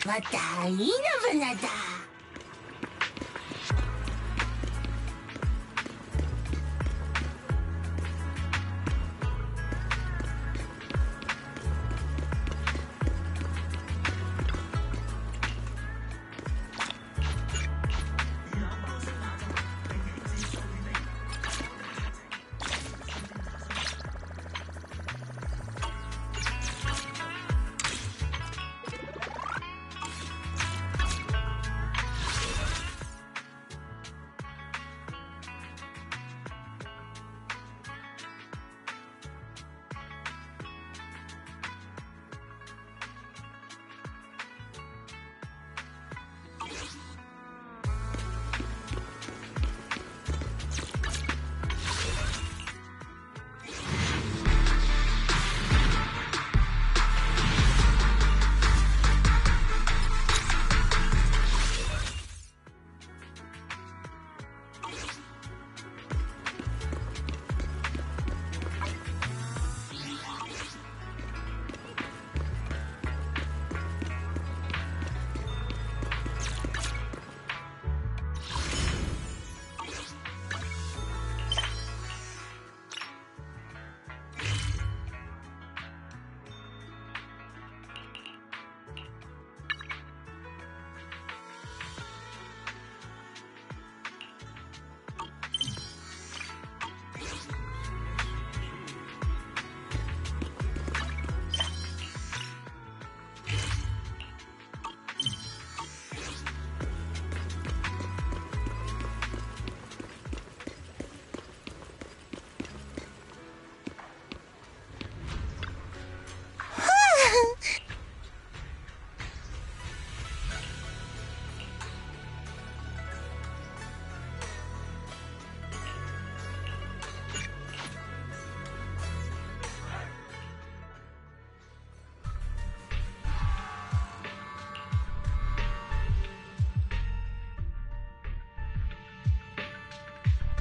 またいいのぶなだ。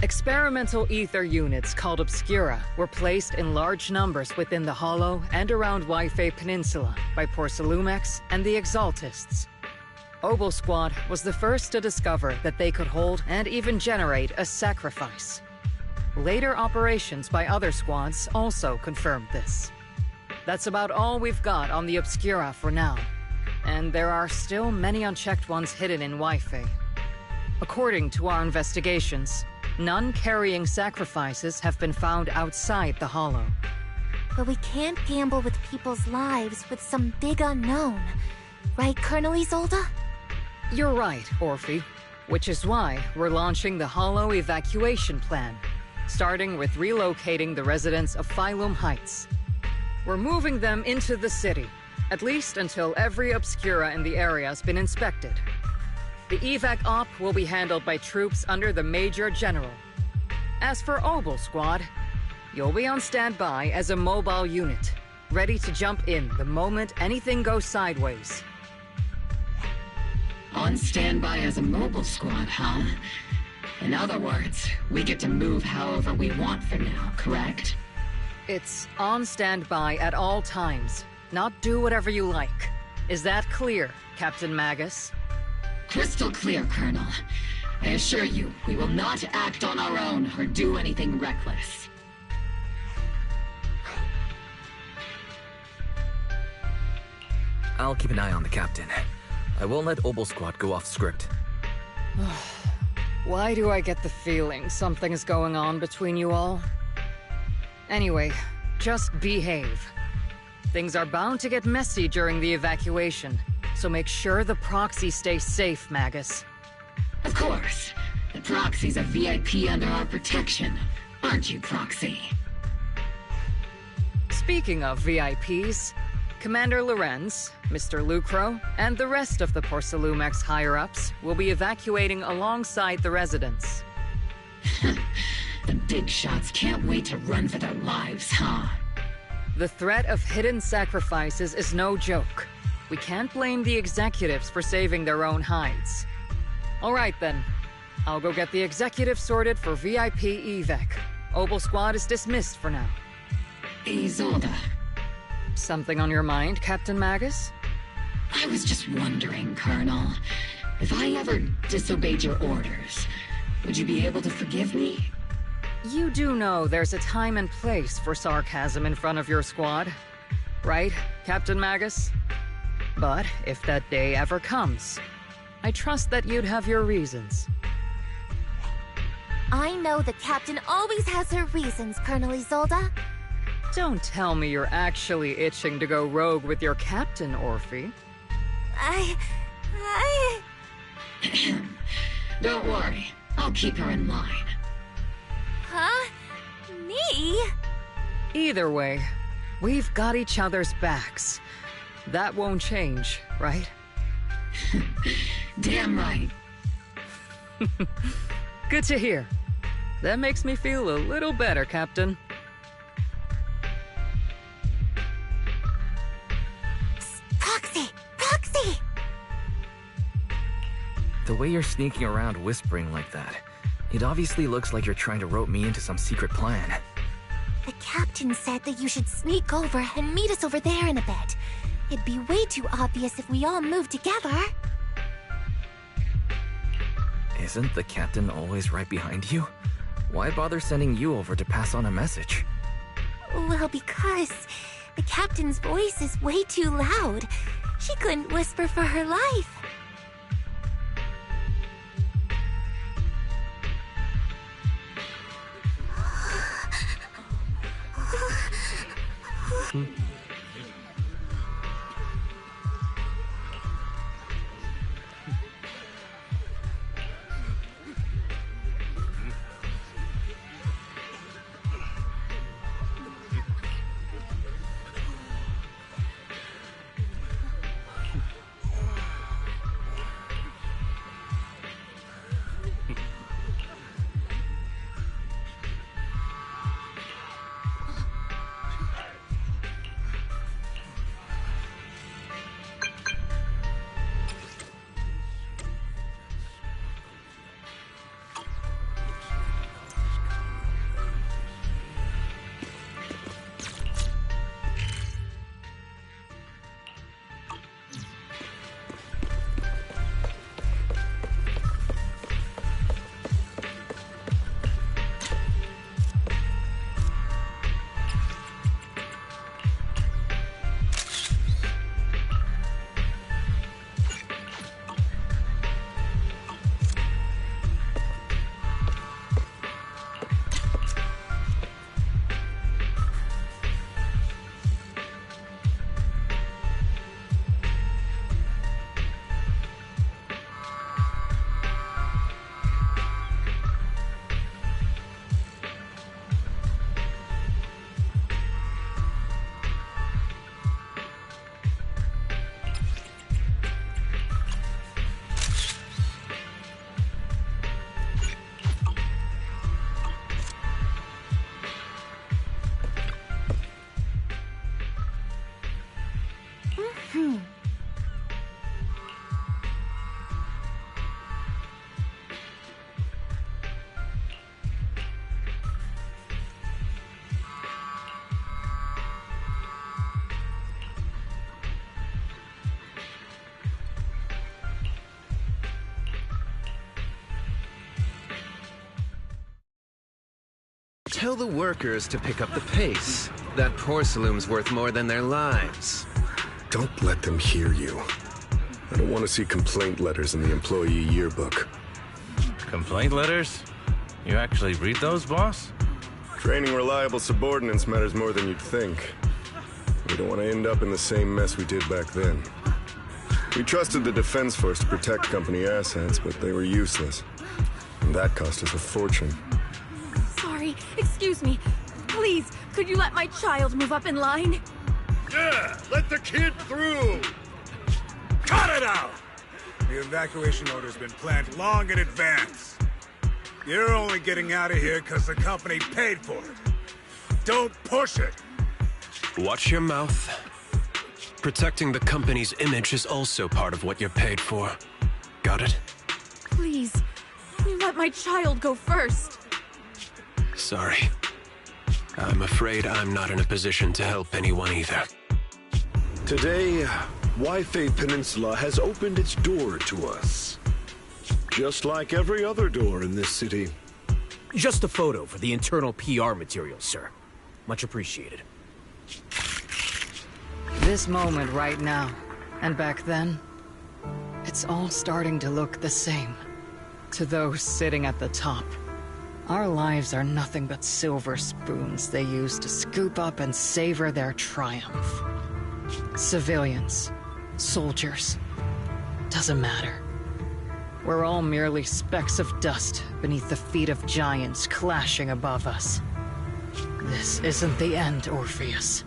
Experimental ether units called Obscura were placed in large numbers within the Hollow and around Wi-Fi Peninsula by Porcelumex and the Exaltists. Obel Squad was the first to discover that they could hold and even generate a sacrifice. Later operations by other squads also confirmed this. That's about all we've got on the Obscura for now, and there are still many unchecked ones hidden in Wi-Fi. According to our investigations, none carrying sacrifices have been found outside the Hollow. But we can't gamble with people's lives with some big unknown. Right, Colonel Isolde? You're right, Orphe. Which is why we're launching the Hollow evacuation plan, starting with relocating the residents of Phylum Heights. We're moving them into the city, at least until every Obscura in the area has been inspected. The evac op will be handled by troops under the Major General. As for Obel Squad, you'll be on standby as a mobile unit, ready to jump in the moment anything goes sideways. On standby as a mobile squad, huh? In other words, we get to move however we want for now, correct? It's on standby at all times, not do whatever you like. Is that clear, Captain Magus? Crystal clear, Colonel. I assure you, we will not act on our own or do anything reckless. I'll keep an eye on the captain. I won't let Obel Squad go off script. Why do I get the feeling something's going on between you all? Anyway, just behave. Things are bound to get messy during the evacuation, so make sure the proxy stays safe, Magus. Of course. The proxy's a VIP under our protection. Aren't you, Proxy? Speaking of VIPs, Commander Lorenz, Mr. Lucro, and the rest of the Porcelumex higher-ups will be evacuating alongside the residents. The big shots can't wait to run for their lives, huh? The threat of hidden sacrifices is no joke. We can't blame the executives for saving their own hides. All right then. I'll go get the executive sorted for VIP evac. Obel Squad is dismissed for now. Isolde. Something on your mind, Captain Magus? I was just wondering, Colonel, if I ever disobeyed your orders, would you be able to forgive me? You do know there's a time and place for sarcasm in front of your squad, right, Captain Magus? But if that day ever comes, I trust that you'd have your reasons. I know the captain always has her reasons, Colonel Isolde. Don't tell me you're actually itching to go rogue with your captain, Orphe. Don't worry, I'll keep her in line. Huh? Me? Either way, we've got each other's backs. That won't change, right? Damn right. Good to hear. That makes me feel a little better, Captain. Proxy! Proxy! The way you're sneaking around whispering like that, it obviously looks like you're trying to rope me into some secret plan. The captain said that you should sneak over and meet us over there in a bit. It'd be way too obvious if we all moved together. Isn't the captain always right behind you? Why bother sending you over to pass on a message? Well, because the captain's voice is way too loud. She couldn't whisper for her life. Tell the workers to pick up the pace. That porcelain's worth more than their lives. Don't let them hear you. I don't want to see complaint letters in the employee yearbook. Complaint letters? You actually read those, boss? Training reliable subordinates matters more than you'd think. We don't want to end up in the same mess we did back then. We trusted the Defense Force to protect company assets, but they were useless. And that cost us a fortune. Sorry, excuse me. Please, could you let my child move up in line? Yeah, let the kid through! Cut it out! The evacuation order's been planned long in advance. You're only getting out of here because the company paid for it. Don't push it! Watch your mouth. Protecting the company's image is also part of what you're paid for. Got it? Please, can you let my child go first? Sorry. I'm afraid I'm not in a position to help anyone either. Today, Wi-Fi Peninsula has opened its door to us. Just like every other door in this city. Just a photo for the internal PR material, sir. Much appreciated. This moment right now, and back then, it's all starting to look the same. To those sitting at the top, our lives are nothing but silver spoons they use to scoop up and savor their triumph. Civilians, soldiers, doesn't matter. We're all merely specks of dust beneath the feet of giants clashing above us. This isn't the end, Orpheus.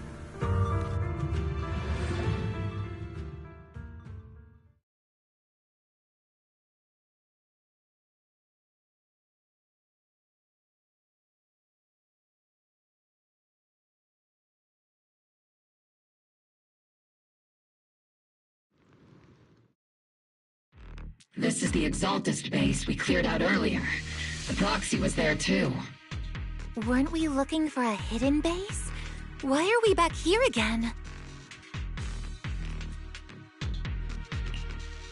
This is the Exaltist base we cleared out earlier. The proxy was there too. Weren't we looking for a hidden base? Why are we back here again?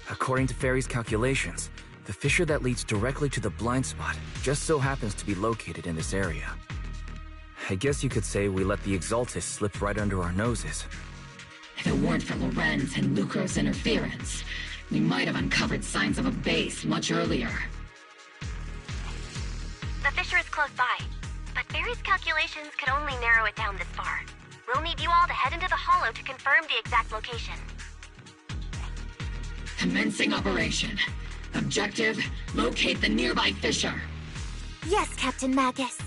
According to Fairy's calculations, the fissure that leads directly to the blind spot just so happens to be located in this area. I guess you could say we let the Exaltist slip right under our noses. If it weren't for Lorenz and Lucro's interference, we might have uncovered signs of a base much earlier. The fissure is close by, but Barry's calculations could only narrow it down this far. We'll need you all to head into the hollow to confirm the exact location. Commencing operation. Objective, locate the nearby fissure. Yes, Captain Magus.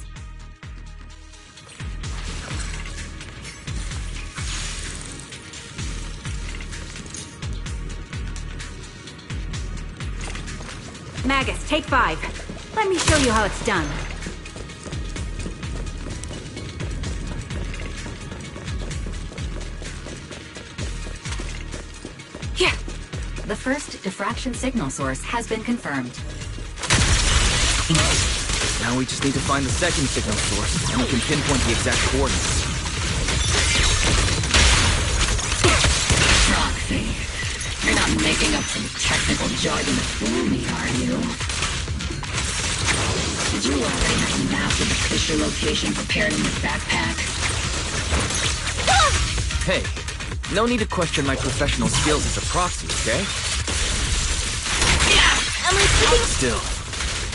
Magus, take 5. Let me show you how it's done. Here! The first diffraction signal source has been confirmed. Now we just need to find the second signal source, and we can pinpoint the exact coordinates. Proxy. You're not making up some technical jargon to fool me, are you? Did you already have a map of the fissure location prepared in this backpack? Hey, no need to question my professional skills as a proxy, okay? Am I speaking? Still,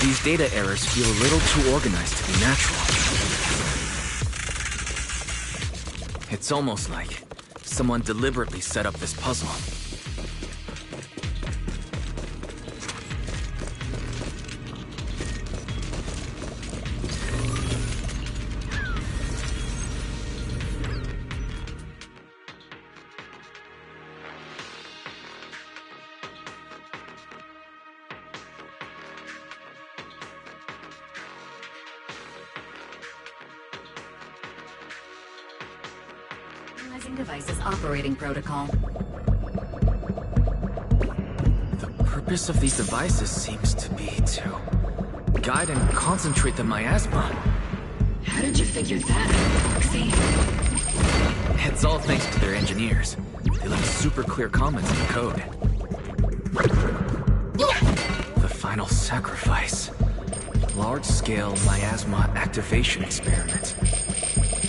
these data errors feel a little too organized to be natural. It's almost like someone deliberately set up this puzzle. Device's operating protocol. The purpose of these devices seems to be to guide and concentrate the miasma. How did you figure that out, Proxy? It's all thanks to their engineers. They left super clear comments in the code. The final sacrifice. Large-scale miasma activation experiment.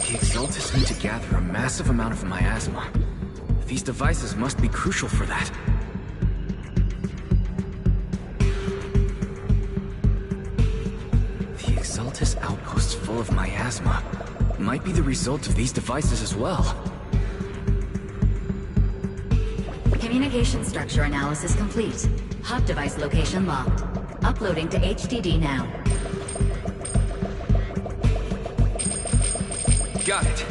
The Exaltists need to gather a massive amount of miasma. These devices must be crucial for that. The Exaltist outposts full of miasma might be the result of these devices as well. Communication structure analysis complete. Hub device location locked. Uploading to HDD now. Got it.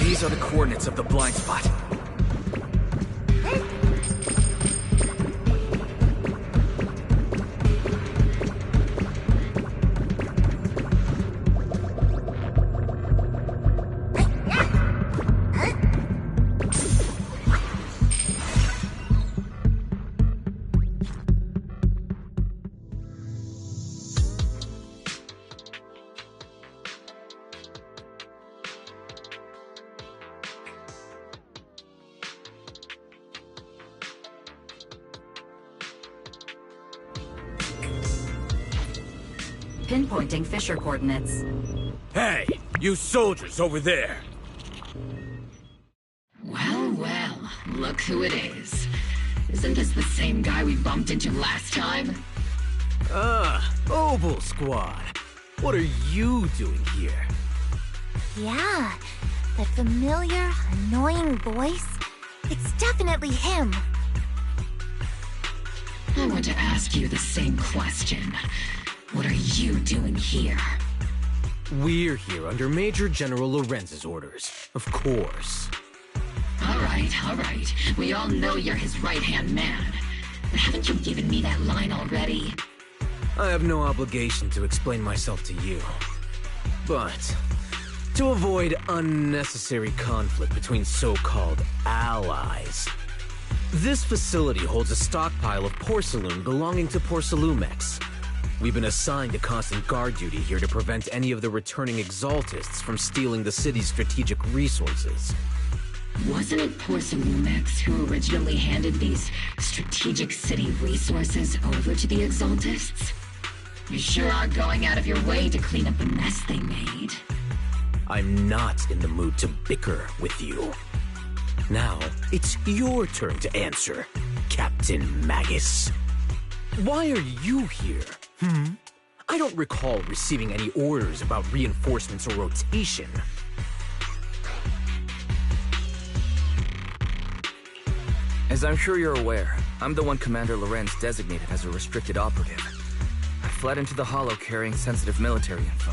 These are the coordinates of the blind spot. Pinpointing Fisher coordinates. Hey, you soldiers over there! Well, well, look who it is. Isn't this the same guy we bumped into last time? Obel Squad. What are you doing here? Yeah, that familiar, annoying voice. It's definitely him. I want to ask you the same question. What are you doing here? We're here under Major General Lorenz's orders, of course. All right. We all know you're his right-hand man. But haven't you given me that line already? I have no obligation to explain myself to you. But, to avoid unnecessary conflict between so-called allies, this facility holds a stockpile of porcelain belonging to Porcelumex. We've been assigned to constant guard duty here to prevent any of the returning Exaltists from stealing the city's strategic resources. Wasn't it Porcelumex who originally handed these strategic city resources over to the Exaltists? You sure are going out of your way to clean up the mess they made. I'm not in the mood to bicker with you. Now, it's your turn to answer, Captain Magus. Why are you here? I don't recall receiving any orders about reinforcements or rotation. As I'm sure you're aware, I'm the one Commander Lorenz designated as a restricted operative. I fled into the Hollow carrying sensitive military info.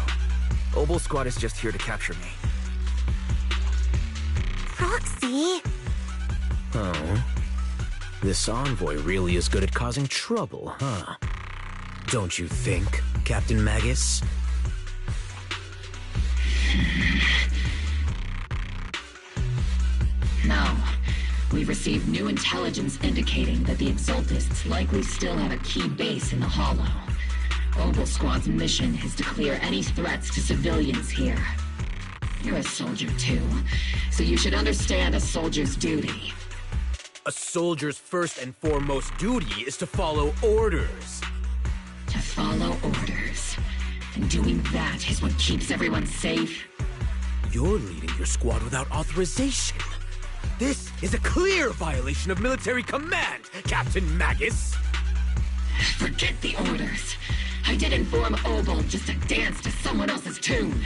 Obel Squad is just here to capture me. Proxy? Oh. This envoy really is good at causing trouble, huh? Don't you think, Captain Magus? No. We've received new intelligence indicating that the Exaltists likely still have a key base in the Hollow. Obel Squad's mission is to clear any threats to civilians here. You're a soldier too, so you should understand a soldier's duty. A soldier's first and foremost duty is to follow orders. To follow orders. And doing that is what keeps everyone safe. You're leading your squad without authorization. This is a clear violation of military command, Captain Magus! Forget the orders. I didn't form Obel just to dance to someone else's tune.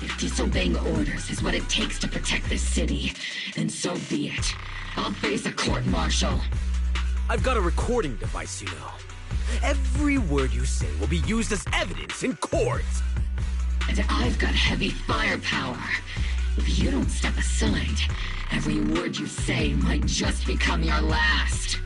If disobeying orders is what it takes to protect this city, then so be it. I'll face a court-martial. I've got a recording device, you know. Every word you say will be used as evidence in court. And I've got heavy firepower. If you don't step aside, every word you say might just become your last.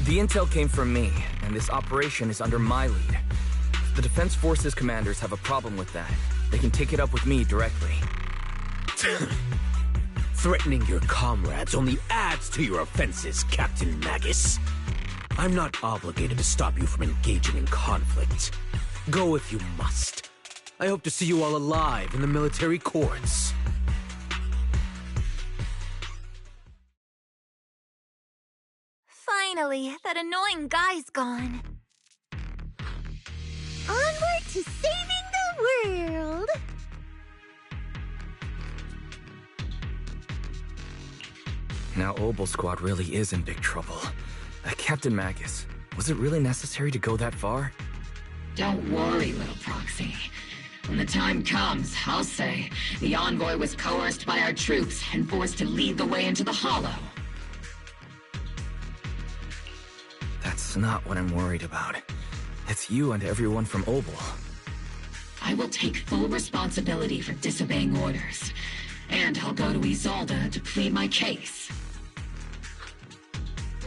The intel came from me, and this operation is under my lead. If the Defense Forces commanders have a problem with that, they can take it up with me directly. Threatening your comrades only adds to your offenses, Captain Magus. I'm not obligated to stop you from engaging in conflict. Go if you must. I hope to see you all alive in the military courts. Finally, that annoying guy's gone. Onward to saving the world! Now Obel Squad really is in big trouble. Captain Magus, was it really necessary to go that far? Don't worry, little proxy. When the time comes, I'll say the envoy was coerced by our troops and forced to lead the way into the Hollow. That's not what I'm worried about. It's you and everyone from Obel. I will take full responsibility for disobeying orders. And I'll go to Isolde to plead my case.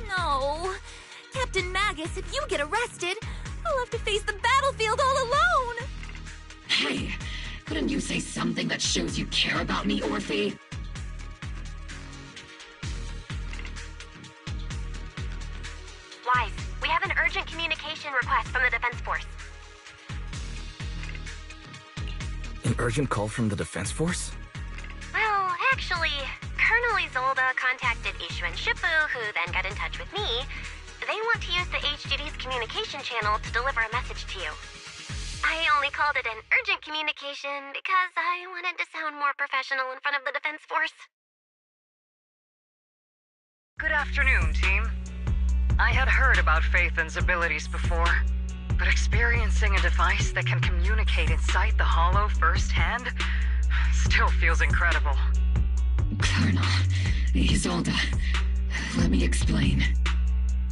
No. Captain Magus, if you get arrested, I'll have to face the battlefield all alone! Hey, couldn't you say something that shows you care about me, Orphe? Wise, we have an urgent communication request from the Defense Force. An urgent call from the Defense Force? Well, actually, Colonel Isolde contacted Ishu and Shifu, who then got in touch with me. They want to use the HDD's communication channel to deliver a message to you. I only called it an urgent communication because I wanted to sound more professional in front of the Defense Force. Good afternoon, team. I had heard about Phaethon's abilities before, but experiencing a device that can communicate inside the Hollow firsthand still feels incredible. Colonel, Isolde, let me explain.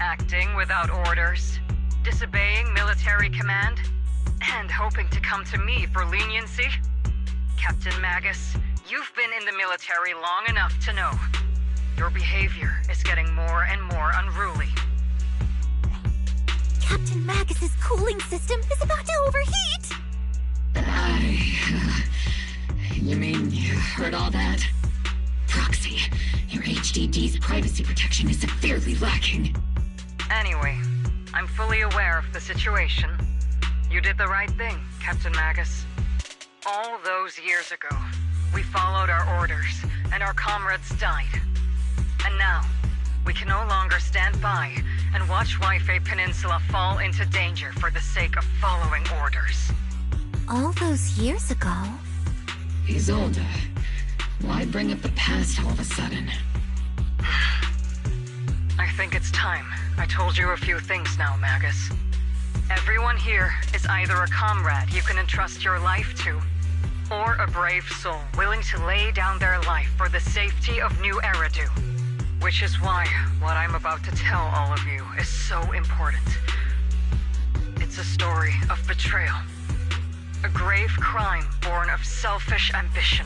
Acting without orders, disobeying military command, and hoping to come to me for leniency? Captain Magus, you've been in the military long enough to know. Your behavior is getting more and more unruly. Captain Magus's cooling system is about to overheat! You mean you heard all that? Proxy, your HDD's privacy protection is severely lacking. Anyway, I'm fully aware of the situation. You did the right thing, Captain Magus. All those years ago, we followed our orders, and our comrades died. And now, we can no longer stand by and watch Wi-Fi Peninsula fall into danger for the sake of following orders. All those years ago? Isolde, why bring up the past all of a sudden? I think it's time I told you a few things now, Magus. Everyone here is either a comrade you can entrust your life to, or a brave soul willing to lay down their life for the safety of New Eridu. Which is why what I'm about to tell all of you is so important. It's a story of betrayal. A grave crime born of selfish ambition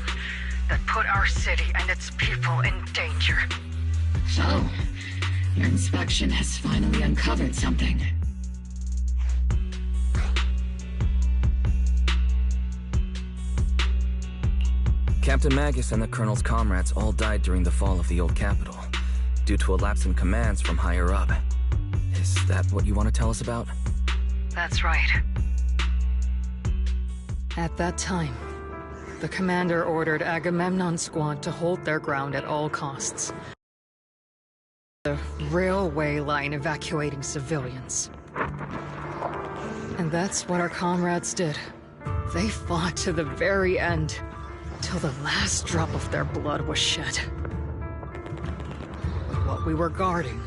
that put our city and its people in danger. So, your inspection has finally uncovered something. Captain Magus and the Colonel's comrades all died during the fall of the old capital, due to a lapse in commands from higher up. Is that what you want to tell us about? That's right. At that time, the commander ordered Agamemnon's squad to hold their ground at all costs. The railway line evacuating civilians. And that's what our comrades did. They fought to the very end, till the last drop of their blood was shed. But what we were guarding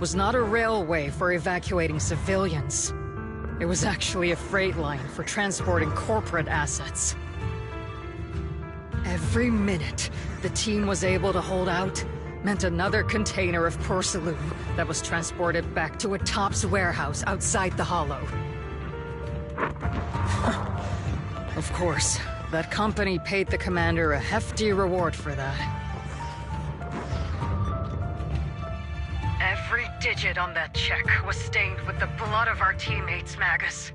was not a railway for evacuating civilians. It was actually a freight line for transporting corporate assets. Every minute the team was able to hold out meant another container of porcelain that was transported back to a Topps warehouse outside the Hollow. Of course, that company paid the commander a hefty reward for that. Every digit on that check was stained with the blood of our teammates, Magus.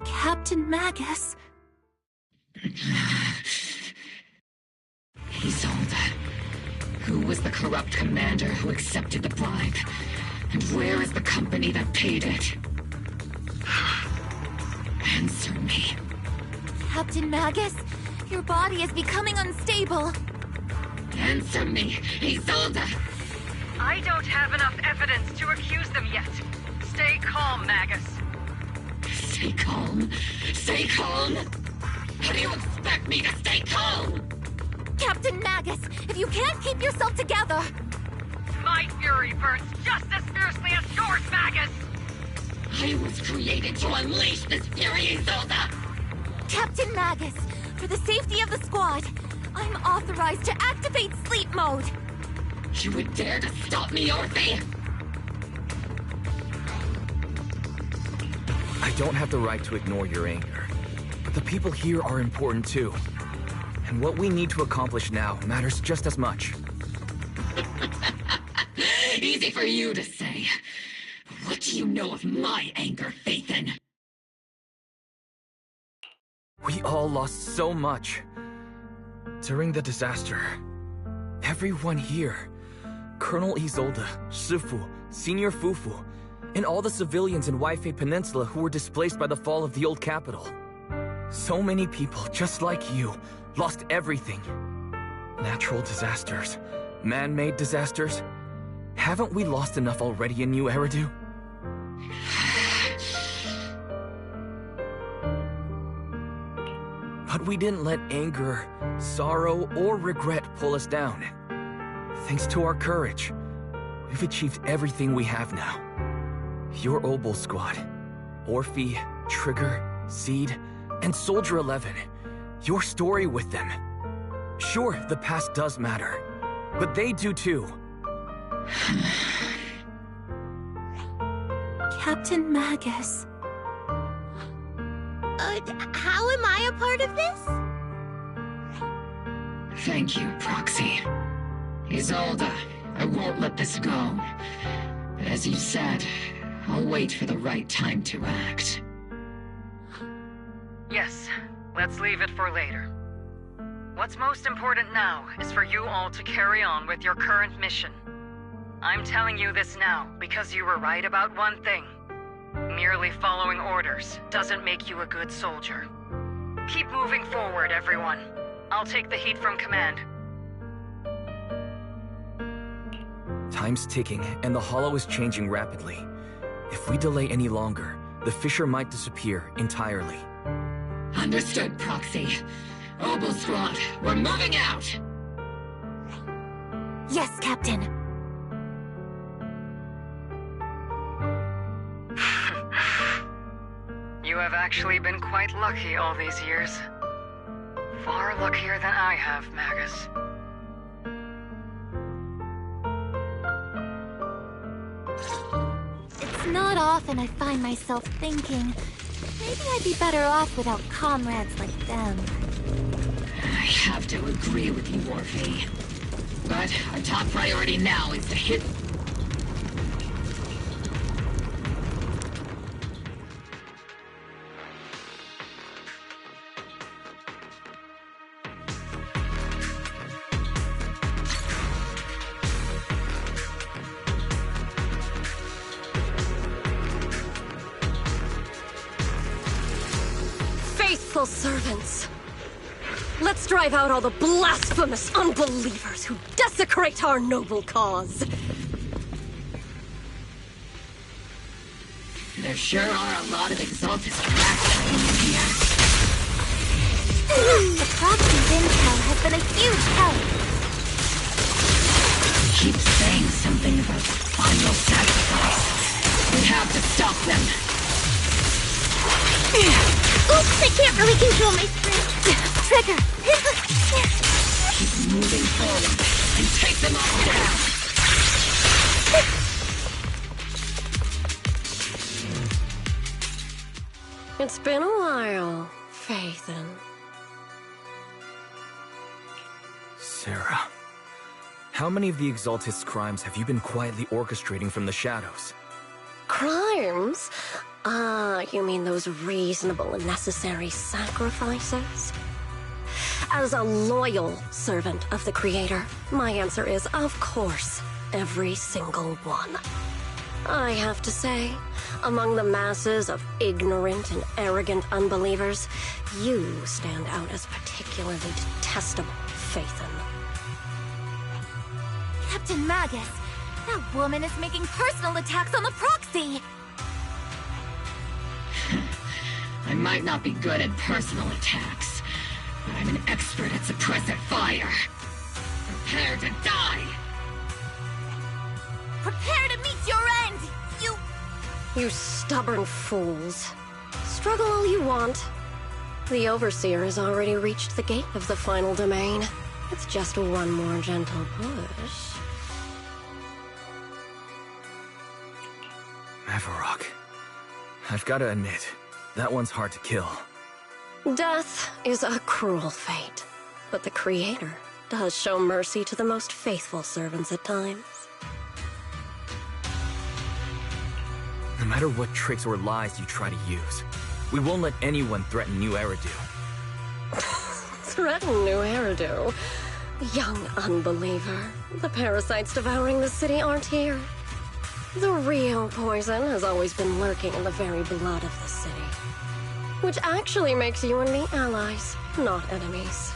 Captain Magus? Isolde. Who was the corrupt commander who accepted the bribe? And where is the company that paid it? Answer me. Captain Magus, your body is becoming unstable. Answer me, Isolde! I don't have enough evidence to accuse them yet. Stay calm, Magus. Stay calm? Stay calm? How do you expect me to stay calm? Captain Magus, if you can't keep yourself together... My fury burns just as fiercely as yours, Magus! I was created to unleash this fury, Isolde! Captain Magus, for the safety of the squad, I'm authorized to activate sleep mode. You would dare to stop me, Orphe? I don't have the right to ignore your anger, but the people here are important too. And what we need to accomplish now matters just as much. Easy for you to say. What do you know of my anger, Phaethon? We all lost so much. During the disaster, everyone here, Colonel Isolde, Shifu, Senior Fufu, and all the civilians in Waifei Peninsula who were displaced by the fall of the old capital. So many people, just like you, lost everything. Natural disasters, man-made disasters. Haven't we lost enough already in New Eridu? But we didn't let anger, sorrow, or regret pull us down. Thanks to our courage, we've achieved everything we have now. Your Obol squad, Orphe, Trigger, Seed, and Soldier 11. Your story with them. Sure, the past does matter, but they do too. Captain Magus. How am I a part of this? Thank you, Proxy. Isolde, I won't let this go. But as you said, I'll wait for the right time to act. Yes, let's leave it for later. What's most important now is for you all to carry on with your current mission. I'm telling you this now because you were right about one thing. Merely following orders doesn't make you a good soldier. Keep moving forward, everyone. I'll take the heat from command. Time's ticking, and the Hollow is changing rapidly. If we delay any longer, the Fissure might disappear entirely. Understood, Proxy. Obol Squad, we're moving out! Yes, Captain. You have actually been quite lucky all these years. Far luckier than I have, Magus. It's not often I find myself thinking, maybe I'd be better off without comrades like them. I have to agree with you, Orphe. But our top priority now is to hit... Faithful servants. Let's drive out all the blasphemous unbelievers who desecrate our noble cause. There sure are a lot of Exaltus cracks in here. The Proxy's intel has been a huge help. Keep saying something about the final sacrifice. We have to stop them. Oops, I can't really control my sprint. Trigger. Keep moving forward and take them all down. It's been a while, Phaethon. Sarah, how many of the Exaltist's crimes have you been quietly orchestrating from the shadows? Crimes? You mean those reasonable and necessary sacrifices? As a loyal servant of the Creator, my answer is, of course, every single one. I have to say, among the masses of ignorant and arrogant unbelievers, you stand out as particularly detestable, Phaethon. Captain Magus, that woman is making personal attacks on the Proxy! I might not be good at personal attacks, but I'm an expert at suppressive fire. Prepare to die! Prepare to meet your end, You stubborn fools. Struggle all you want. The Overseer has already reached the gate of the final domain. It's just one more gentle push. Mavarok. I've gotta admit, that one's hard to kill. Death is a cruel fate, but the Creator does show mercy to the most faithful servants at times. No matter what tricks or lies you try to use, we won't let anyone threaten New Eridu. Threaten New Eridu? Young unbeliever. The parasites devouring the city aren't here. The real poison has always been lurking in the very blood of the city. Which actually makes you and me allies, not enemies.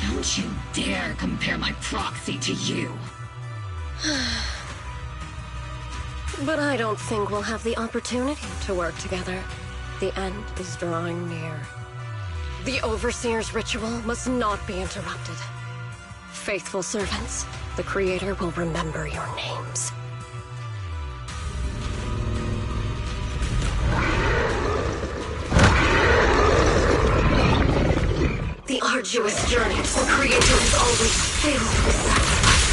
Don't you dare compare my proxy to you. But I don't think we'll have the opportunity to work together. The end is drawing near. The Overseer's ritual must not be interrupted. Faithful servants, the Creator will remember your names. The arduous journey to the Creator is always filled with sacrifice.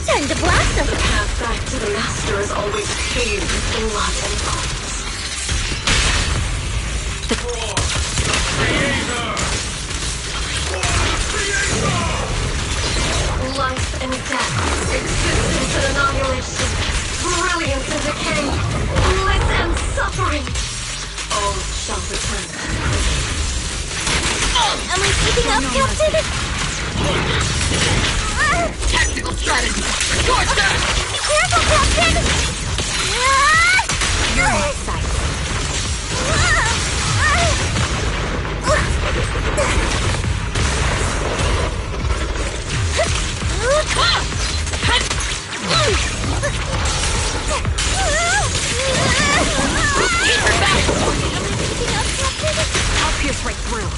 Time to blast them! The path back to the Master is always paved with blood and bones. For the Creator! For the Creator! Life and death, existence and annihilation, brilliance and decay, bliss and suffering, all shall return. Am I keeping up, Captain? Tactical strategy! Towards them! Be careful, Captain! You're in sight. Keep her back! Am I keeping up, Captain? I'll pierce right through.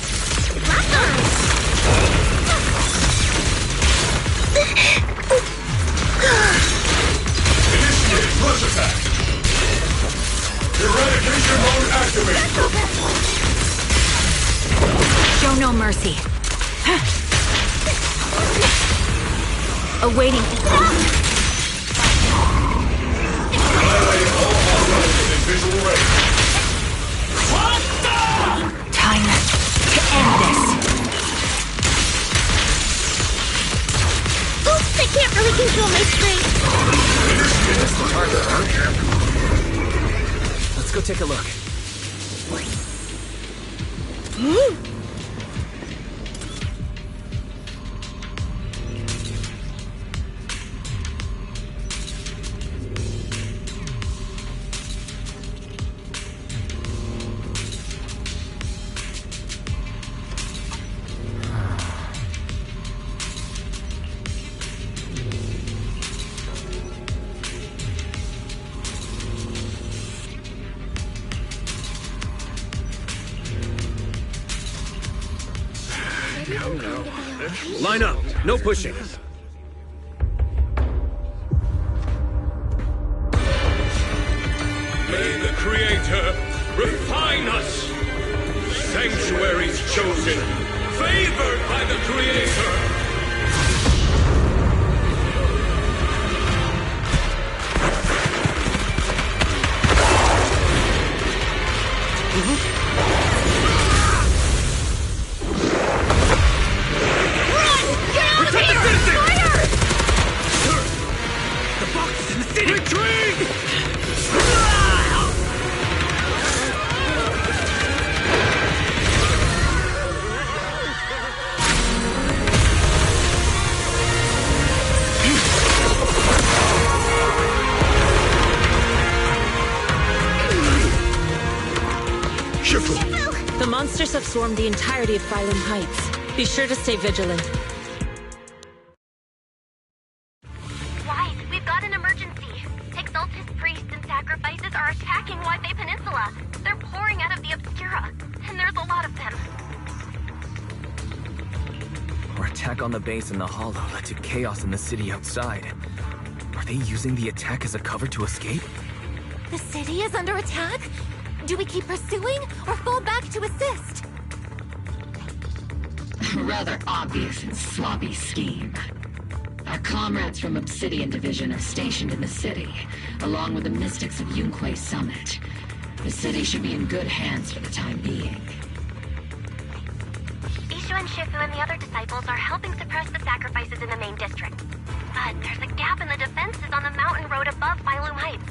Initiate push attack! Eradication mode activated! Show no mercy. Awaiting. Annihilate all hostilities within visual range. Time to end this. Oops, I can't really control my strength. That's the target, huh? Let's go take a look. Line up. No pushing. May the Creator refine us! Sanctuaries chosen, favored by the Creator! The monsters have swarmed the entirety of Phylum Heights. Be sure to stay vigilant. Wise, we've got an emergency. Exaltus priests and sacrifices are attacking Wi-Fi Peninsula. They're pouring out of the Obscura, and there's a lot of them. Our attack on the base in the Hollow led to chaos in the city outside. Are they using the attack as a cover to escape? The city is under attack? Do we keep pursuing, or fall back to assist? Rather obvious and sloppy scheme. Our comrades from Obsidian Division are stationed in the city, along with the mystics of Yunque's summit. The city should be in good hands for the time being. Ishu and Shifu and the other disciples are helping suppress the sacrifices in the main district. But there's a gap in the defenses on the mountain road above Phylum Heights.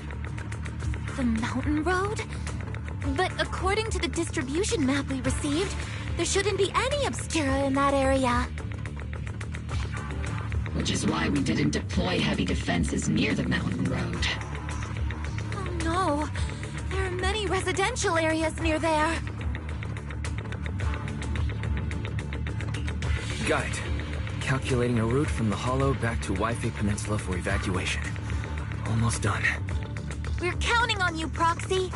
The mountain road? But according to the distribution map we received, there shouldn't be any Obscura in that area. Which is why we didn't deploy heavy defenses near the mountain road. Oh no, there are many residential areas near there. Got it. Calculating a route from the Hollow back to Wi-Fi Peninsula for evacuation. Almost done. We're counting on you, Proxy.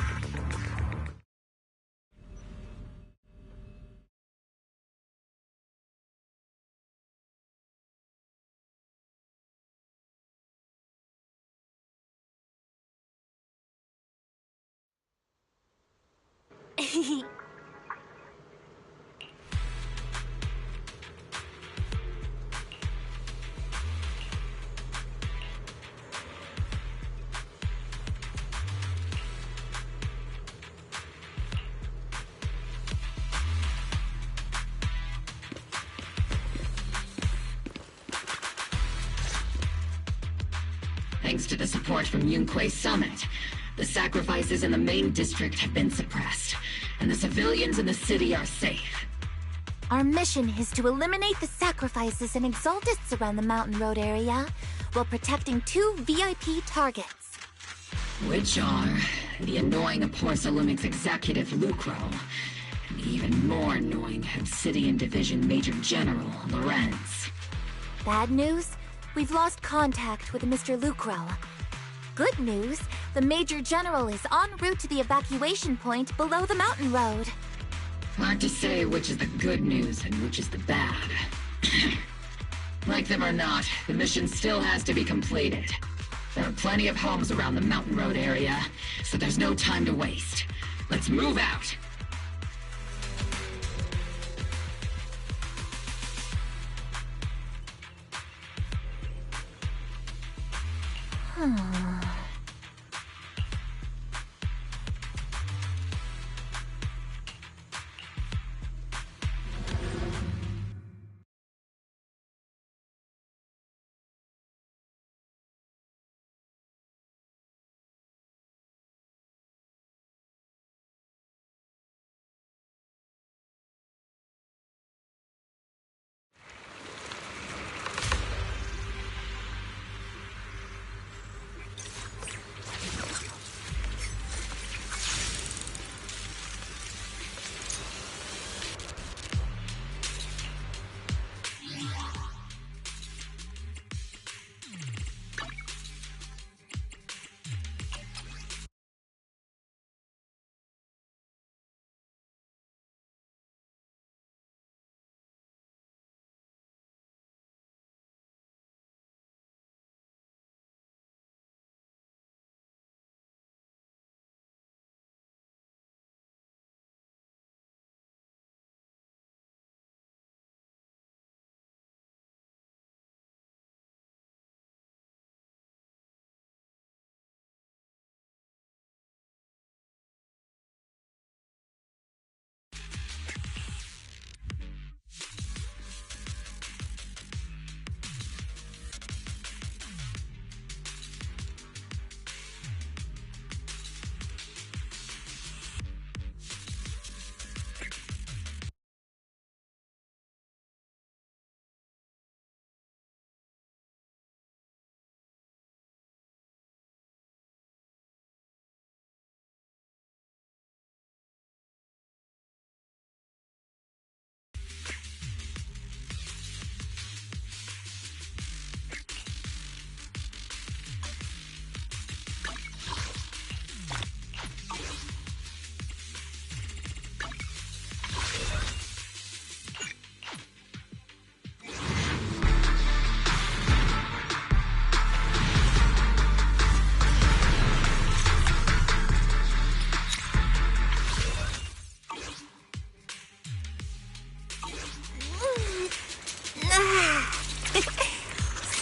Thanks to the support from Yunque's summit, the sacrifices in the main district have been suppressed, and the civilians in the city are safe. Our mission is to eliminate the sacrifices and exaltists around the mountain road area, while protecting 2 VIP targets. Which are the annoying Porcelumix executive Lucro, and the even more annoying Obsidian Division Major General Lorenz. Bad news? We've lost contact with Mr. Lucro. Good news, the Major General is en route to the evacuation point below the mountain road. Hard to say which is the good news and which is the bad. Like them or not, the mission still has to be completed. There are plenty of homes around the mountain road area, so there's no time to waste. Let's move out!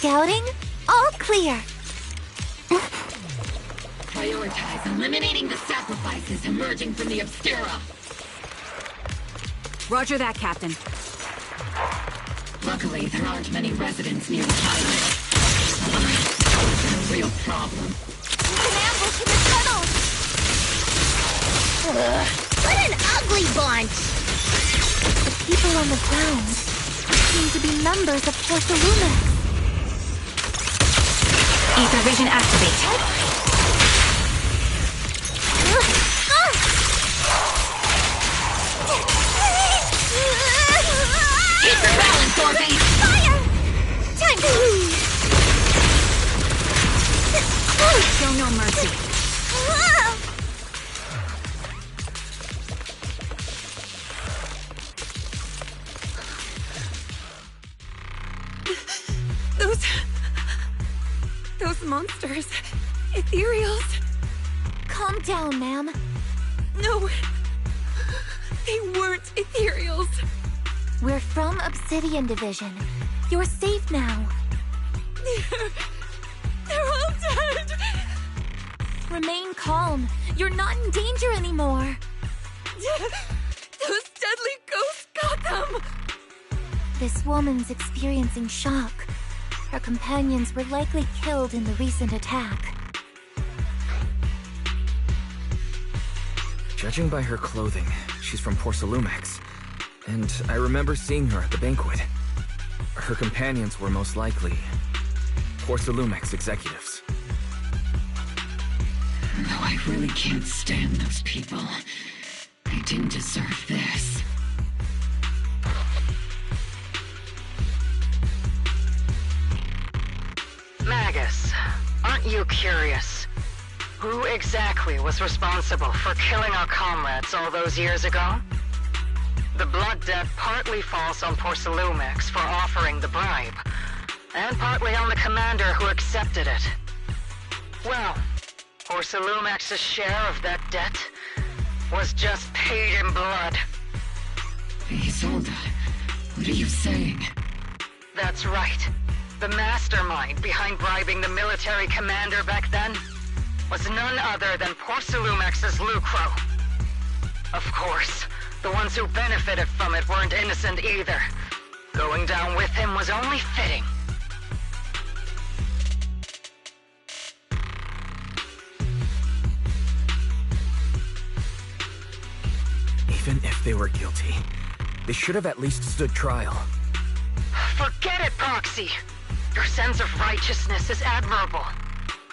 Scouting? All clear. Prioritize eliminating the sacrifices emerging from the Obscura. Roger that, Captain. Luckily, there aren't many residents near the highway. Otherwise, it's a real problem. We can ambush in the tunnels! What an ugly bunch! The people on the ground seem to be members of Porsalumex. Ether vision activated. Keep your balance, Orby! Fire! Time to leave! Show no mercy. Those monsters. Ethereals. Calm down, ma'am. No. They weren't Ethereals. We're from Obsidian Division. You're safe now. They're all dead. Remain calm. You're not in danger anymore. Those deadly ghosts got them. This woman's experiencing shock. Her companions were likely killed in the recent attack. Judging by her clothing, she's from Porsalumex. And I remember seeing her at the banquet. Her companions were most likely Porsalumex executives. Though I really can't stand those people, they didn't deserve this. Magus, aren't you curious? Who exactly was responsible for killing our comrades all those years ago? The blood debt partly falls on Porsalumex for offering the bribe, and partly on the commander who accepted it. Well, Porsalumex's share of that debt was just paid in blood. Isolde, what are you saying? That's right. The mastermind behind bribing the military commander back then was none other than Porsalumex's Lucro. Of course, the ones who benefited from it weren't innocent either. Going down with him was only fitting. Even if they were guilty, they should have at least stood trial. Forget it, Proxy! Your sense of righteousness is admirable.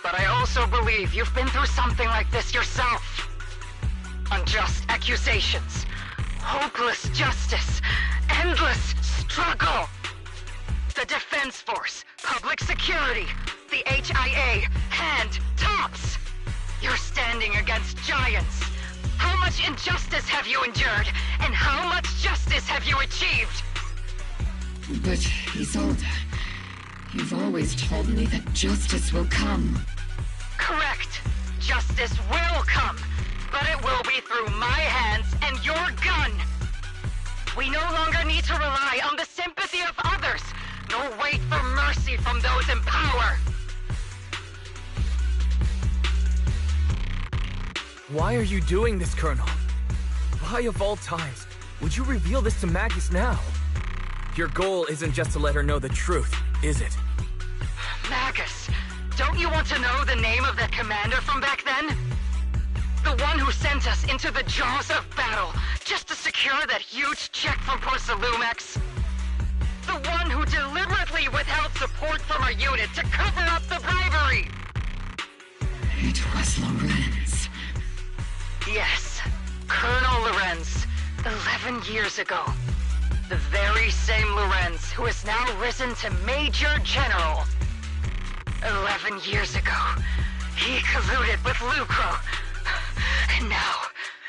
But I also believe you've been through something like this yourself. Unjust accusations, hopeless justice, endless struggle. The Defense Force, public security, the HIA, and TOPS. You're standing against giants. How much injustice have you endured, and how much justice have you achieved? But, Isolde, you've always told me that justice will come. Correct. Justice will come, but it will be through my hands and your gun. We no longer need to rely on the sympathy of others, nor wait for mercy from those in power. Why are you doing this, Colonel? Why of all times would you reveal this to Magus now? Your goal isn't just to let her know the truth, is it? Magus, don't you want to know the name of that commander from back then? The one who sent us into the jaws of battle just to secure that huge check from Porsalumex? The one who deliberately withheld support from our unit to cover up the bribery? It was Lorenz. Yes, Colonel Lorenz, 11 years ago. The very same Lorenz who has now risen to Major General. 11 years ago, he colluded with Lucro. And now,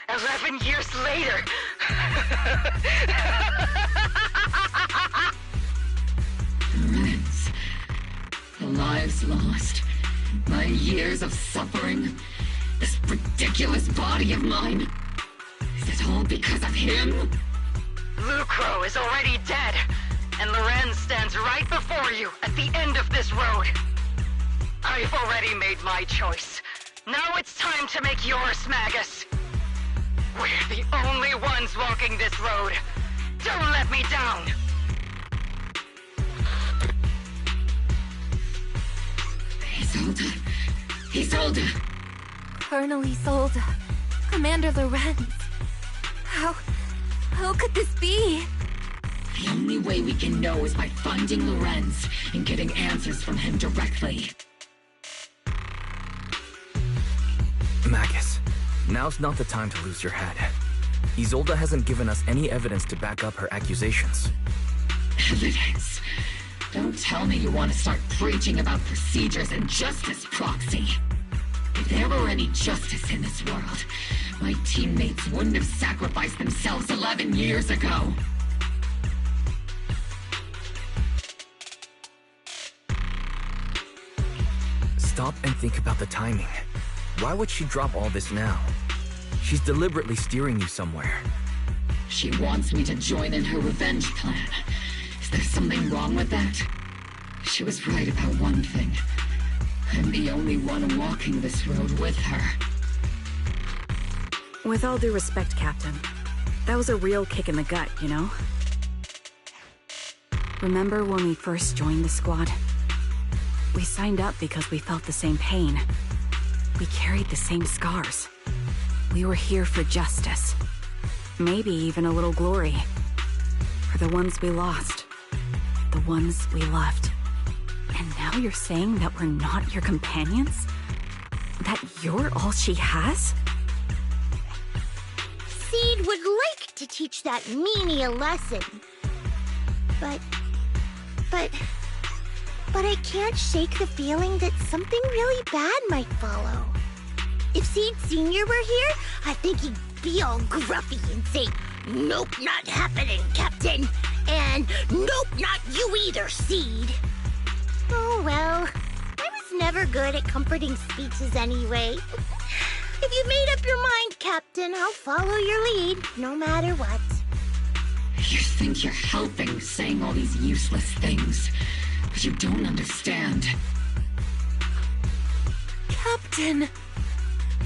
11 years later... Lorenz, the lives lost, my years of suffering, this ridiculous body of mine. Is it all because of him? Lucro is already dead, and Lorenz stands right before you at the end of this road. I've already made my choice. Now it's time to make yours, Magus. We're the only ones walking this road. Don't let me down. Isolde. Colonel Isolde. Commander Lorenz. How could this be? The only way we can know is by finding Lorenz and getting answers from him directly. Magus, now's not the time to lose your head. Isolde hasn't given us any evidence to back up her accusations. Evidence? Don't tell me you want to start preaching about procedures and justice, Proxy. If there were any justice in this world, my teammates wouldn't have sacrificed themselves 11 years ago. Stop and think about the timing. Why would she drop all this now? She's deliberately steering you somewhere. She wants me to join in her revenge plan. Is there something wrong with that? She was right about one thing. I'm the only one walking this road with her. With all due respect, Captain, that was a real kick in the gut, you know? Remember when we first joined the squad? We signed up because we felt the same pain. We carried the same scars. We were here for justice. Maybe even a little glory. For the ones we lost. The ones we loved. And now you're saying that we're not your companions? That you're all she has? Seed would like to teach that meanie a lesson. But I can't shake the feeling that something really bad might follow. If Seed Sr. were here, I think he'd be all gruffy and say, "Nope, not happening, Captain." And "Nope, not you either, Seed." Oh well, I was never good at comforting speeches anyway. If you've made up your mind, Captain, I'll follow your lead, no matter what. You think you're helping, saying all these useless things, but you don't understand. Captain!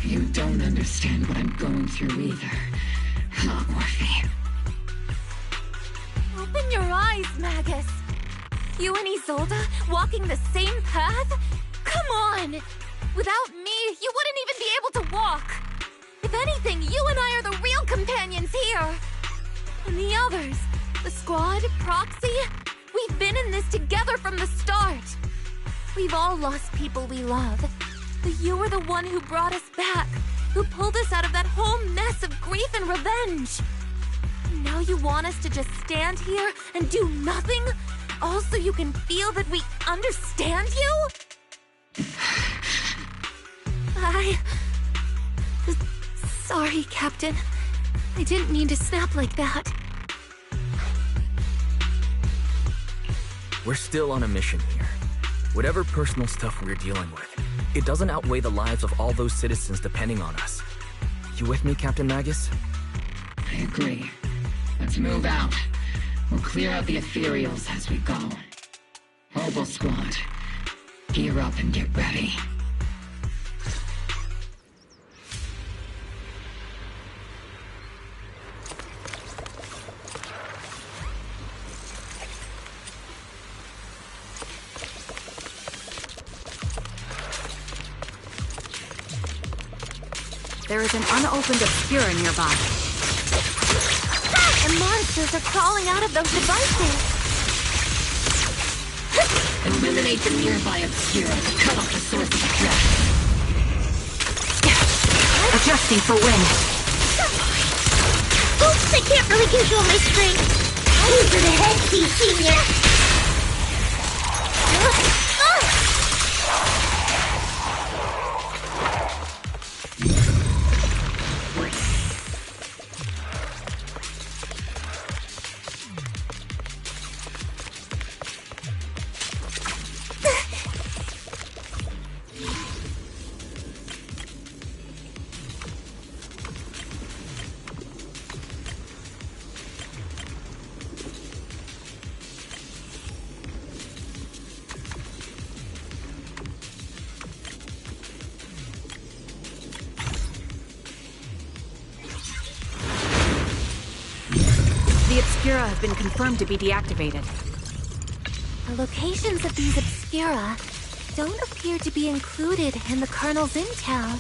You don't understand what I'm going through either, huh, Orphe? Open your eyes, Magus. You and Isolde walking the same path? Come on! Without me, you wouldn't even be able to walk. If anything, you and I are the real companions here. And the others, the squad, Proxy, we've been in this together from the start. We've all lost people we love. But you were the one who brought us back, who pulled us out of that whole mess of grief and revenge. And now you want us to just stand here and do nothing? All so you can feel that we understand you? Sorry, Captain. I didn't mean to snap like that. We're still on a mission here. Whatever personal stuff we're dealing with, it doesn't outweigh the lives of all those citizens depending on us. You with me, Captain Magus? I agree. Let's move out. We'll clear out the ethereals as we go. Mobile Squad, gear up and get ready. There is an unopened Obscura nearby. And monsters are crawling out of those devices. Eliminate the nearby Obscura to cut off the source of the threat. Adjusting for wind. Oops, I can't really control my strength. Over the head, Senior. Obscura have been confirmed to be deactivated. The locations of these Obscura don't appear to be included in the Colonel's intel.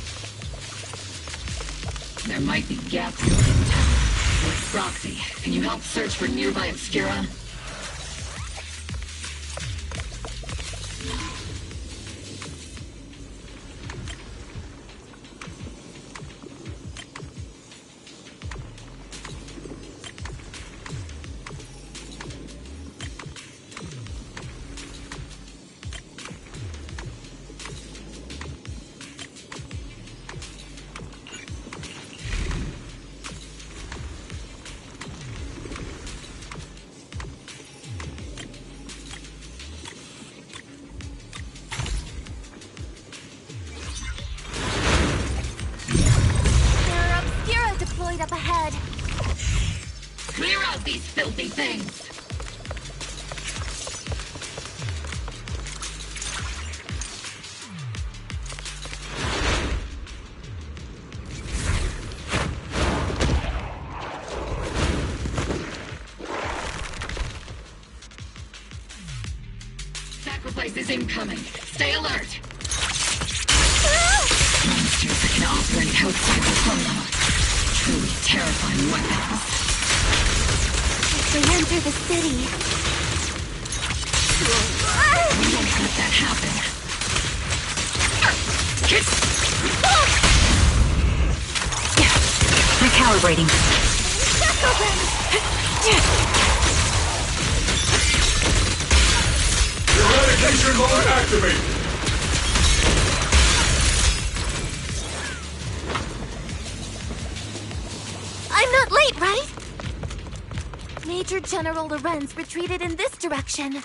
There might be gaps in the intel. Roxy, can you help search for nearby Obscura? Up ahead. Clear out these filthy things! Sacrifice is incoming. Stay alert! Monsters that can operate outside the holo. Truly terrifying weapons. If they enter the city... We won't let that happen. Recalibrating. Eradication mode activated! I'm not late, right? Major General Lorenz retreated in this direction.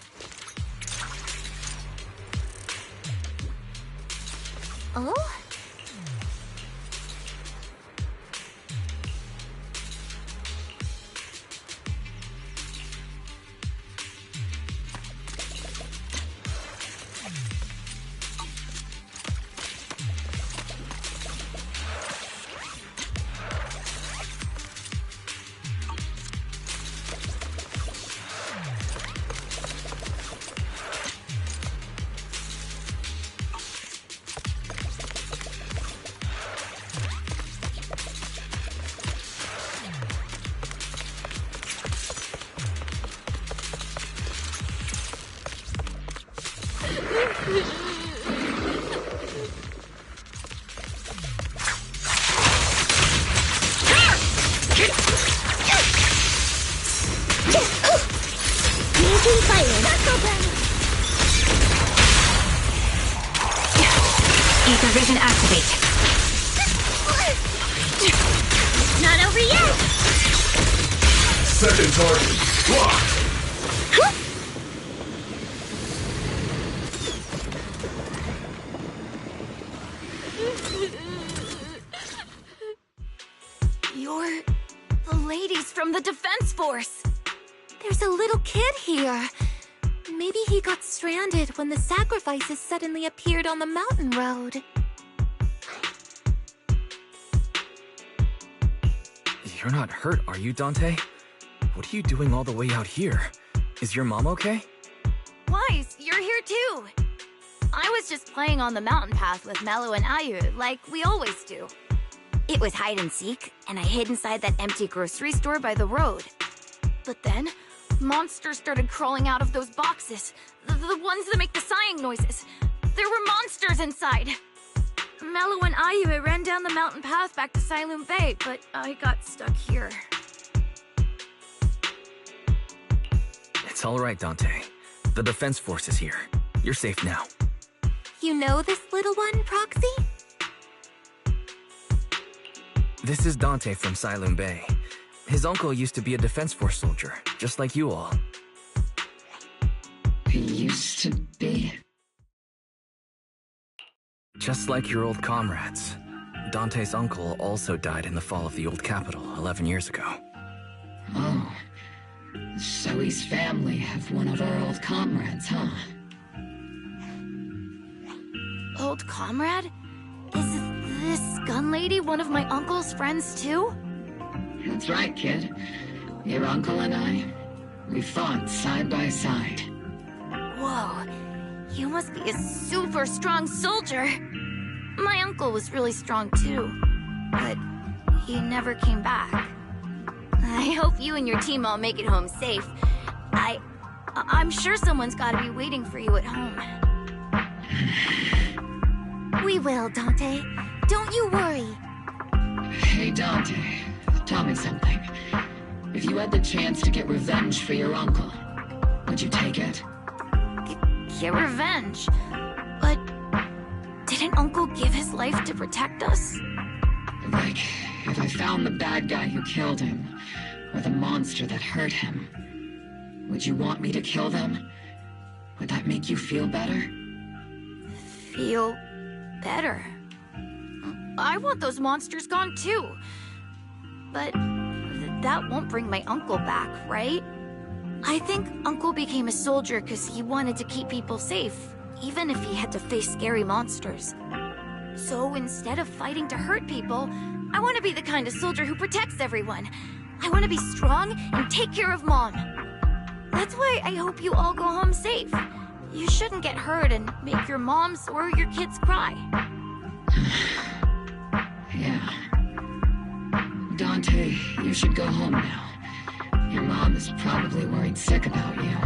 Oh? Ether vision activate. Not over yet! Second target, blocked! You're the ladies from the Defense Force. There's a little kid here. Maybe he got stranded when the sacrifices suddenly appeared on the mountain road. You're not hurt, are you, Dante? What are you doing all the way out here? Is your mom okay? Wise, you're here too. I was just playing on the mountain path with Mello and Ayu, like we always do. It was hide and seek, and I hid inside that empty grocery store by the road. But then, monsters started crawling out of those boxes. The ones that make the sighing noises. There were monsters inside. Mello and Ayu ran down the mountain path back to Siloon Bay, but I got stuck here. It's all right, Dante. The Defense Force is here. You're safe now. You know this little one, Proxy? This is Dante from Siloon Bay. His uncle used to be a Defense Force soldier, just like you all. He used to be... Just like your old comrades. Dante's uncle also died in the fall of the old capital 11 years ago. Oh. So his family have one of our old comrades, huh? Old comrade? Is this gun lady one of my uncle's friends too? That's right, kid. Your uncle and I, we fought side by side. Whoa, you must be a super strong soldier. My uncle was really strong too, but he never came back. I hope you and your team all make it home safe. I'm sure someone's gotta be waiting for you at home. We will, Dante. Don't you worry. Hey, Dante, tell me something. If you had the chance to get revenge for your uncle, would you take it? Get revenge? But didn't Uncle give his life to protect us? Like, if I found the bad guy who killed him, or the monster that hurt him, would you want me to kill them? Would that make you feel better? Feel better? I want those monsters gone too. But that won't bring my uncle back, right? I think Uncle became a soldier because he wanted to keep people safe, even if he had to face scary monsters. So instead of fighting to hurt people, I want to be the kind of soldier who protects everyone. I want to be strong and take care of Mom. That's why I hope you all go home safe. You shouldn't get hurt and make your moms or your kids cry. Yeah. Dante, you should go home now. Your mom is probably worried sick about you.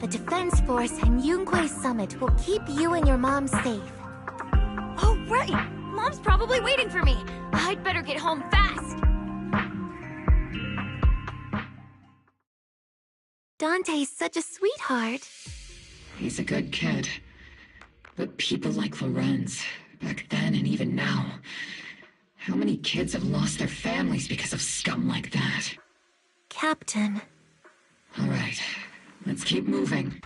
The Defense Force and Yunque Summit will keep you and your mom safe. Oh, right! Mom's probably waiting for me. I'd better get home fast. Dante's such a sweetheart. He's a good kid. But people like Lorenz, back then and even now, how many kids have lost their families because of scum like that? Captain. All right, let's keep moving.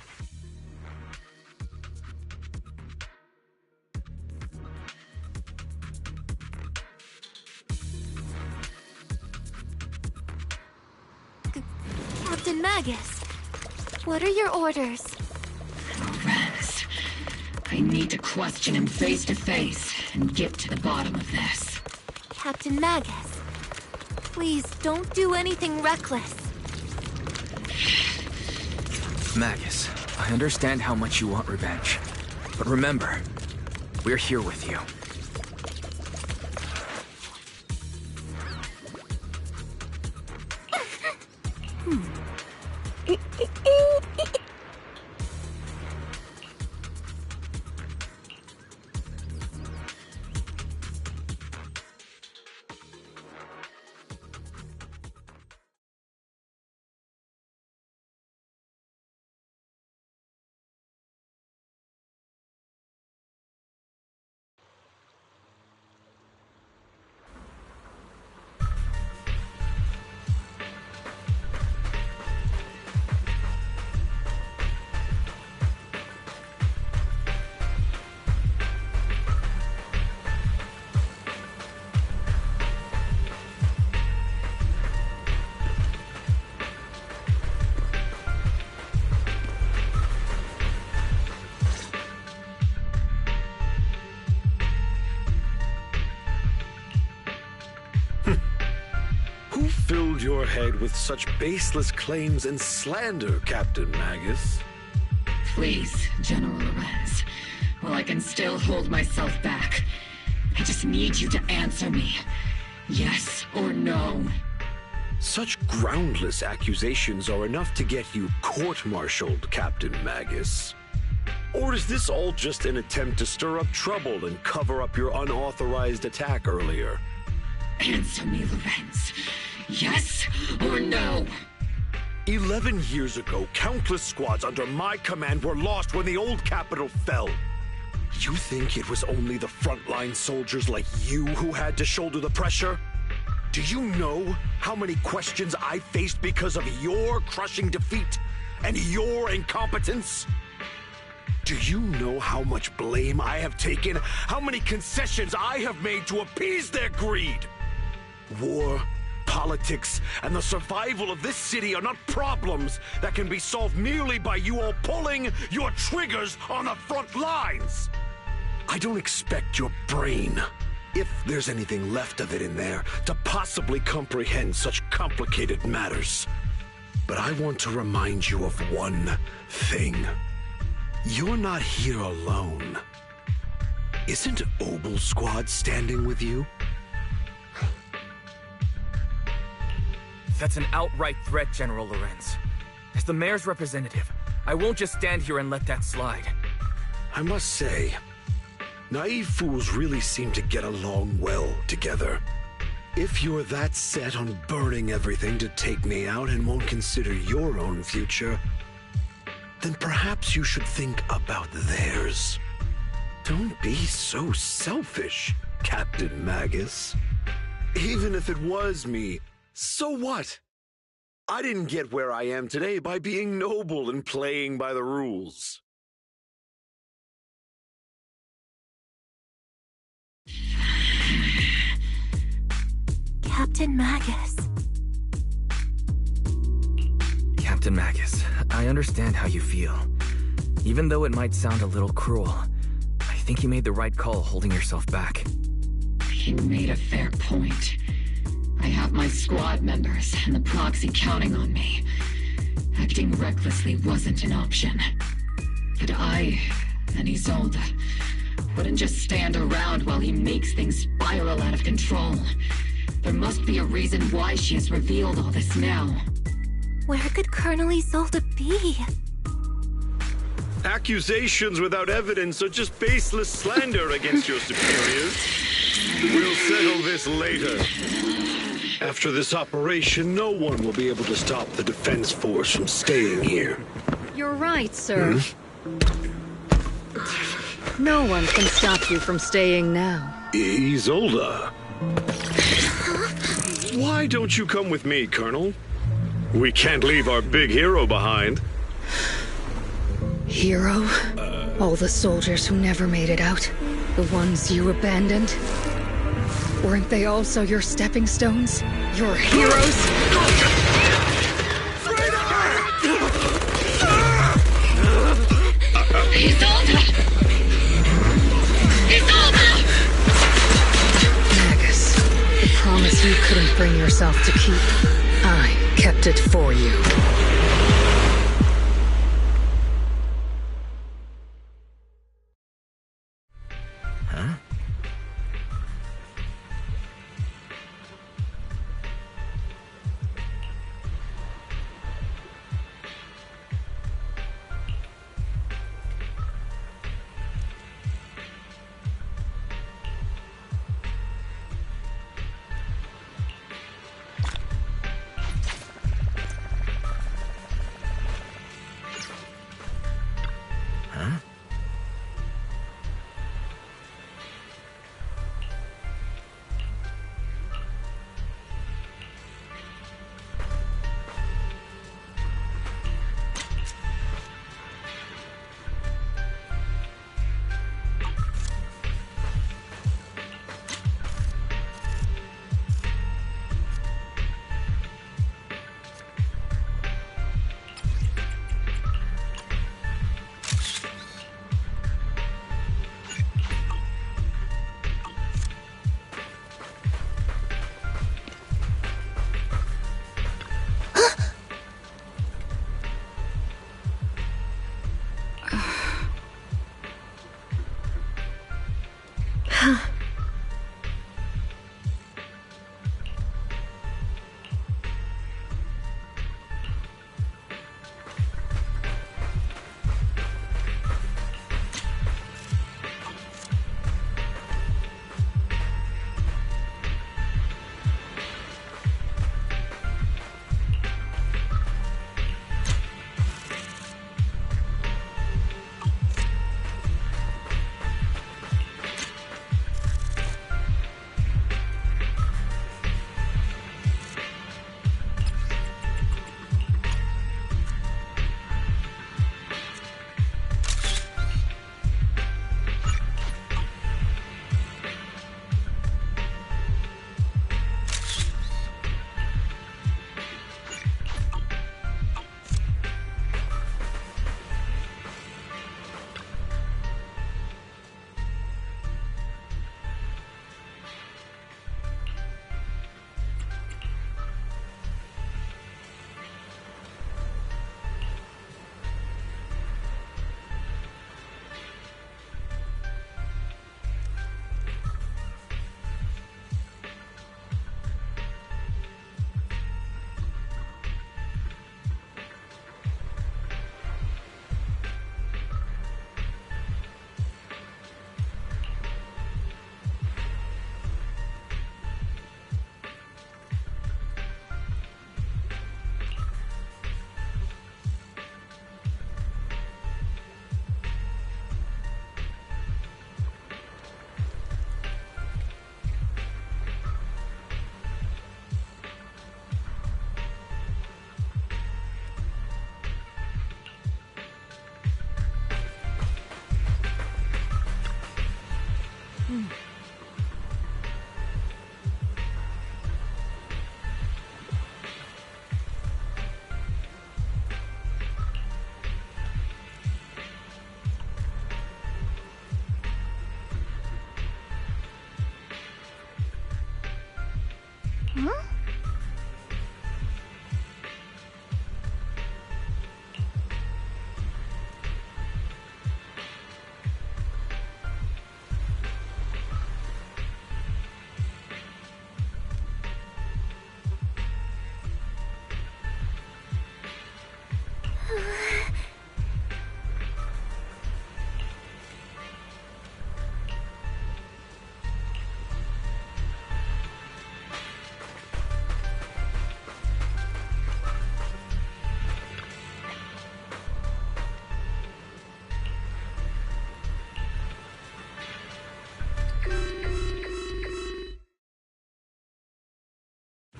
Captain Magus, what are your orders? Lorenz, I need to question him face to face and get to the bottom of this. Captain Magus, please don't do anything reckless. Magus, I understand how much you want revenge. But remember, we're here with you. Filled your head with such baseless claims and slander, Captain Magus. Please, General Lorenz. While I can still hold myself back, I just need you to answer me. Yes or no? Such groundless accusations are enough to get you court-martialed, Captain Magus. Or is this all just an attempt to stir up trouble and cover up your unauthorized attack earlier? Answer me, Lorenz. Yes or no? 11 years ago, countless squads under my command were lost when the old capital fell. You think it was only the frontline soldiers like you who had to shoulder the pressure? Do you know how many questions I faced because of your crushing defeat and your incompetence? Do you know how much blame I have taken? How many concessions I have made to appease their greed? War, politics, and the survival of this city are not problems that can be solved merely by you all pulling your triggers on the front lines. I don't expect your brain, if there's anything left of it in there, to possibly comprehend such complicated matters. But I want to remind you of one thing. You're not here alone. Isn't Obel Squad standing with you? That's an outright threat, General Lorenz. As the mayor's representative, I won't just stand here and let that slide. I must say, naive fools really seem to get along well together. If you're that set on burning everything to take me out and won't consider your own future, then perhaps you should think about theirs. Don't be so selfish, Captain Magus. Even if it was me, so what? I didn't get where I am today by being noble and playing by the rules. Captain Magus. Captain Magus, I understand how you feel. Even though it might sound a little cruel, I think you made the right call holding yourself back. You made a fair point. I have my squad members and the proxy counting on me. Acting recklessly wasn't an option. But I and Isolde wouldn't just stand around while he makes things spiral out of control. There must be a reason why she has revealed all this now. Where could Colonel Isolde be? Accusations without evidence are just baseless slander against your superiors. We'll settle this later. After this operation, no one will be able to stop the defense force from staying here. You're right, sir. No one can stop you from staying now. Isolde. Why don't you come with me, Colonel? We can't leave our big hero behind. Hero? All the soldiers who never made it out? The ones you abandoned? Weren't they also your stepping stones? Your heroes? Isolde! Isolde! Magus, the promise you couldn't bring yourself to keep, I kept it for you.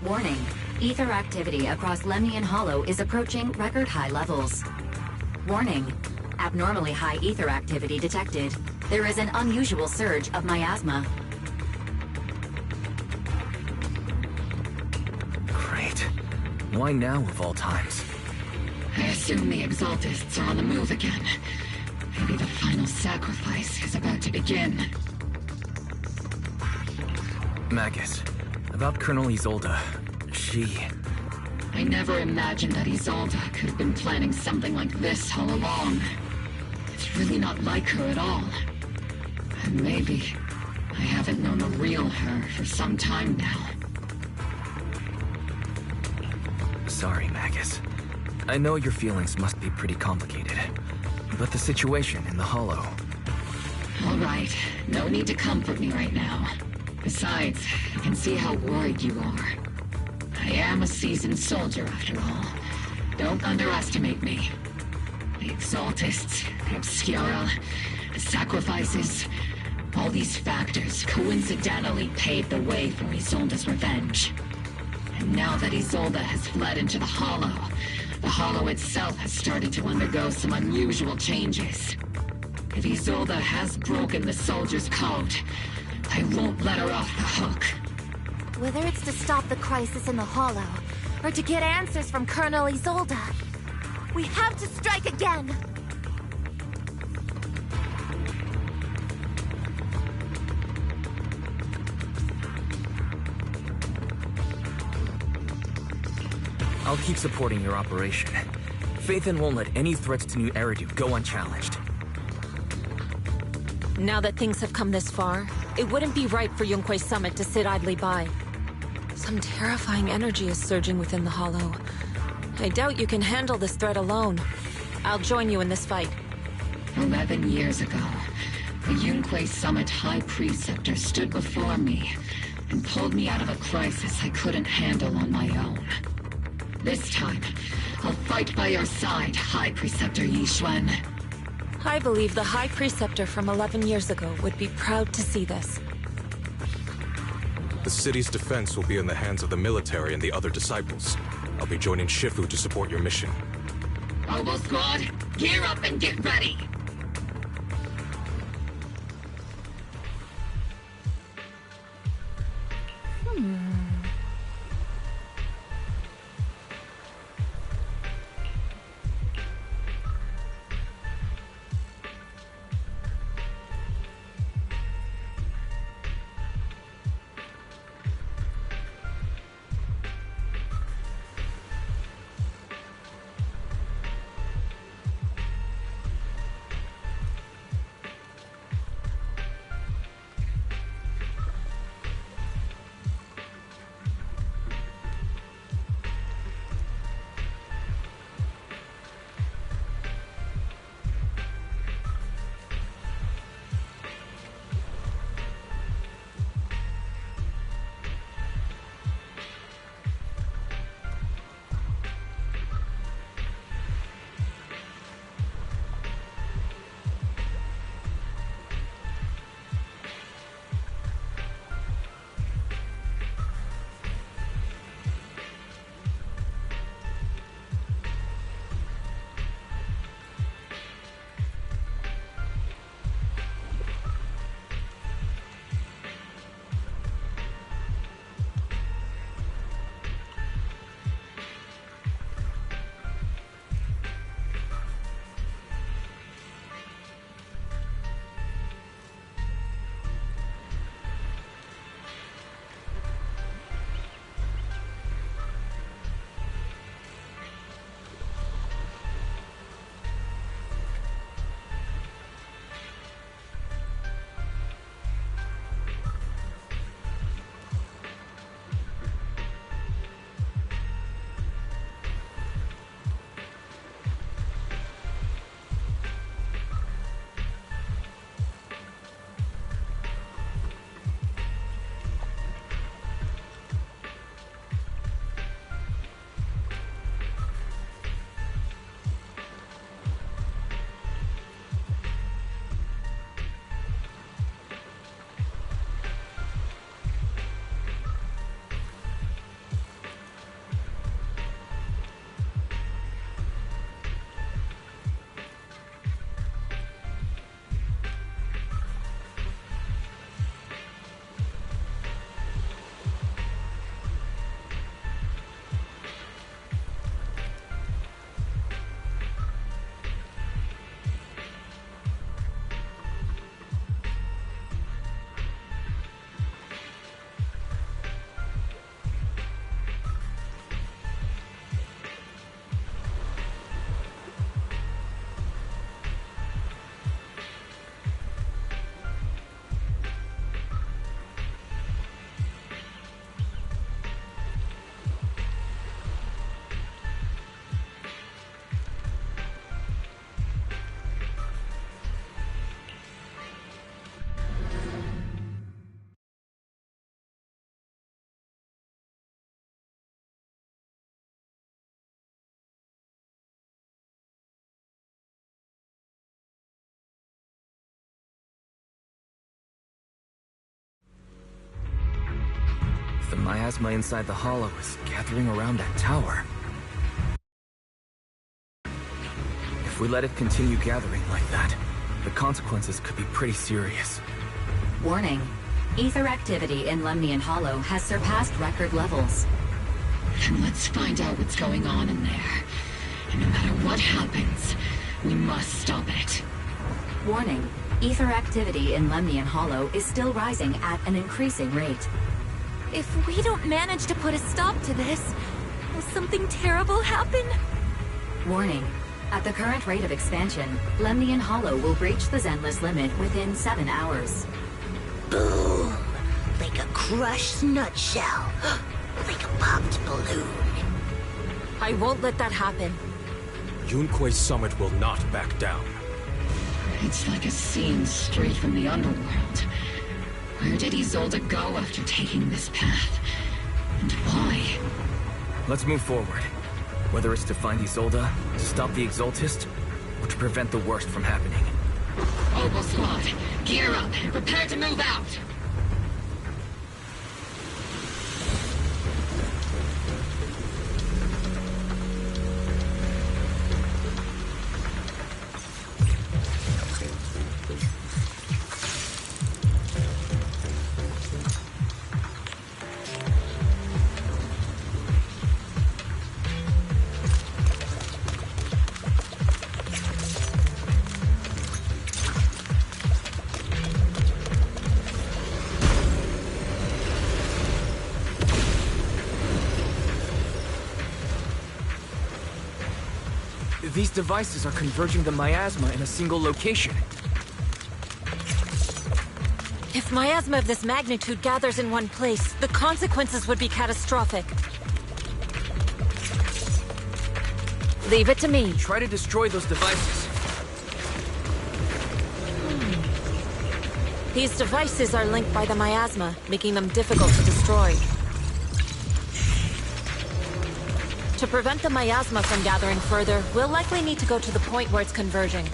Warning. Ether activity across Lemnian Hollow is approaching record high levels. Warning. Abnormally high ether activity detected. There is an unusual surge of miasma. Great. Why now of all times? I assume the Exaltists are on the move again. Maybe the final sacrifice is about to begin. Magus, about Colonel Isolde. I never imagined that Isolde could have been planning something like this all along. It's really not like her at all. And maybe I haven't known the real her for some time now. Sorry, Magus. I know your feelings must be pretty complicated, but the situation in the Hollow... All right, no need to comfort me right now. Besides, I can see how worried you are. I am a seasoned soldier, after all. Don't underestimate me. The Exaltists, the Obscura, the sacrifices, all these factors coincidentally paved the way for Isolde's revenge. And now that Isolde has fled into the Hollow itself has started to undergo some unusual changes. If Isolde has broken the soldier's code, I won't let her off the hook. Whether it's to stop the crisis in the Hollow, or to get answers from Colonel Isolde, we have to strike again! I'll keep supporting your operation. Phaethon won't let any threats to New Eridu go unchallenged. Now that things have come this far, it wouldn't be right for Yunque's summit to sit idly by. Some terrifying energy is surging within the Hollow. I doubt you can handle this threat alone. I'll join you in this fight. 11 years ago, the Yunque Summit High Preceptor stood before me and pulled me out of a crisis I couldn't handle on my own. This time, I'll fight by your side, High Preceptor Yixuan. I believe the High Preceptor from 11 years ago would be proud to see this. The city's defense will be in the hands of the military and the other disciples. I'll be joining Shifu to support your mission. Noble Squad, gear up and get ready! The miasma inside the hollow is gathering around that tower. If we let it continue gathering like that, the consequences could be pretty serious. Warning. Ether activity in Lemnian Hollow has surpassed record levels. Then let's find out what's going on in there. And no matter what happens, we must stop it. Warning. Ether activity in Lemnian Hollow is still rising at an increasing rate. If we don't manage to put a stop to this, will something terrible happen? Warning. At the current rate of expansion, Lemnian Hollow will breach the Zenless limit within 7 hours. Boom! Like a crushed nutshell. Like a popped balloon. I won't let that happen. Yunquei Summit will not back down. It's like a scene straight from the underworld. Where did Isolde go after taking this path? And why? Let's move forward. Whether it's to find Isolde, to stop the Exaltist, or to prevent the worst from happening. Opal Squad, gear up and prepare to move out! These devices are converging the miasma in a single location. If miasma of this magnitude gathers in one place, the consequences would be catastrophic. Leave it to me. Try to destroy those devices. These devices are linked by the miasma, making them difficult to destroy. To prevent the miasma from gathering further, we'll likely need to go to the point where it's converging.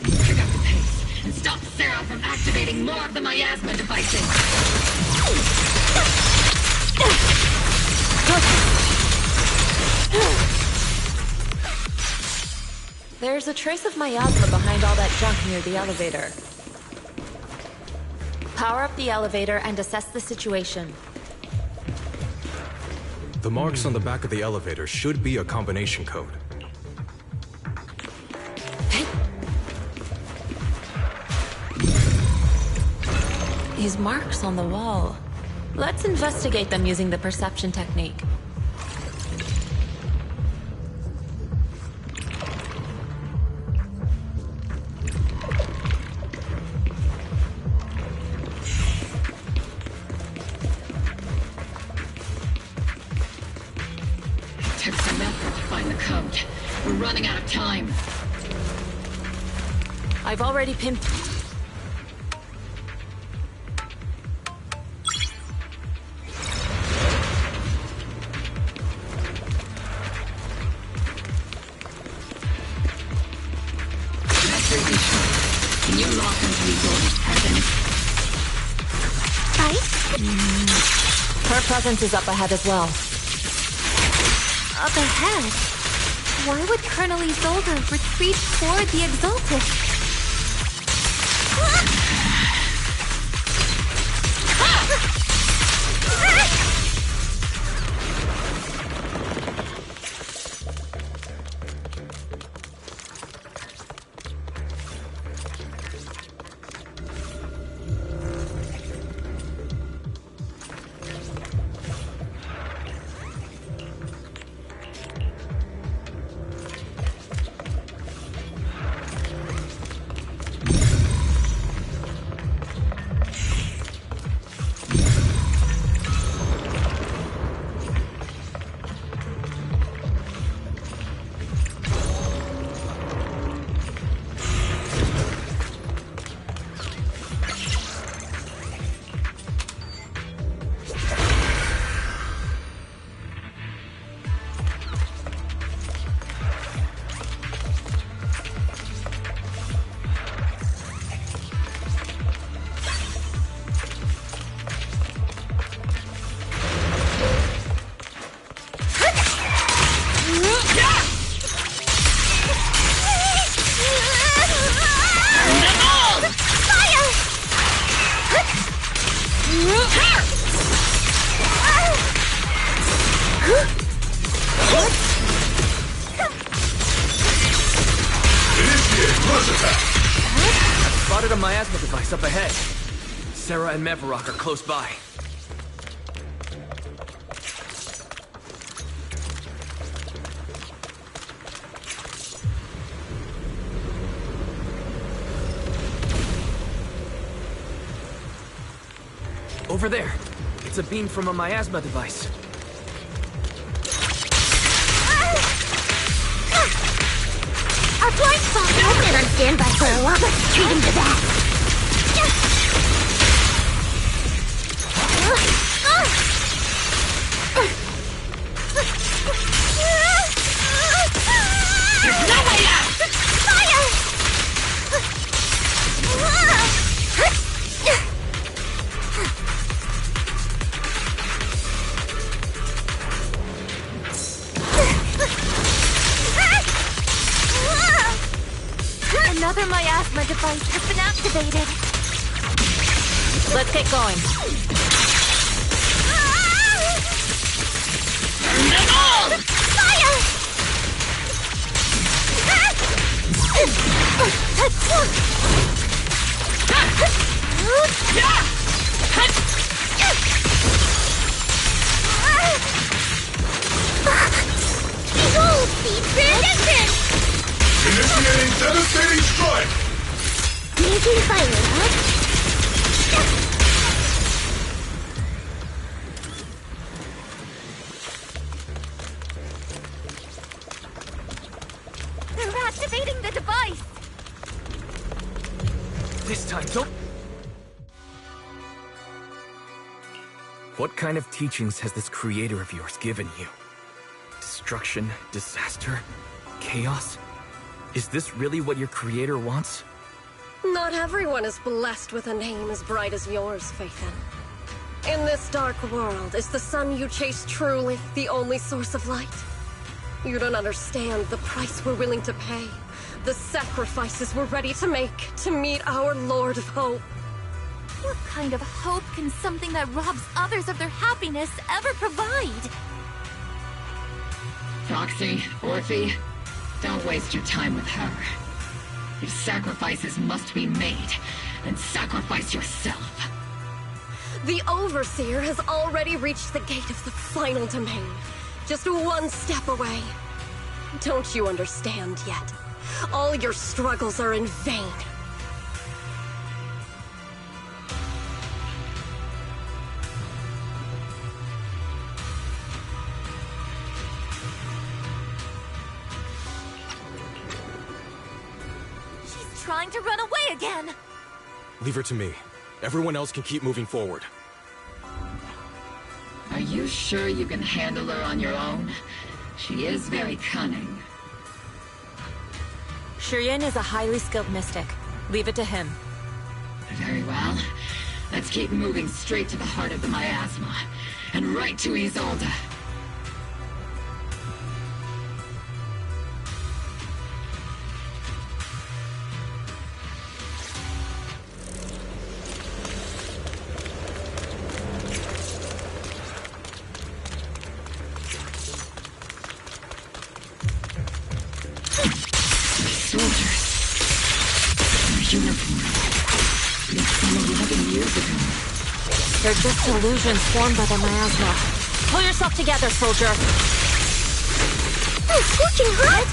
Pick up the pace and stop Sarah from activating more of the miasma devices! There's a trace of miasma behind all that junk near the elevator. Power up the elevator and assess the situation. The marks on the back of the elevator should be a combination code. These marks on the wall. Let's investigate them using the perception technique. We're running out of time. I've already pinned... Can you lock onto Isolde's presence? Her presence is up ahead as well. Up ahead? Why would Colonel Isolde retreat toward the Exaltist? Spotted a miasma device up ahead. Sarah and Mevarok are close by. Over there. It's a beam from a miasma device. Our blind spot has been on standby for a while. Let's treat him to that. There's no way out! Fire! Another miasma device has been activated. Let's get going. Turn them all! Fire! Behold, the resistance! Initiating devastating strike! Making fire, huh? They're activating the device! This time, don't... What kind of teachings has this creator of yours given you? Destruction, disaster, chaos? Is this really what your creator wants? Not everyone is blessed with a name as bright as yours, Phaethon. In this dark world, is the sun you chase truly the only source of light? You don't understand the price we're willing to pay, the sacrifices we're ready to make to meet our Lord of Hope. What kind of hope can something that robs others of their happiness ever provide? Foxy, Orphe, don't waste your time with her. If sacrifices must be made, then sacrifice yourself. The Overseer has already reached the gate of the final domain, just one step away. Don't you understand yet? All your struggles are in vain. Trying to run away again! Leave her to me. Everyone else can keep moving forward. Are you sure you can handle her on your own? She is very cunning. Shiryen is a highly skilled mystic. Leave it to him. Very well. Let's keep moving straight to the heart of the miasma. And right to Isolde. They're just illusions formed by the miasma. Pull yourself together, soldier! Scorching hot!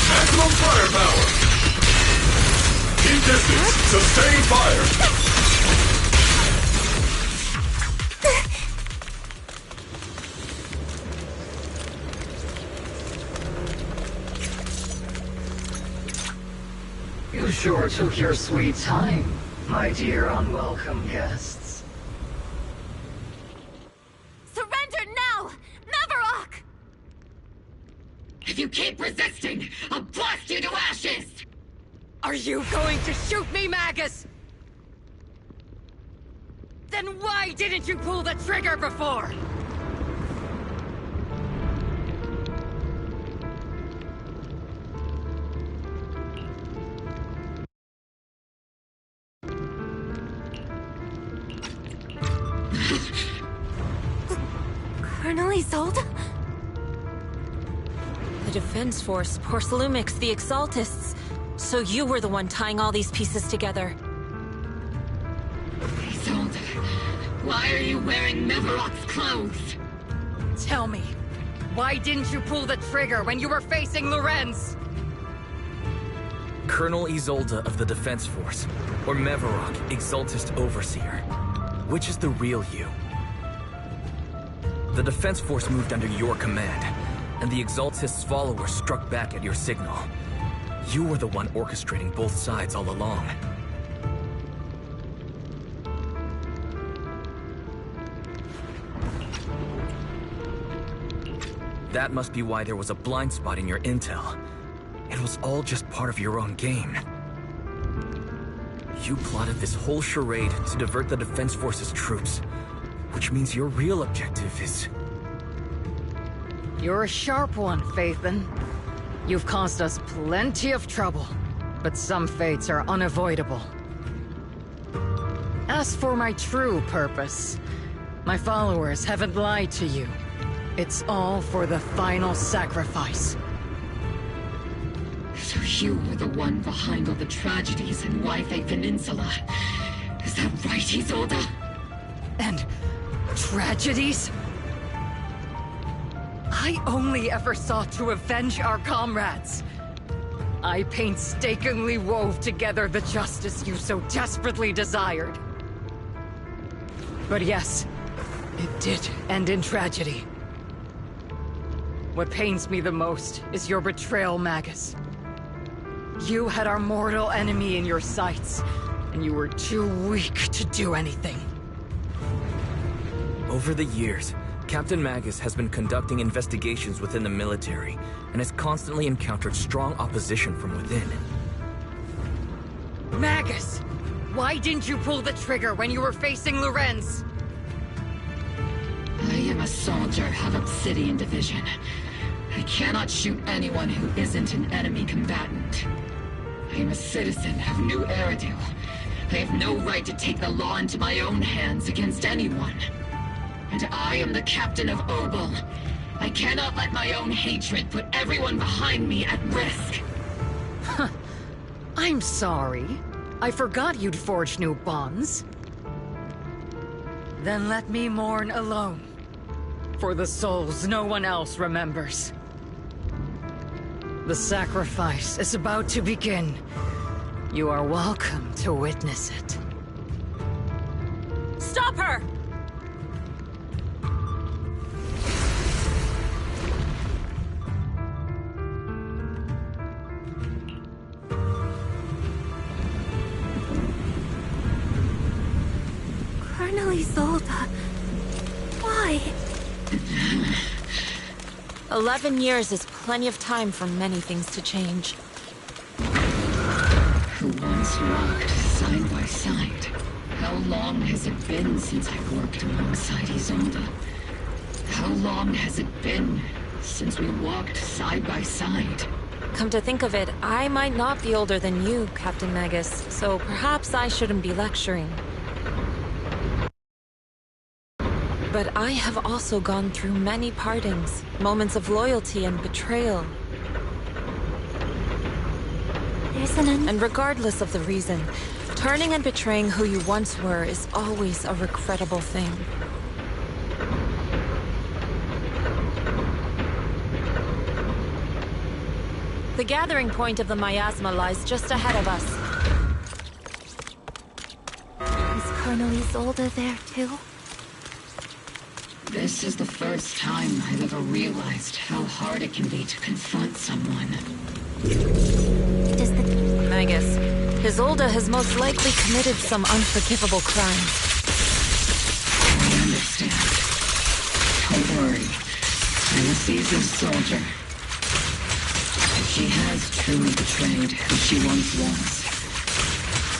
Maximum firepower! Keep distance! Sustain fire! You sure took your sweet time, my dear unwelcome guests. Surrender now! Mevarok! If you keep resisting, I'll blast you to ashes! Are you going to shoot me, Magus? Then why didn't you pull the trigger before? Colonel Isolde? The Defense Force, Porcelumix, the Exaltists. So you were the one tying all these pieces together. Isolde, why are you wearing Milvarok's clothes? Tell me, why didn't you pull the trigger when you were facing Lorenz? Colonel Isolde of the Defense Force, or Mevarok, Exaltist Overseer. Which is the real you? The Defense Force moved under your command, and the Exaltist's followers struck back at your signal. You were the one orchestrating both sides all along. That must be why there was a blind spot in your intel. It was all just part of your own game. You plotted this whole charade to divert the Defense Force's troops, which means your real objective is... You're a sharp one, Phaethon. You've caused us plenty of trouble, but some fates are unavoidable. As for my true purpose, my followers haven't lied to you. It's all for the final sacrifice. So you were the one behind all the tragedies in Waifei Peninsula. Is that right, Isolde? And tragedies? I only ever sought to avenge our comrades. I painstakingly wove together the justice you so desperately desired. But yes, it did end in tragedy. What pains me the most is your betrayal, Magus. You had our mortal enemy in your sights, and you were too weak to do anything. Over the years, Captain Magus has been conducting investigations within the military, and has constantly encountered strong opposition from within. Magus! Why didn't you pull the trigger when you were facing Lorenz? I am a soldier of Obsidian Division. I cannot shoot anyone who isn't an enemy combatant. I am a citizen of New Eridu. I have no right to take the law into my own hands against anyone. And I am the captain of Obel. I cannot let my own hatred put everyone behind me at risk. I'm sorry. I forgot you'd forged new bonds. Then let me mourn alone. For the souls no one else remembers. The sacrifice is about to begin. You are welcome to witness it. Stop her! Colonel Isolde. Why? 11 years is plenty of time for many things to change. Who once walked side by side? How long has it been since I worked alongside Isolde? How long has it been since we walked side by side? Come to think of it, I might not be older than you, Captain Magus, so perhaps I shouldn't be lecturing. But I have also gone through many partings, moments of loyalty and betrayal. And regardless of the reason, turning and betraying who you once were is always a regrettable thing. The gathering point of the miasma lies just ahead of us. Is Colonel Isolde there too? This is the first time I've ever realized how hard it can be to confront someone. Magus, Isolde has most likely committed some unforgivable crime. I understand. Don't worry. I'm a seasoned soldier. If she has truly betrayed who she once was,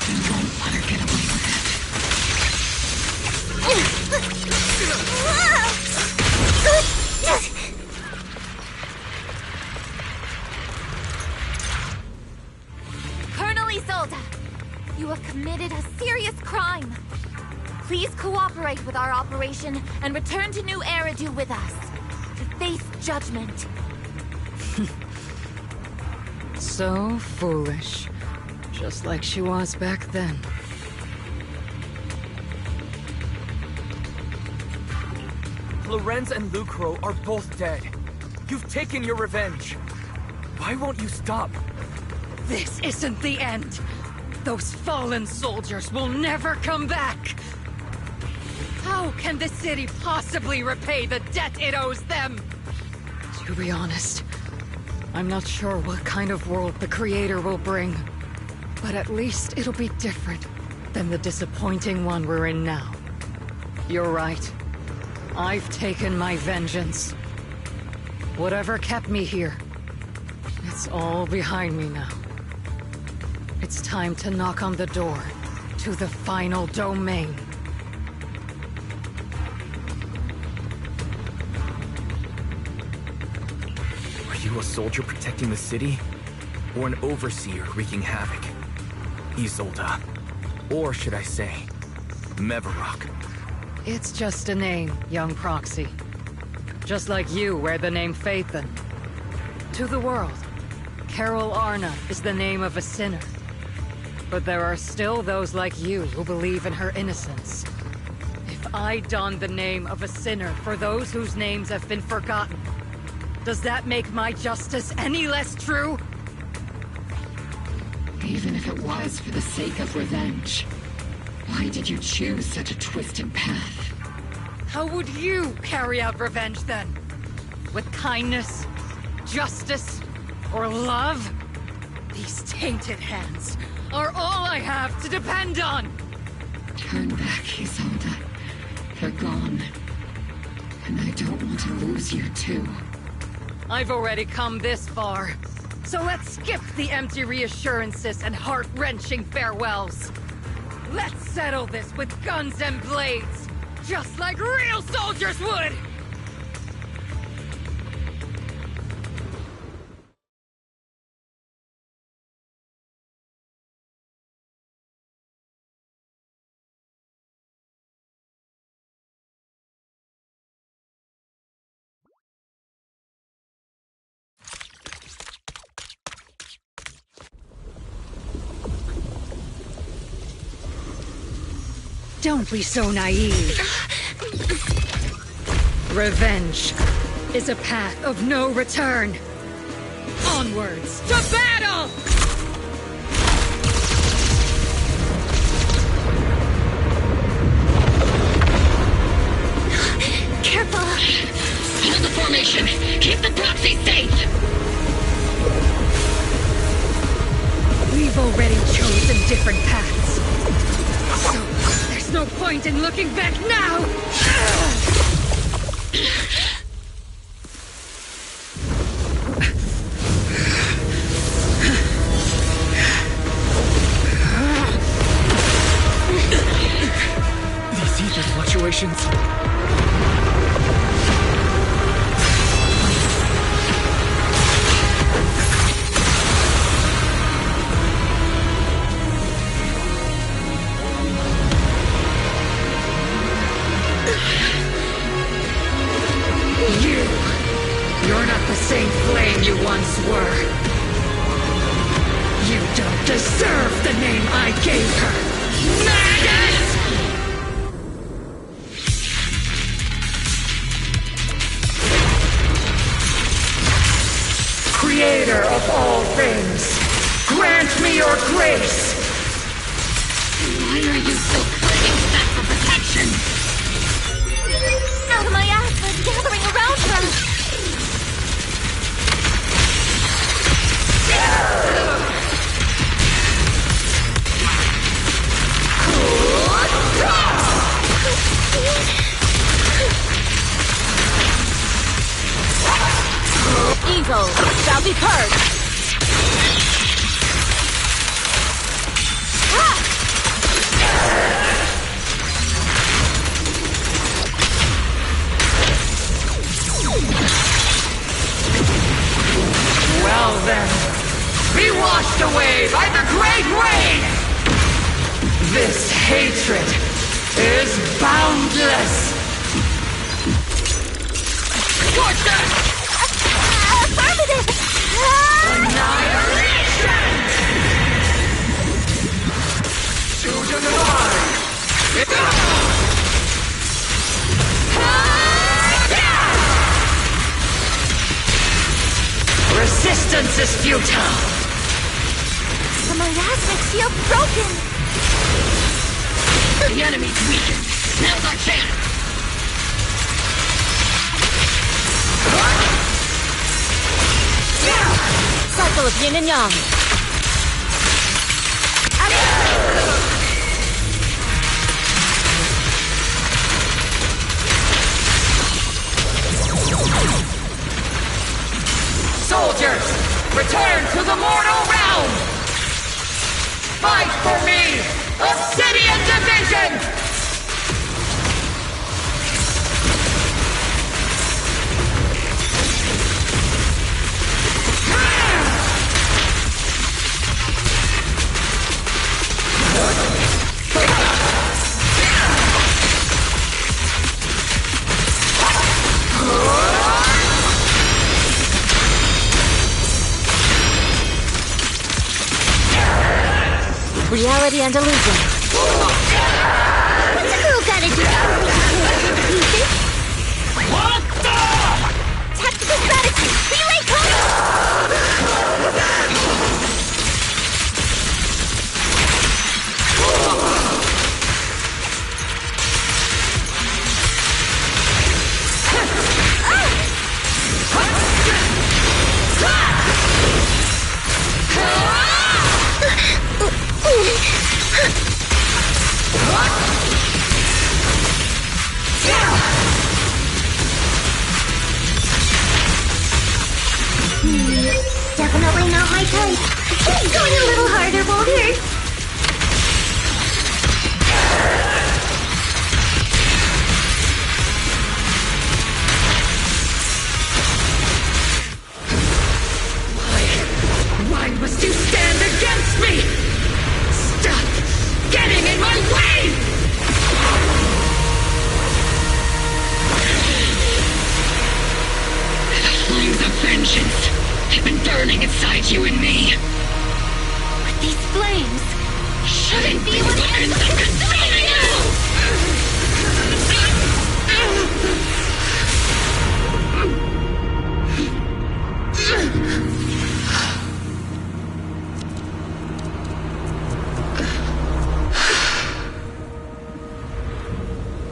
I won't let her get away with it. Colonel Isolde, you have committed a serious crime. Please cooperate with our operation and return to New Eridu with us to face judgment. So foolish. Just like she was back then. Lorenz and Lucro are both dead. You've taken your revenge. Why won't you stop? This isn't the end. Those fallen soldiers will never come back. How can the city possibly repay the debt it owes them? To be honest, I'm not sure what kind of world the Creator will bring. But at least it'll be different than the disappointing one we're in now. You're right. I've taken my vengeance. Whatever kept me here, it's all behind me now. It's time to knock on the door to the final domain. Are you a soldier protecting the city? Or an overseer wreaking havoc? Isolde. Or should I say, Mevarok? It's just a name, young proxy. Just like you wear the name Phaethon. To the world, Carol Arna is the name of a sinner. But there are still those like you who believe in her innocence. If I don the name of a sinner for those whose names have been forgotten, does that make my justice any less true? Even if it was for the sake of revenge, why did you choose such a twisted path? How would you carry out revenge then? With kindness, justice, or love? These tainted hands are all I have to depend on! Turn back, Isolde. They're gone. And I don't want to lose you too. I've already come this far. So let's skip the empty reassurances and heart-wrenching farewells. Let's settle this with guns and blades, just like real soldiers would! Don't be so naive. Revenge is a path of no return. Onwards to battle! Careful! Hold the formation! Keep the proxy safe! We've already chosen different paths. So, there's no point in looking back now! These ether fluctuations... You're not the same flame you once were. You don't deserve the name I gave her. Magus! Creator of all things, grant me your grace! Why are you so clinging to that for protection? Out of my acid gathering around her! Evil shall be purged! Well then, be washed away by the great rain! This hatred is boundless! Torture! Affirmative! Annihilation! futile! The miasmic shield broken! The enemy's weakened. Now's our chance! Cycle of yin and yang. Soldiers, return to the mortal realm! Fight for me, Obsidian Division! Reality and illusion. What's a girl gotta do? Pieces? Tactical strategy! Relay Definitely not my type. Going a little harder won't hurt. Why must you stand against me? Stop getting in my way! The flames of vengeance have been burning inside you and me. But these flames shouldn't be what ends up consuming you!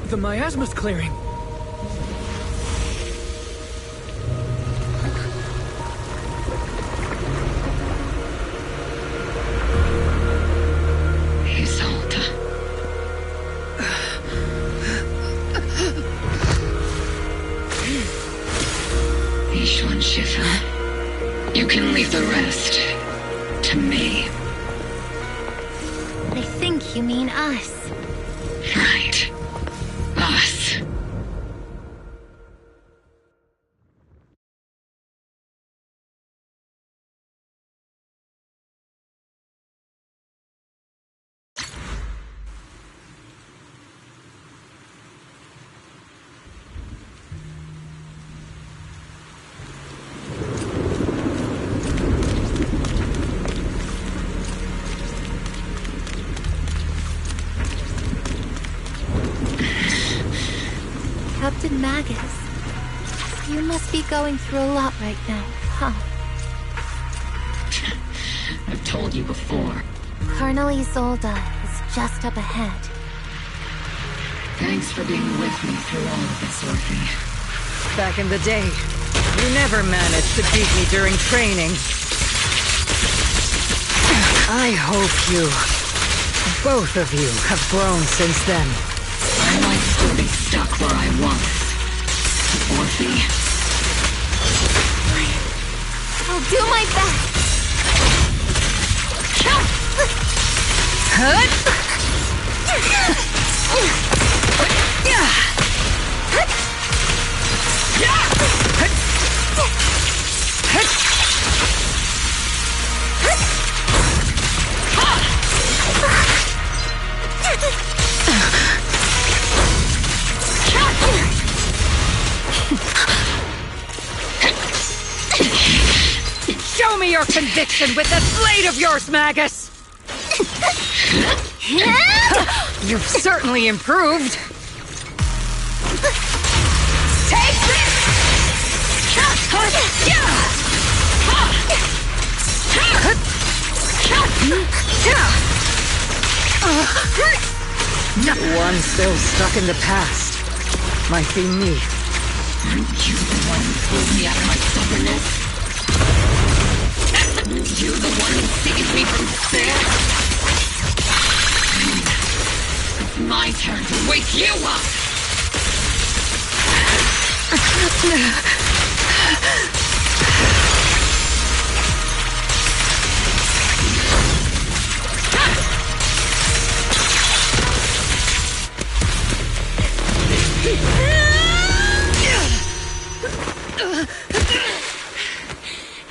The miasma's clearing. You can leave the rest to me. I think you mean us. Right. Us. Captain Magus, you must be going through a lot right now, huh? I've told you before. Colonel Isolde is just up ahead. Thanks for being with me through all of this, Orphe. Back in the day, you never managed to beat me during training. I hope both of you, have grown since then. I might still be stuck where I was. Orphe. I'll do my best. Show me your conviction with that blade of yours, Magus! You've certainly improved. Take this! One still stuck in the past. Might be me. Aren't you the one who pulled me out of my stubbornness? You the one who saved me from despair? It's my turn to wake you up!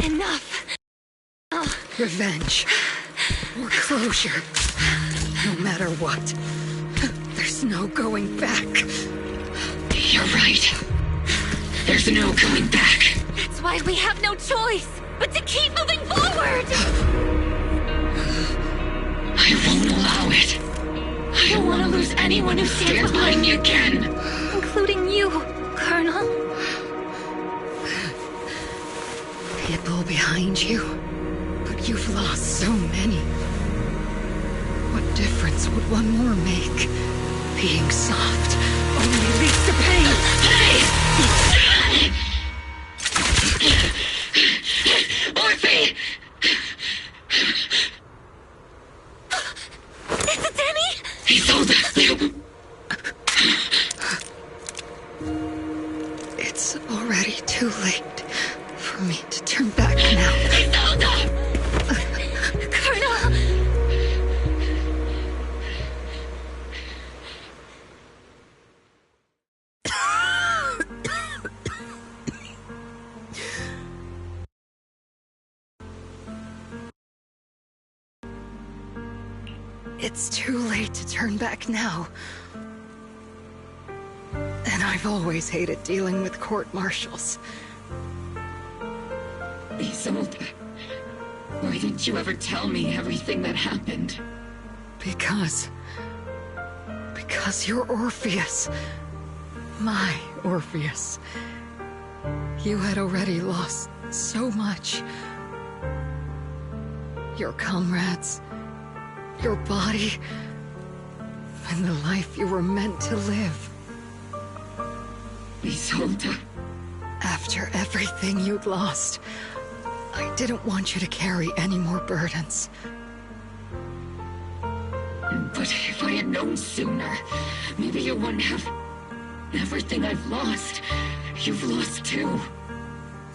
Enough. Revenge. Or closure. No matter what. There's no going back. You're right. There's no going back. That's why we have no choice but to keep moving forward! I won't allow it. I don't want to lose anyone who stands behind me again. Including you, Colonel. People behind you. But you've lost so many. What difference would one more make? Being soft only leads to pain. Orphe! Is it Danny? Isolde! It's already too late for me to turn back now. Isolde! Colonel! It's too late to turn back now. And I've always hated dealing with court-martials. Isolde, why didn't you ever tell me everything that happened? Because you're Orpheus. My Orpheus. You had already lost so much. Your comrades, your body, and the life you were meant to live. Isolde. After everything you'd lost, I didn't want you to carry any more burdens. But if I had known sooner, maybe you wouldn't have... Everything I've lost, you've lost too.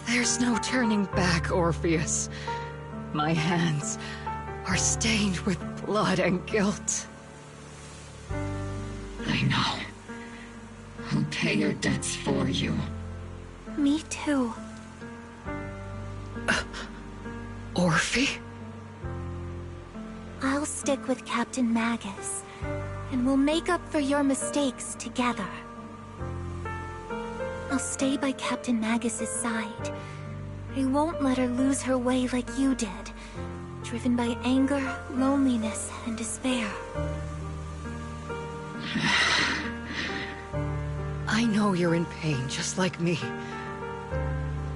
There's no turning back, Orpheus. My hands are stained with blood and guilt. I know. I'll pay your debts for you. Me too. Orphe? I'll stick with Captain Magus, and we'll make up for your mistakes together. I'll stay by Captain Magus's side. I won't let her lose her way like you did, driven by anger, loneliness, and despair. I know you're in pain, just like me.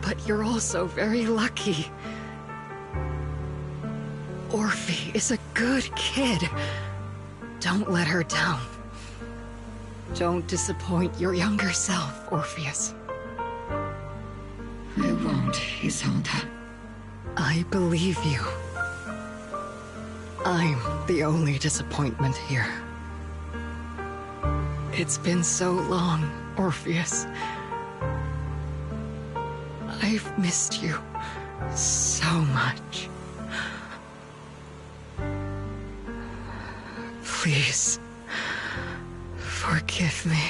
But you're also very lucky. Orphe is a good kid. Don't let her down. Don't disappoint your younger self, Orpheus. I won't, Isolde. I believe you. I'm the only disappointment here. It's been so long, Orpheus. I've missed you so much. Please, forgive me.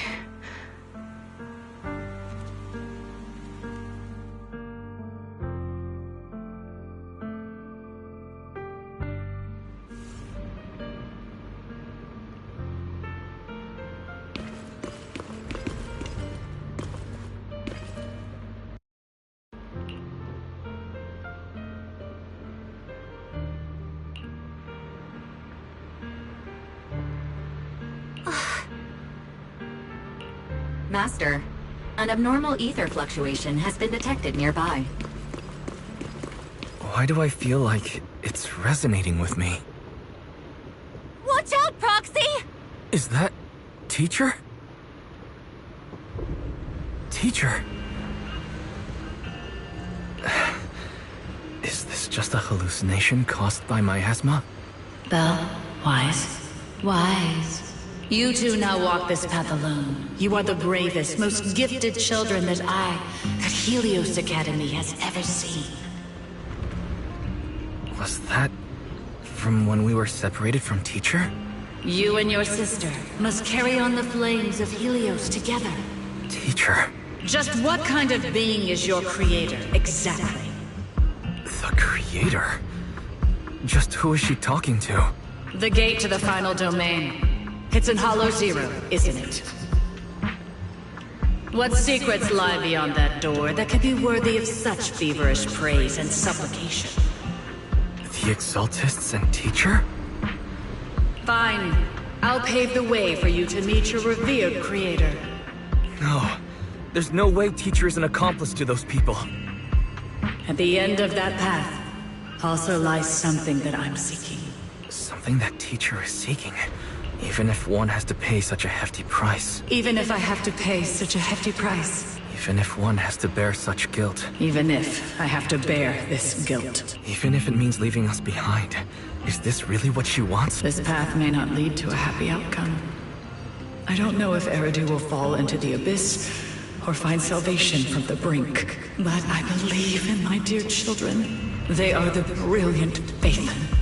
Master, an abnormal ether fluctuation has been detected nearby. Why do I feel like it's resonating with me. Watch out, Proxy! Is that... Teacher? Teacher? Is this just a hallucination caused by miasma? Belle, Wise. You two now walk this path alone. You are the bravest, most gifted children that Helios Academy has ever seen. Was that from when we were separated from Teacher? You and your sister must carry on the flames of Helios together. Teacher. Just what kind of being is your creator, exactly? The creator? Just who is she talking to? The gate to the final domain. It's in Hollow Zero, isn't it? What secrets lie beyond that door that could be worthy of such feverish praise and supplication? The Exaltists and Teacher? Fine. I'll pave the way for you to meet your revered creator. No. There's no way Teacher is an accomplice to those people. At the end of that path also lies something that I'm seeking. Something that Teacher is seeking? Even if one has to pay such a hefty price. Even if I have to pay such a hefty price. Even if one has to bear such guilt. Even if I have to bear this guilt. Even if it means leaving us behind. Is this really what she wants? This path may not lead to a happy outcome. I don't know if Eridu will fall into the abyss or find salvation from the brink. But I believe in my dear children. They are the brilliant Phaethon.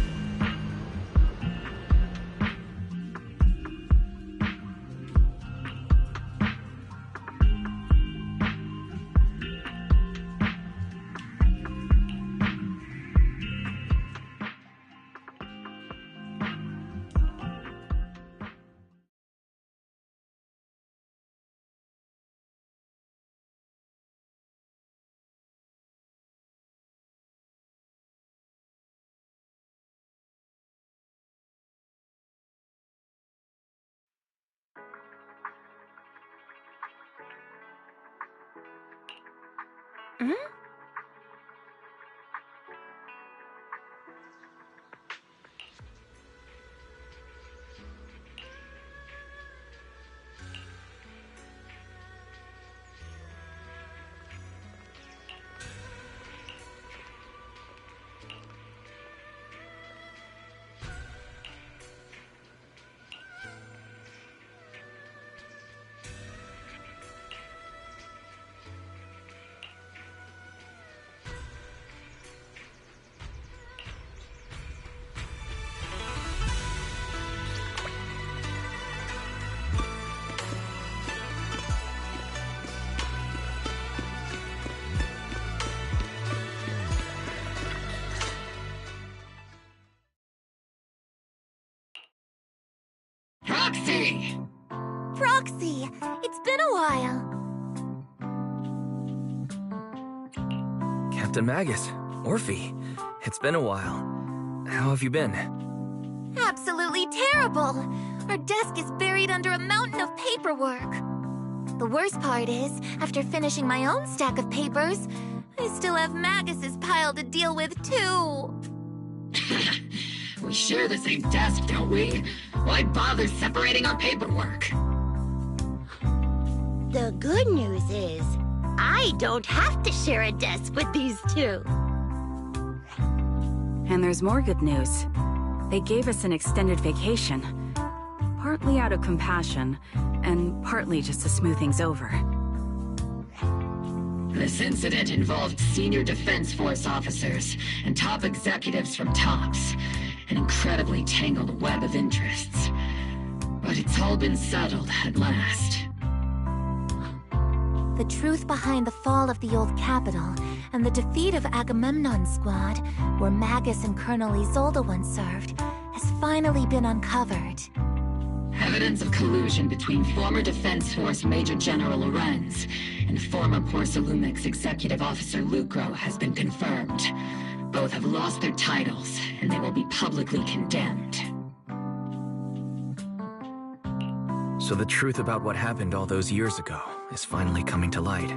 Proxy! Proxy, it's been a while. Captain Magus, Orphe, it's been a while. How have you been? Absolutely terrible. Our desk is buried under a mountain of paperwork. The worst part is, after finishing my own stack of papers, I still have Magus's pile to deal with too. We share the same desk, don't we? Why bother separating our paperwork? The good news is, I don't have to share a desk with these two. And there's more good news. They gave us an extended vacation. Partly out of compassion, and partly just to smooth things over. This incident involved senior Defense Force officers and top executives from TOPS. An incredibly tangled web of interests. But it's all been settled at last. The truth behind the fall of the old capital and the defeat of Agamemnon's squad, where Magus and Colonel Isolde once served, has finally been uncovered. Evidence of collusion between former Defense Force Major General Lorenz and former Porcelumix Executive Officer Lucro has been confirmed. Both have lost their titles, and they will be publicly condemned. So the truth about what happened all those years ago is finally coming to light.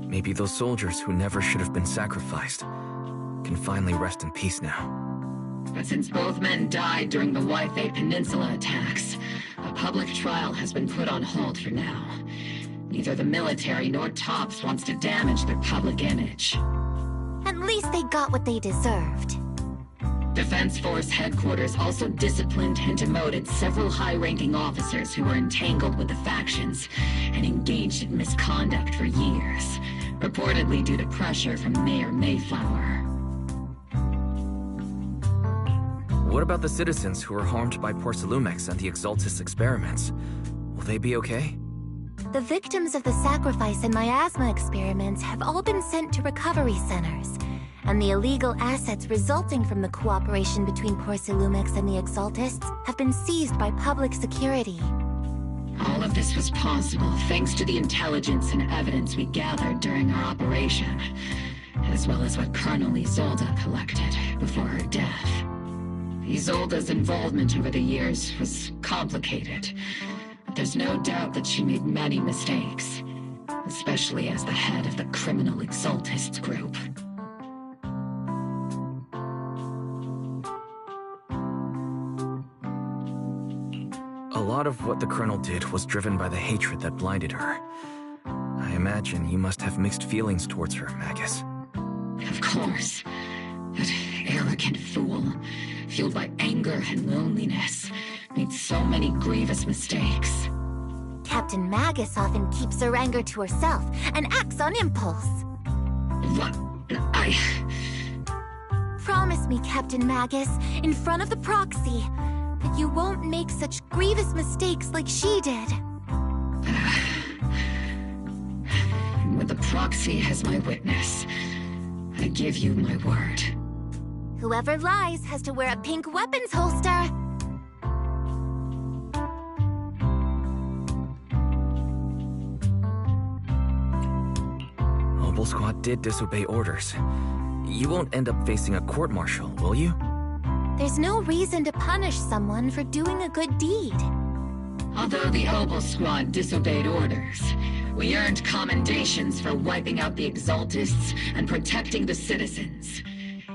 Maybe those soldiers who never should have been sacrificed can finally rest in peace now. But since both men died during the Wi-Fi Peninsula attacks, a public trial has been put on hold for now. Neither the military nor TOPS wants to damage their public image. At least they got what they deserved. Defense Force headquarters also disciplined and demoted several high-ranking officers who were entangled with the factions and engaged in misconduct for years, reportedly due to pressure from Mayor Mayflower. What about the citizens who were harmed by Porcelumex and the Exaltis experiments? Will they be okay? The victims of the sacrifice and miasma experiments have all been sent to recovery centers, and the illegal assets resulting from the cooperation between Porcelumex and the Exaltists have been seized by public security. All of this was possible thanks to the intelligence and evidence we gathered during our operation, as well as what Colonel Isolde collected before her death. Isolde's involvement over the years was complicated, but there's no doubt that she made many mistakes, especially as the head of the criminal Exaltists group. A lot of what the Colonel did was driven by the hatred that blinded her. I imagine you must have mixed feelings towards her, Magus. Of course. That arrogant fool, fueled by anger and loneliness, made so many grievous mistakes. Captain Magus often keeps her anger to herself and acts on impulse. What? Promise me, Captain Magus, in front of the proxy, that you won't make such grievous mistakes like she did. With the proxy as my witness, I give you my word. Whoever lies has to wear a pink weapons holster. Obel Squad did disobey orders. You won't end up facing a court-martial, will you? There's no reason to punish someone for doing a good deed. Although the Obel Squad disobeyed orders, we earned commendations for wiping out the Exaltists and protecting the citizens.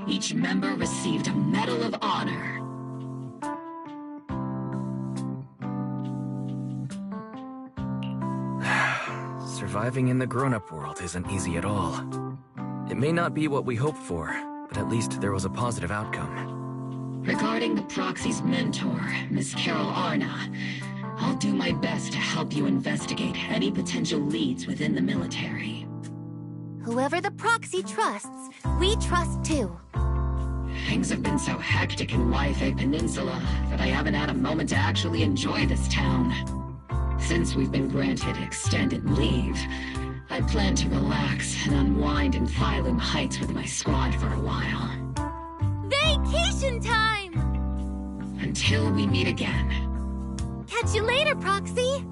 Each member received a Medal of Honor. Surviving in the grown-up world isn't easy at all. It may not be what we hoped for, but at least there was a positive outcome. Regarding the proxy's mentor, Miss Carol Arna, I'll do my best to help you investigate any potential leads within the military. Whoever the proxy trusts, we trust too. Things have been so hectic in Wi-Fi Peninsula that I haven't had a moment to actually enjoy this town. Since we've been granted extended leave, I plan to relax and unwind in Phylum Heights with my squad for a while. Vacation time! Until we meet again. Catch you later, Proxy!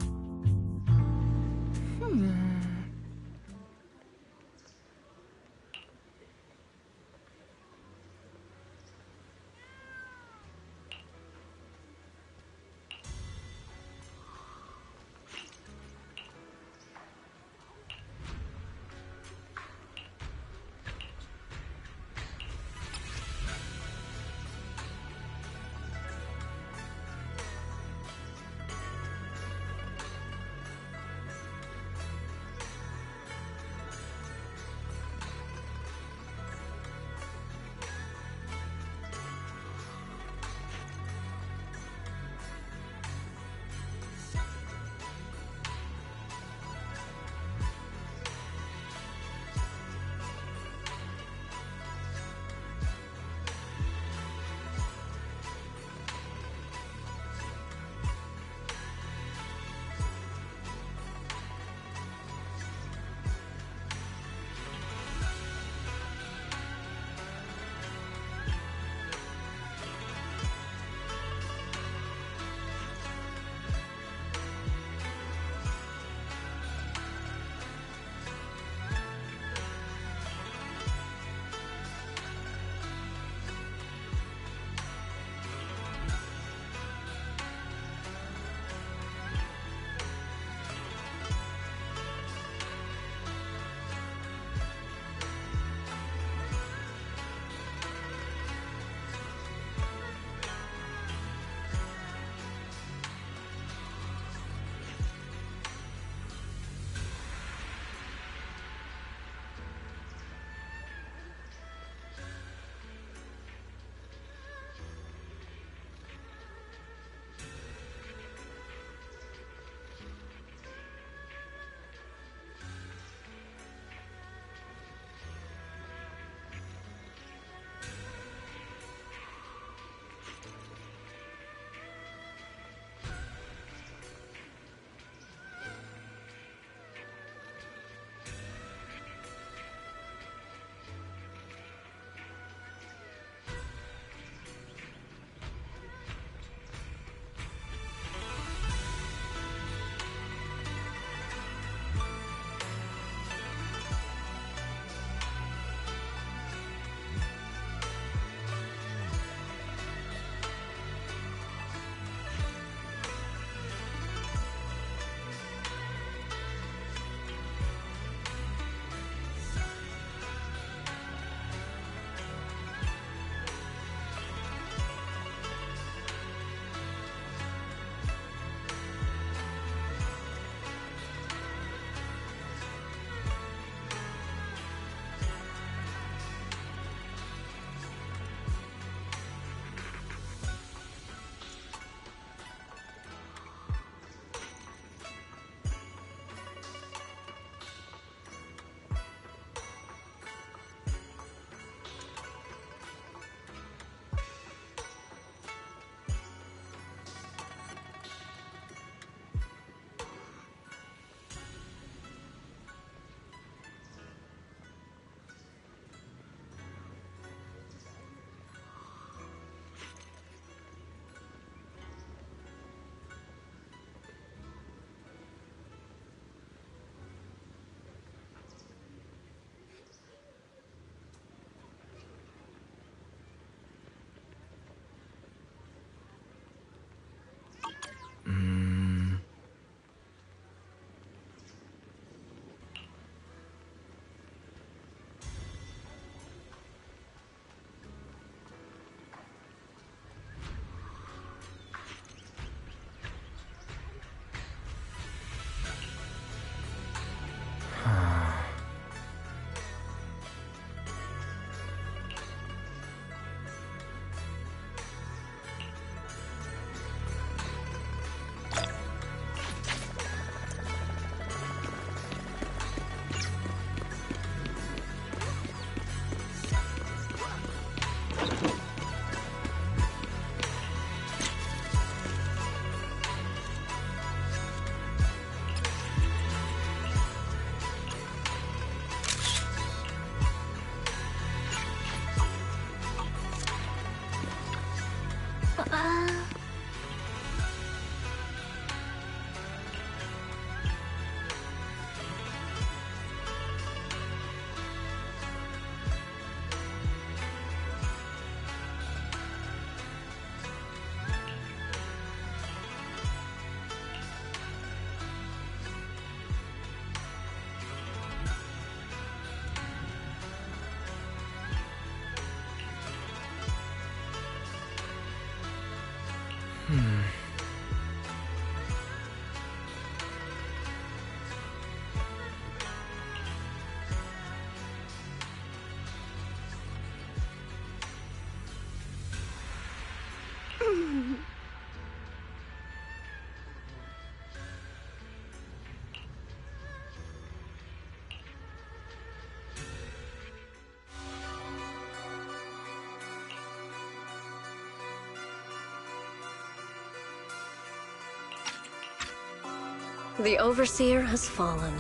The Overseer has fallen.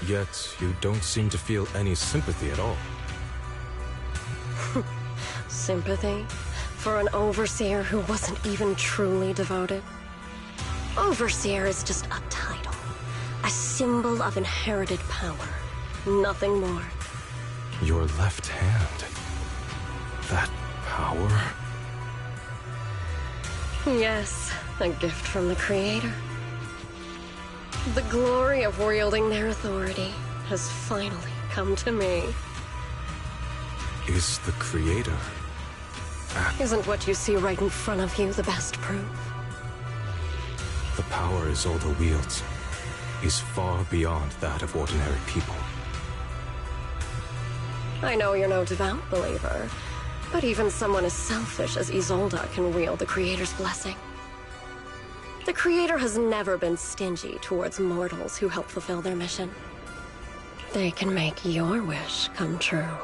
Yet, you don't seem to feel any sympathy at all. Sympathy? For an Overseer who wasn't even truly devoted? Overseer is just a title. A symbol of inherited power. Nothing more. Your left hand. That power? Yes, a gift from the Creator. The glory of wielding their authority has finally come to me. Is the Creator... Isn't what you see right in front of you the best proof? The power Isolde wields is far beyond that of ordinary people. I know you're no devout believer, but even someone as selfish as Isolde can wield the Creator's blessing. The Creator has never been stingy towards mortals who help fulfill their mission. They can make your wish come true.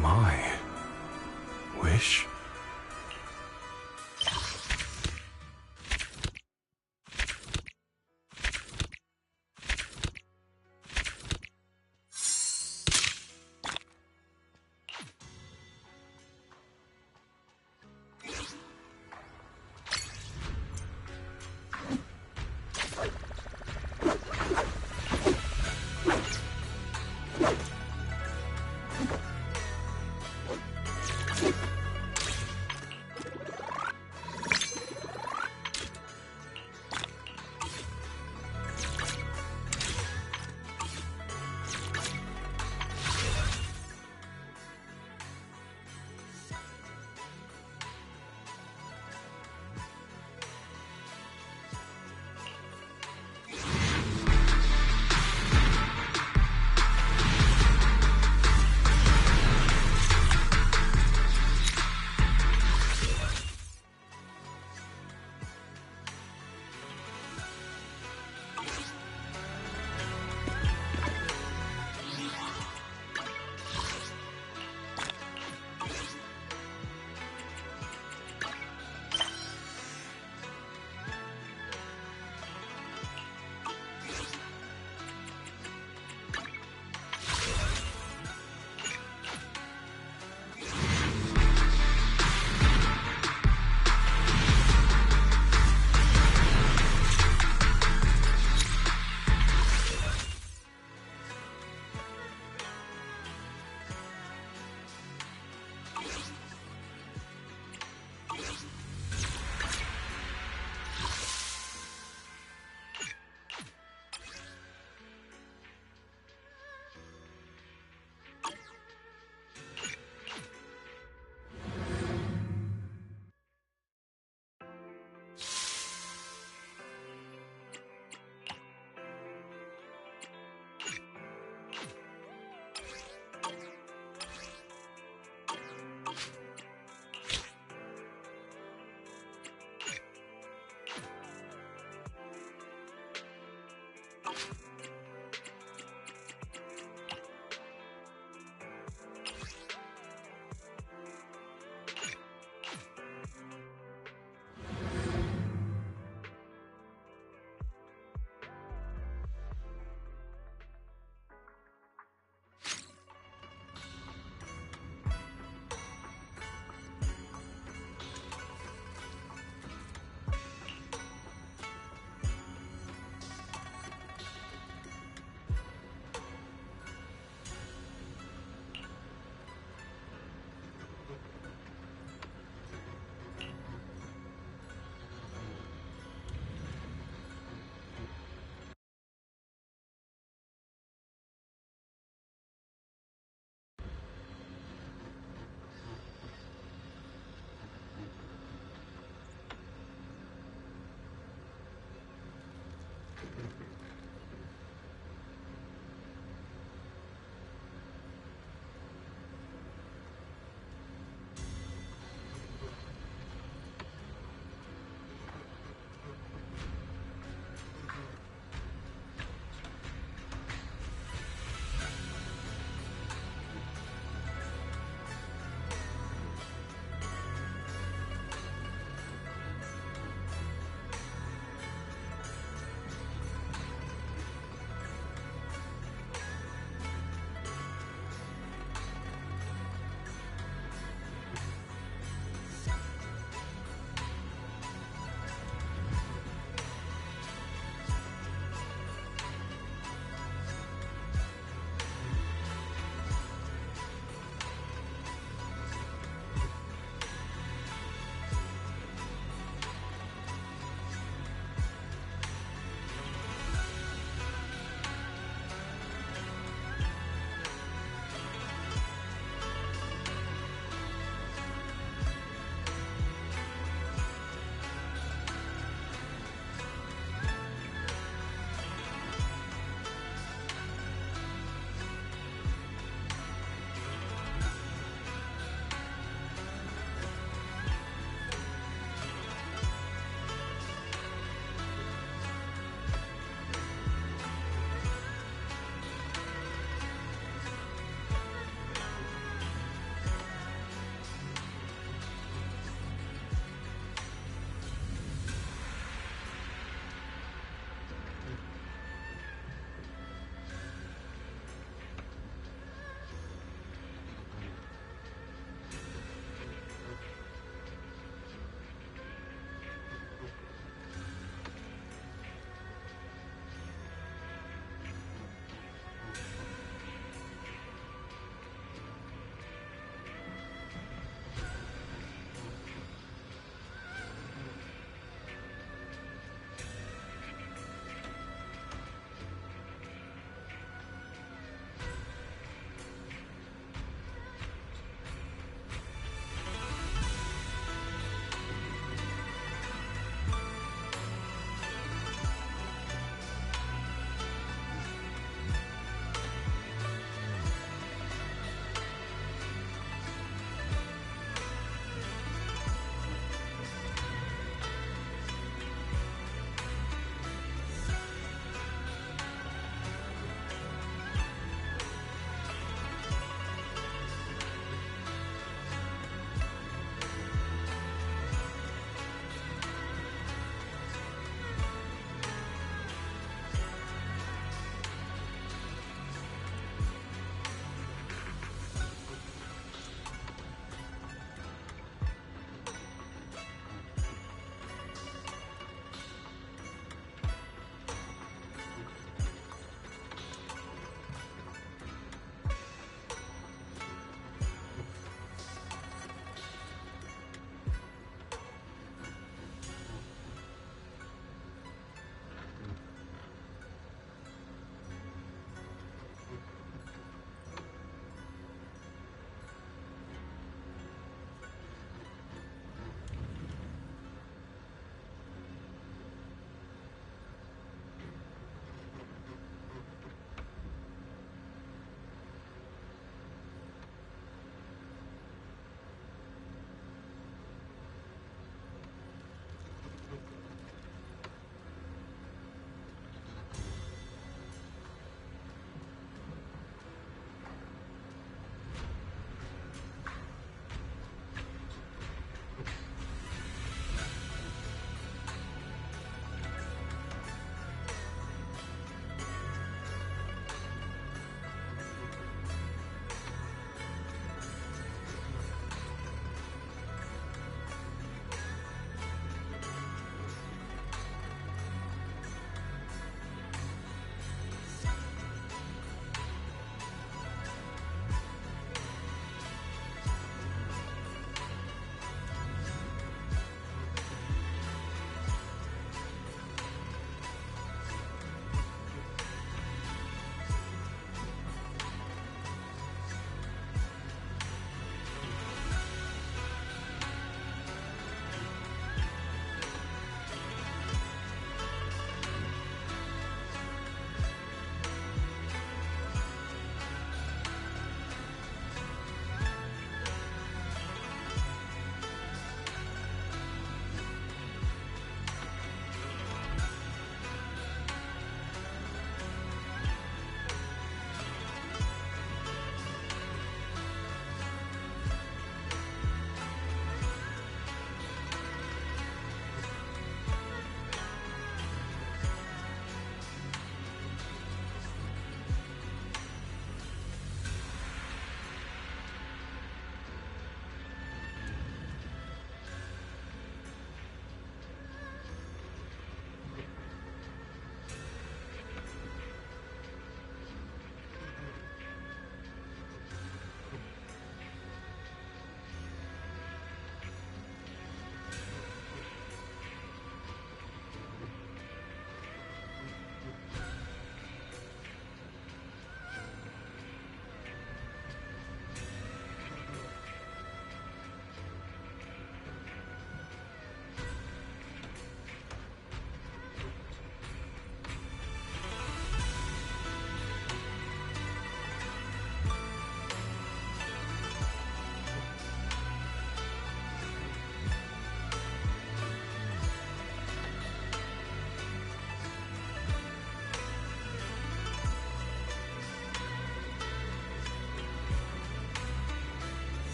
My wish?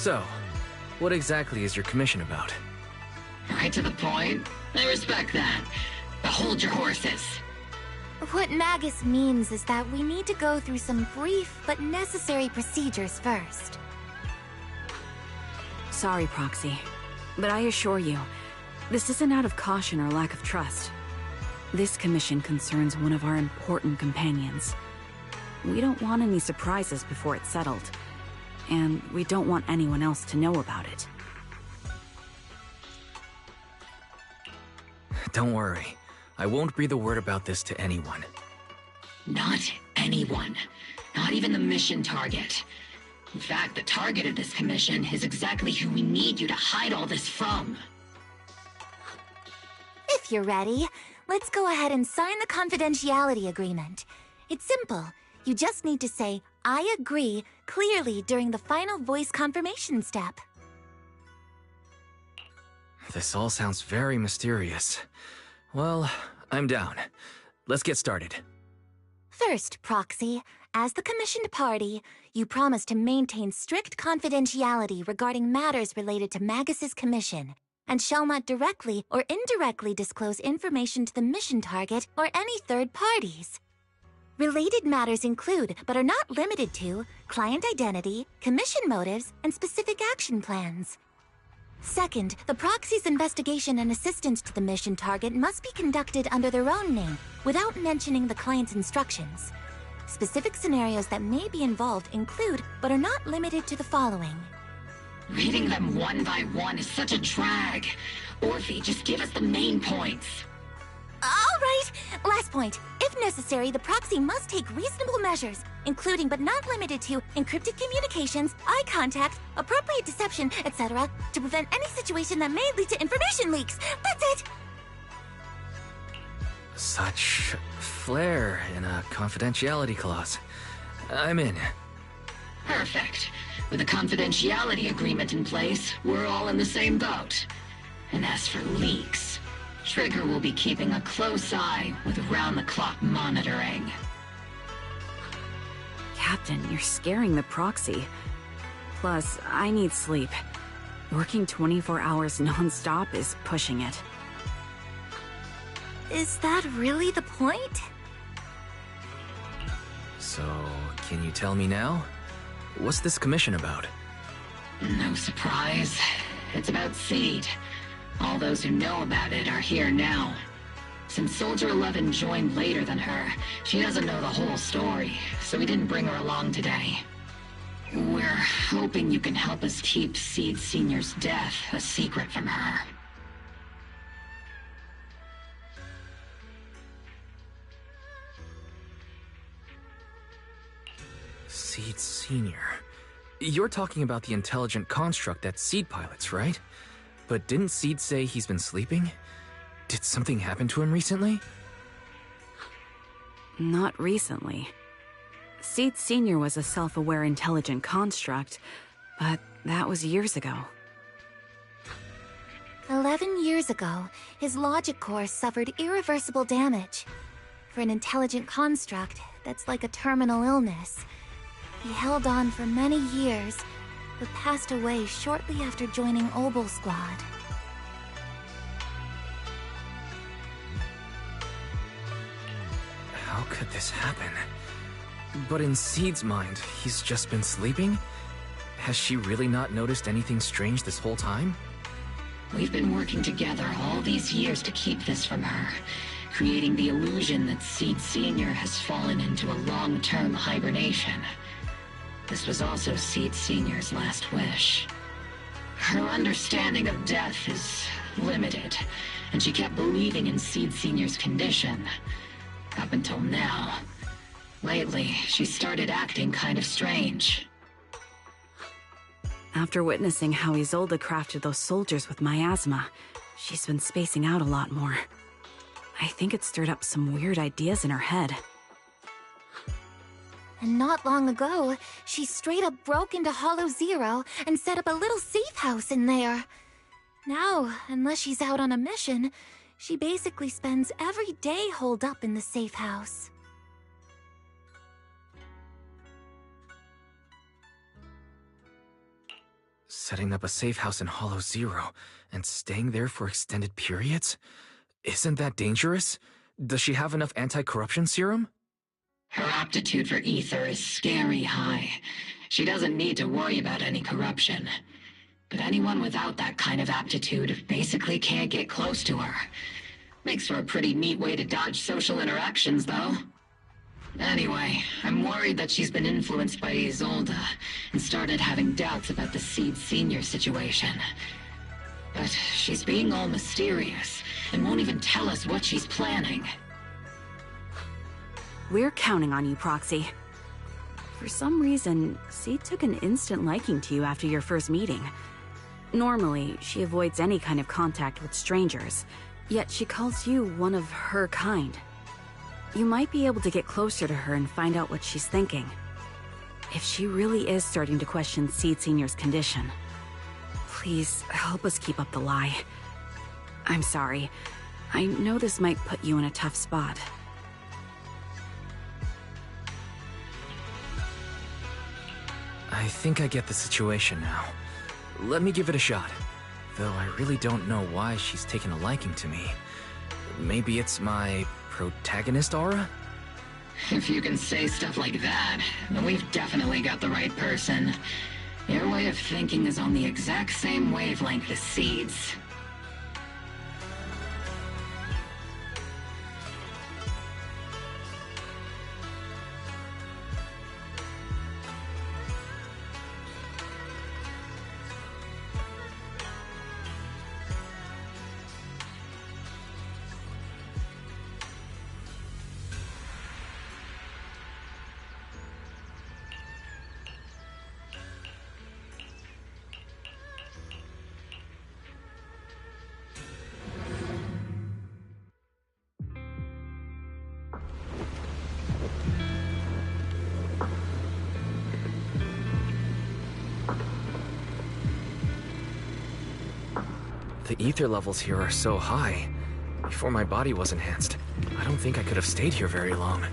So, what exactly is your commission about? Right to the point. I respect that. But hold your horses. What Magus means is that we need to go through some brief but necessary procedures first. Sorry, Proxy, but I assure you, this isn't out of caution or lack of trust. This commission concerns one of our important companions. We don't want any surprises before it's settled, and we don't want anyone else to know about it. Don't worry. I won't breathe a word about this to anyone. Not anyone. Not even the mission target. In fact, the target of this commission is exactly who we need you to hide all this from. If you're ready, let's go ahead and sign the confidentiality agreement. It's simple. You just need to say, "I agree," clearly during the final voice confirmation step. This all sounds very mysterious. Well, I'm down. Let's get started. First, Proxy, as the commissioned party, you promise to maintain strict confidentiality regarding matters related to Magus's commission, and shall not directly or indirectly disclose information to the mission target or any third parties. Related matters include, but are not limited to, client identity, commission motives, and specific action plans. Second, the Proxy's investigation and assistance to the mission target must be conducted under their own name, without mentioning the client's instructions. Specific scenarios that may be involved include, but are not limited to the following. Reading them one by one is such a drag. Orphe, just give us the main points. All right! Last point. If necessary, the Proxy must take reasonable measures, including but not limited to encrypted communications, eye contact, appropriate deception, etc., to prevent any situation that may lead to information leaks. That's it! Such flair in a confidentiality clause. I'm in. Perfect. With a confidentiality agreement in place, we're all in the same boat. And as for leaks, Trigger will be keeping a close eye with round-the-clock monitoring. Captain, you're scaring the Proxy. Plus, I need sleep. Working 24 hours non-stop is pushing it. Is that really the point? So, can you tell me now? What's this commission about? No surprise. It's about Seed. All those who know about it are here now. Since Soldier 11 joined later than her, she doesn't know the whole story, so we didn't bring her along today. We're hoping you can help us keep Seed Senior's death a secret from her. Seed Senior. You're talking about the intelligent construct that Seed pilots, right? But didn't Seed say he's been sleeping? Did something happen to him recently? Not recently. Seed Senior was a self-aware intelligent construct, but that was years ago. 11 years ago, his logic core suffered irreversible damage. For an intelligent construct, that's like a terminal illness. He held on for many years, but passed away shortly after joining Obel Squad. How could this happen? But in Seed's mind, he's just been sleeping? Has she really not noticed anything strange this whole time? We've been working together all these years to keep this from her, creating the illusion that Seed Senior has fallen into a long-term hibernation. This was also Seed Senior's last wish. Her understanding of death is limited, and she kept believing in Seed Senior's condition. Up until now. Lately, she started acting kind of strange. After witnessing how Isolde crafted those soldiers with miasma, she's been spacing out a lot more. I think it stirred up some weird ideas in her head. And not long ago, she straight up broke into Hollow Zero and set up a little safe house in there. Now, unless she's out on a mission, she basically spends every day holed up in the safe house. Setting up a safe house in Hollow Zero and staying there for extended periods? Isn't that dangerous? Does she have enough anti-corruption serum? Her aptitude for ether is scary high. She doesn't need to worry about any corruption. But anyone without that kind of aptitude basically can't get close to her. Makes for a pretty neat way to dodge social interactions, though. Anyway, I'm worried that she's been influenced by Isolde and started having doubts about the Seed Senior situation. But she's being all mysterious and won't even tell us what she's planning. We're counting on you, Proxy. For some reason, Seed took an instant liking to you after your first meeting. Normally, she avoids any kind of contact with strangers, yet she calls you one of her kind. You might be able to get closer to her and find out what she's thinking. If she really is starting to question Seed Senior's condition, please help us keep up the lie. I'm sorry. I know this might put you in a tough spot. I think I get the situation now. Let me give it a shot. Though I really don't know why she's taken a liking to me. Maybe it's my protagonist aura? If you can say stuff like that, then we've definitely got the right person. Your way of thinking is on the exact same wavelength as Seed's. The ether levels here are so high. Before my body was enhanced, I don't think I could have stayed here very long.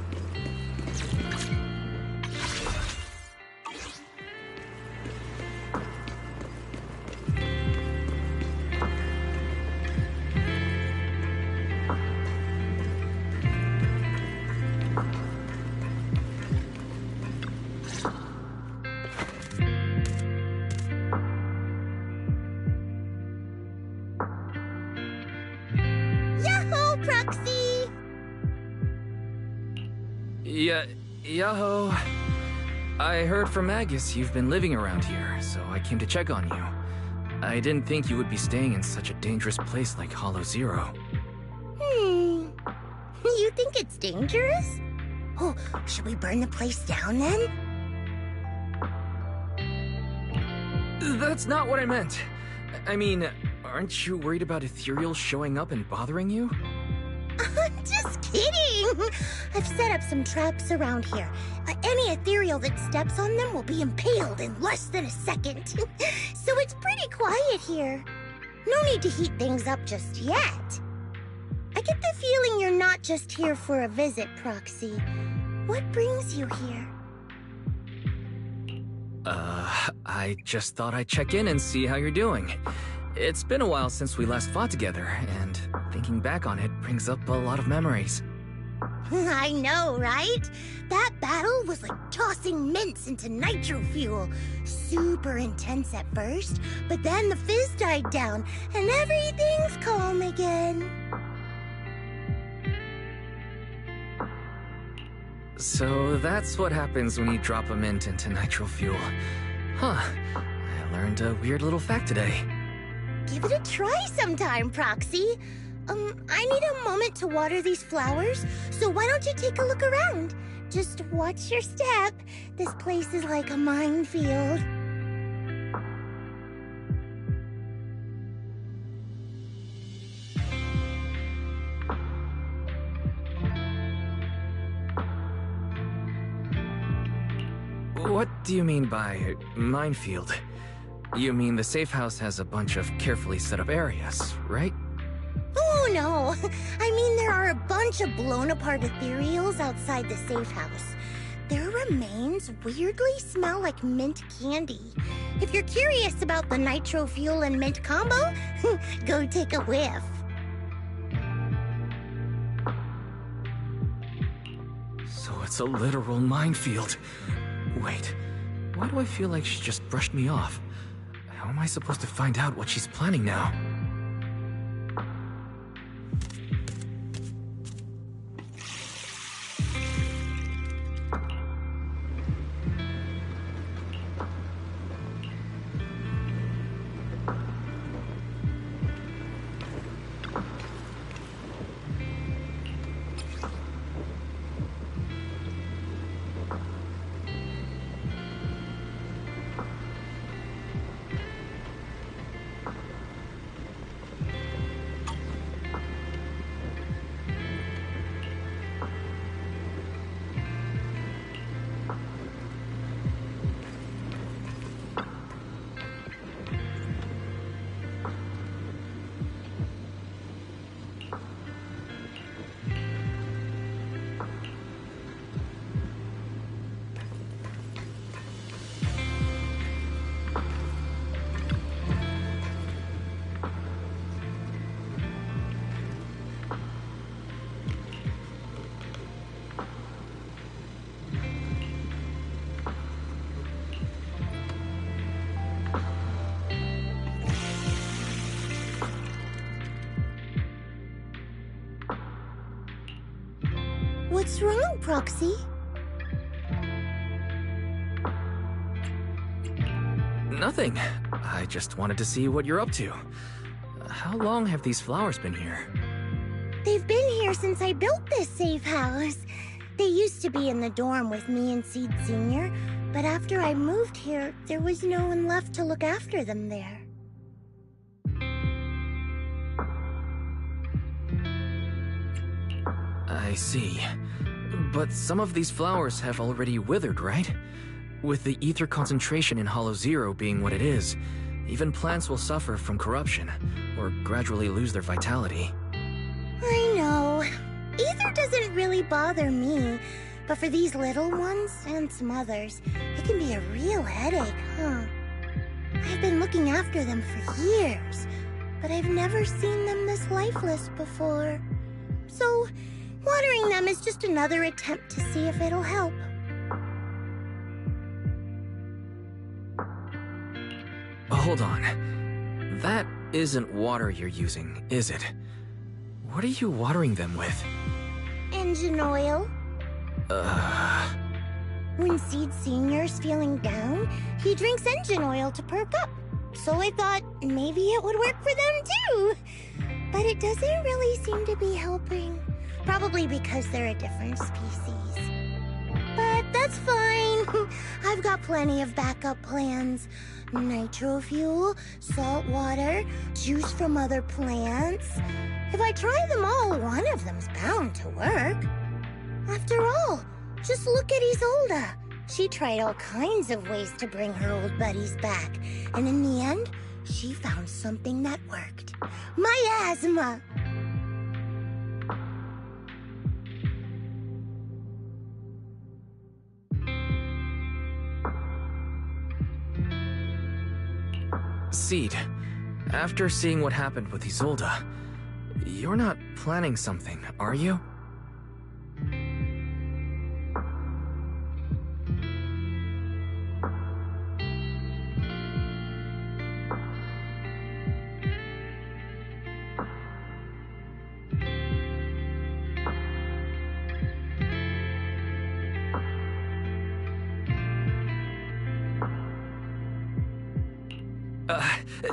Yahoo! I heard from Agus you've been living around here, so I came to check on you. I didn't think you would be staying in such a dangerous place like Hollow Zero. You think it's dangerous? Oh, should we burn the place down then? That's not what I meant. I mean, aren't you worried about ethereals showing up and bothering you? Just kidding! I've set up some traps around here. Any ethereal that steps on them will be impaled in less than a second. So it's pretty quiet here. No need to heat things up just yet. I get the feeling you're not just here for a visit, Proxy. What brings you here? I just thought I'd check in and see how you're doing. It's been a while since we last fought together, and thinking back on it brings up a lot of memories. I know, right? That battle was like tossing mints into nitro fuel. Super intense at first, but then the fizz died down, and everything's calm again. So that's what happens when you drop a mint into nitro fuel. Huh. I learned a weird little fact today. Give it a try sometime, Proxy. I need a moment to water these flowers, so why don't you take a look around? Just watch your step. This place is like a minefield. What do you mean by minefield? You mean the safe house has a bunch of carefully set up areas, right? Oh, no. I mean, there are a bunch of blown-apart ethereals outside the safe house. Their remains weirdly smell like mint candy. If you're curious about the nitro fuel and mint combo, go take a whiff. So it's a literal minefield. Wait, why do I feel like she just brushed me off? How am I supposed to find out what she's planning now? What's wrong, Proxy? Nothing. I just wanted to see what you're up to. How long have these flowers been here? They've been here since I built this safe house. They used to be in the dorm with me and Seed Sr., but after I moved here, there was no one left to look after them there. I see. But some of these flowers have already withered, right? With the ether concentration in Hollow Zero being what it is, even plants will suffer from corruption, or gradually lose their vitality. I know. Ether doesn't really bother me, but for these little ones, and some others, it can be a real headache, huh? I've been looking after them for years, but I've never seen them this lifeless before. So, watering them is just another attempt to see if it'll help. Hold on. That isn't water you're using, is it? What are you watering them with? Engine oil. When Seed Sr.'s feeling down, he drinks engine oil to perk up. So I thought maybe it would work for them too. But it doesn't really seem to be helping. Probably because they're a different species. But that's fine. I've got plenty of backup plans. Nitro fuel, salt water, juice from other plants. If I try them all, one of them's bound to work. After all, just look at Isolda. She tried all kinds of ways to bring her old buddies back. And in the end, she found something that worked. Miasma! Seed, after seeing what happened with Isolda, you're not planning something, are you?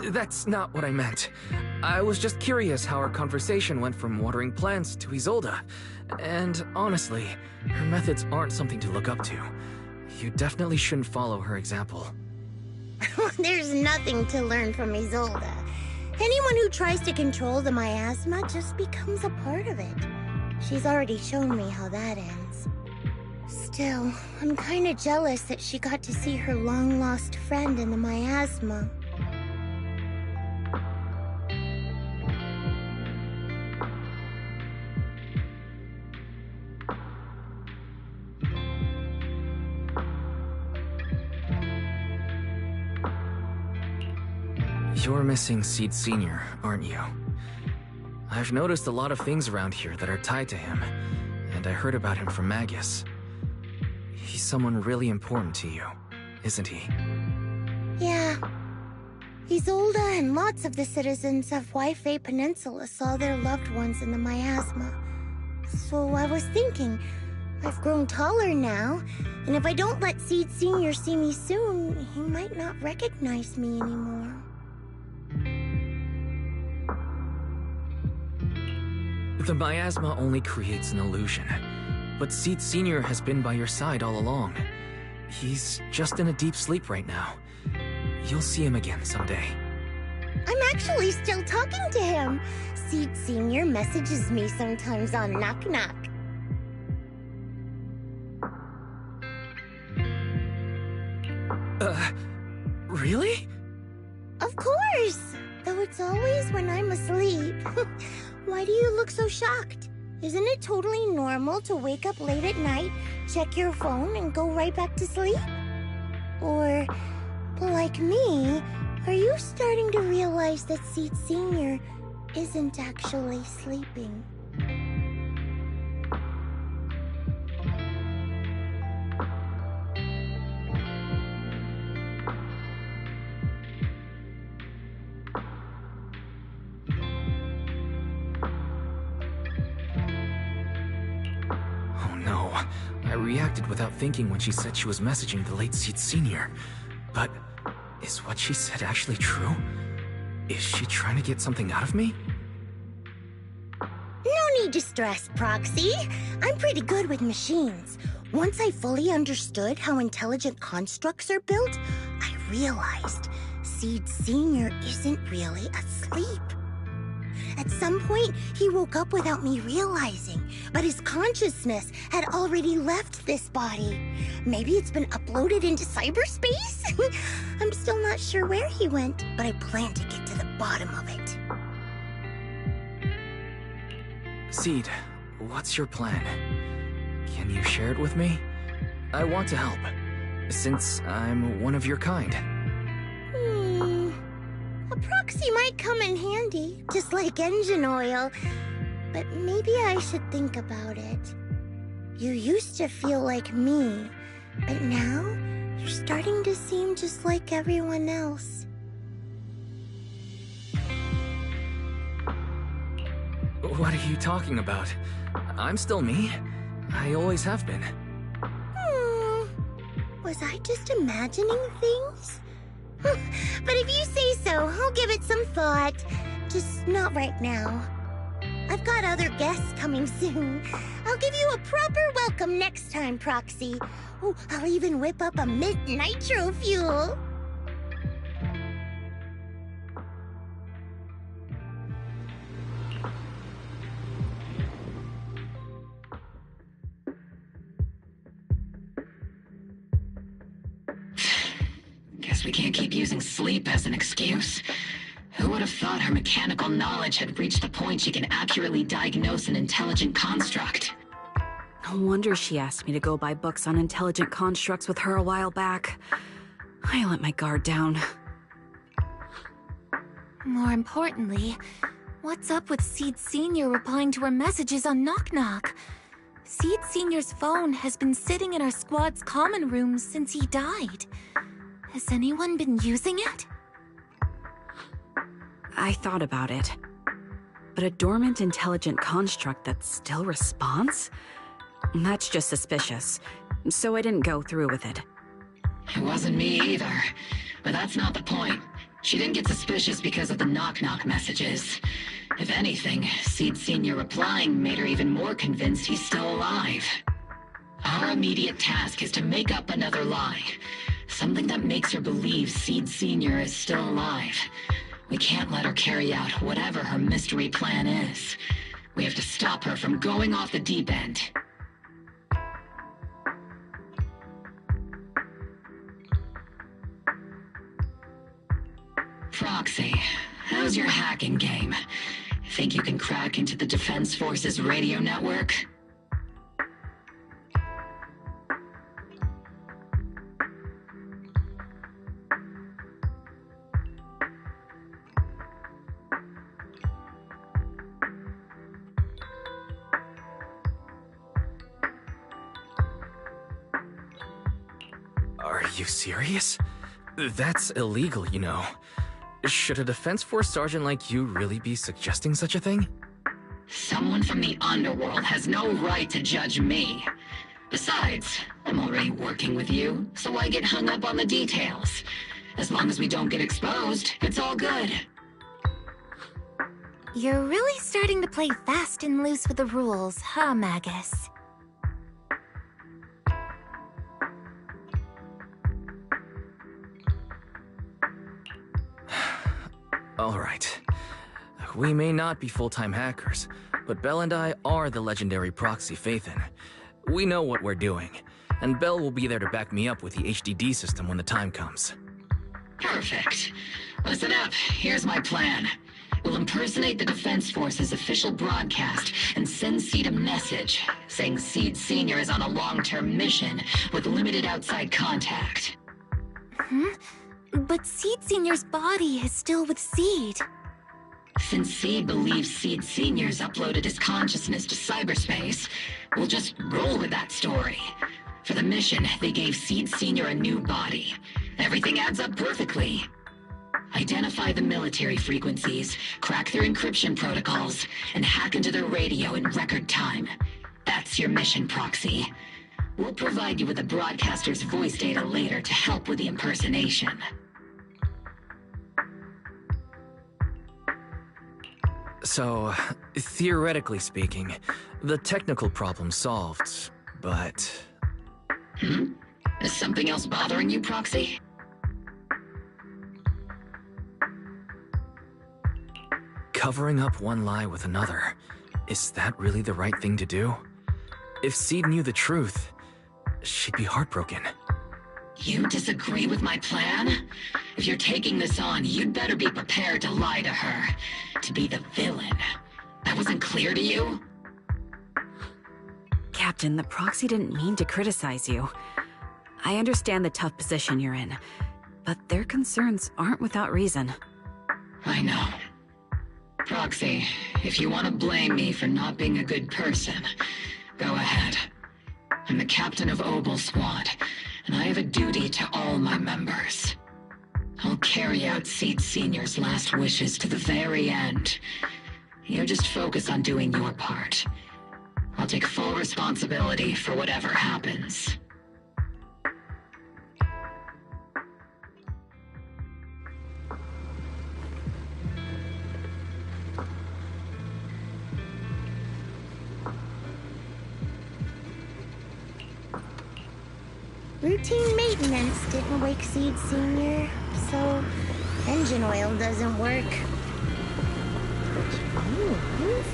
That's not what I meant. I was just curious how our conversation went from watering plants to Isolda. And honestly, her methods aren't something to look up to. You definitely shouldn't follow her example. There's nothing to learn from Isolda. Anyone who tries to control the miasma just becomes a part of it. She's already shown me how that ends. Still, I'm kinda jealous that she got to see her long-lost friend in the miasma. You're missing Seed Sr., aren't you? I've noticed a lot of things around here that are tied to him, and I heard about him from Magus. He's someone really important to you, isn't he? Yeah. Isolde and lots of the citizens of Wi-Fi Peninsula saw their loved ones in the miasma. So I was thinking, I've grown taller now, and if I don't let Seed Sr. see me soon, he might not recognize me anymore. The miasma only creates an illusion, but Seed Sr. has been by your side all along. He's just in a deep sleep right now. You'll see him again someday. I'm actually still talking to him. Seed Sr. messages me sometimes on Knock Knock. Really? Of course! Though it's always when I'm asleep. Why do you look so shocked? Isn't it totally normal to wake up late at night, check your phone, and go right back to sleep? Or, like me, are you starting to realize that Seed Sr. isn't actually sleeping? I reacted without thinking when she said she was messaging the late Seed Sr. But is what she said actually true? Is she trying to get something out of me? No need to stress, Proxy. I'm pretty good with machines. Once I fully understood how intelligent constructs are built, I realized Seed Sr. isn't really asleep. At some point, he woke up without me realizing, but his consciousness had already left this body. Maybe it's been uploaded into cyberspace? I'm still not sure where he went, but I plan to get to the bottom of it. Seed, what's your plan? Can you share it with me? I want to help, since I'm one of your kind. A proxy might come in handy, just like engine oil. But maybe I should think about it. You used to feel like me, but now you're starting to seem just like everyone else. What are you talking about? I'm still me. I always have been. Was I just imagining things? But if you say so, I'll give it some thought. Just not right now. I've got other guests coming soon. I'll give you a proper welcome next time, Proxy. Oh, I'll even whip up a mint nitro fuel. Guess we can't keep using sleep as an excuse. Who would have thought her mechanical knowledge had reached the point she can accurately diagnose an intelligent construct? No wonder she asked me to go buy books on intelligent constructs with her a while back. I let my guard down. More importantly, what's up with Seed Sr. replying to her messages on Knock Knock? Seed Sr.'s phone has been sitting in our squad's common room since he died. Has anyone been using it? I thought about it. But a dormant intelligent construct that still responds? That's just suspicious. So I didn't go through with it. It wasn't me either. But that's not the point. She didn't get suspicious because of the knock-knock messages. If anything, Seed Sr. replying made her even more convinced he's still alive. Our immediate task is to make up another lie. Something that makes her believe Seed Sr. is still alive. We can't let her carry out whatever her mystery plan is. We have to stop her from going off the deep end. Proxy, how's your hacking game? Think you can crack into the Defense Force's radio network? you serious? That's illegal, you know. Should a Defense Force sergeant like you really be suggesting such a thing? Someone from the underworld has no right to judge me. Besides, I'm already working with you, so why get hung up on the details? As long as we don't get exposed, it's all good. You're really starting to play fast and loose with the rules, huh, Magus? Alright. We may not be full-time hackers, but Bell and I are the legendary proxy Phaethon. We know what we're doing, and Bell will be there to back me up with the HDD system when the time comes. Perfect. Listen up, here's my plan. We'll impersonate the Defense Force's official broadcast and send Seed a message saying Seed Sr. is on a long-term mission with limited outside contact. But Seed Sr.'s body is still with Seed. Since Seed believes Seed Sr.'s uploaded his consciousness to cyberspace, we'll just roll with that story. For the mission, they gave Seed Sr. a new body. Everything adds up perfectly. Identify the military frequencies, crack their encryption protocols, and hack into their radio in record time. That's your mission, Proxy. We'll provide you with the broadcaster's voice data later to help with the impersonation. So, theoretically speaking, the technical problem's solved, but... Is something else bothering you, Proxy? Covering up one lie with another, is that really the right thing to do? If Seed knew the truth, she'd be heartbroken. You disagree with my plan? If you're taking this on, you'd better be prepared to lie to her. To be the villain. That wasn't clear to you? Captain, the Proxy didn't mean to criticize you. I understand the tough position you're in, but their concerns aren't without reason. I know. Proxy, if you want to blame me for not being a good person, go ahead. I'm the captain of Obel Squad, and I have a duty to all my members. I'll carry out Seed Sr.'s last wishes to the very end. You just focus on doing your part. I'll take full responsibility for whatever happens. Routine maintenance didn't wake Seed Sr., so engine oil doesn't work. Which means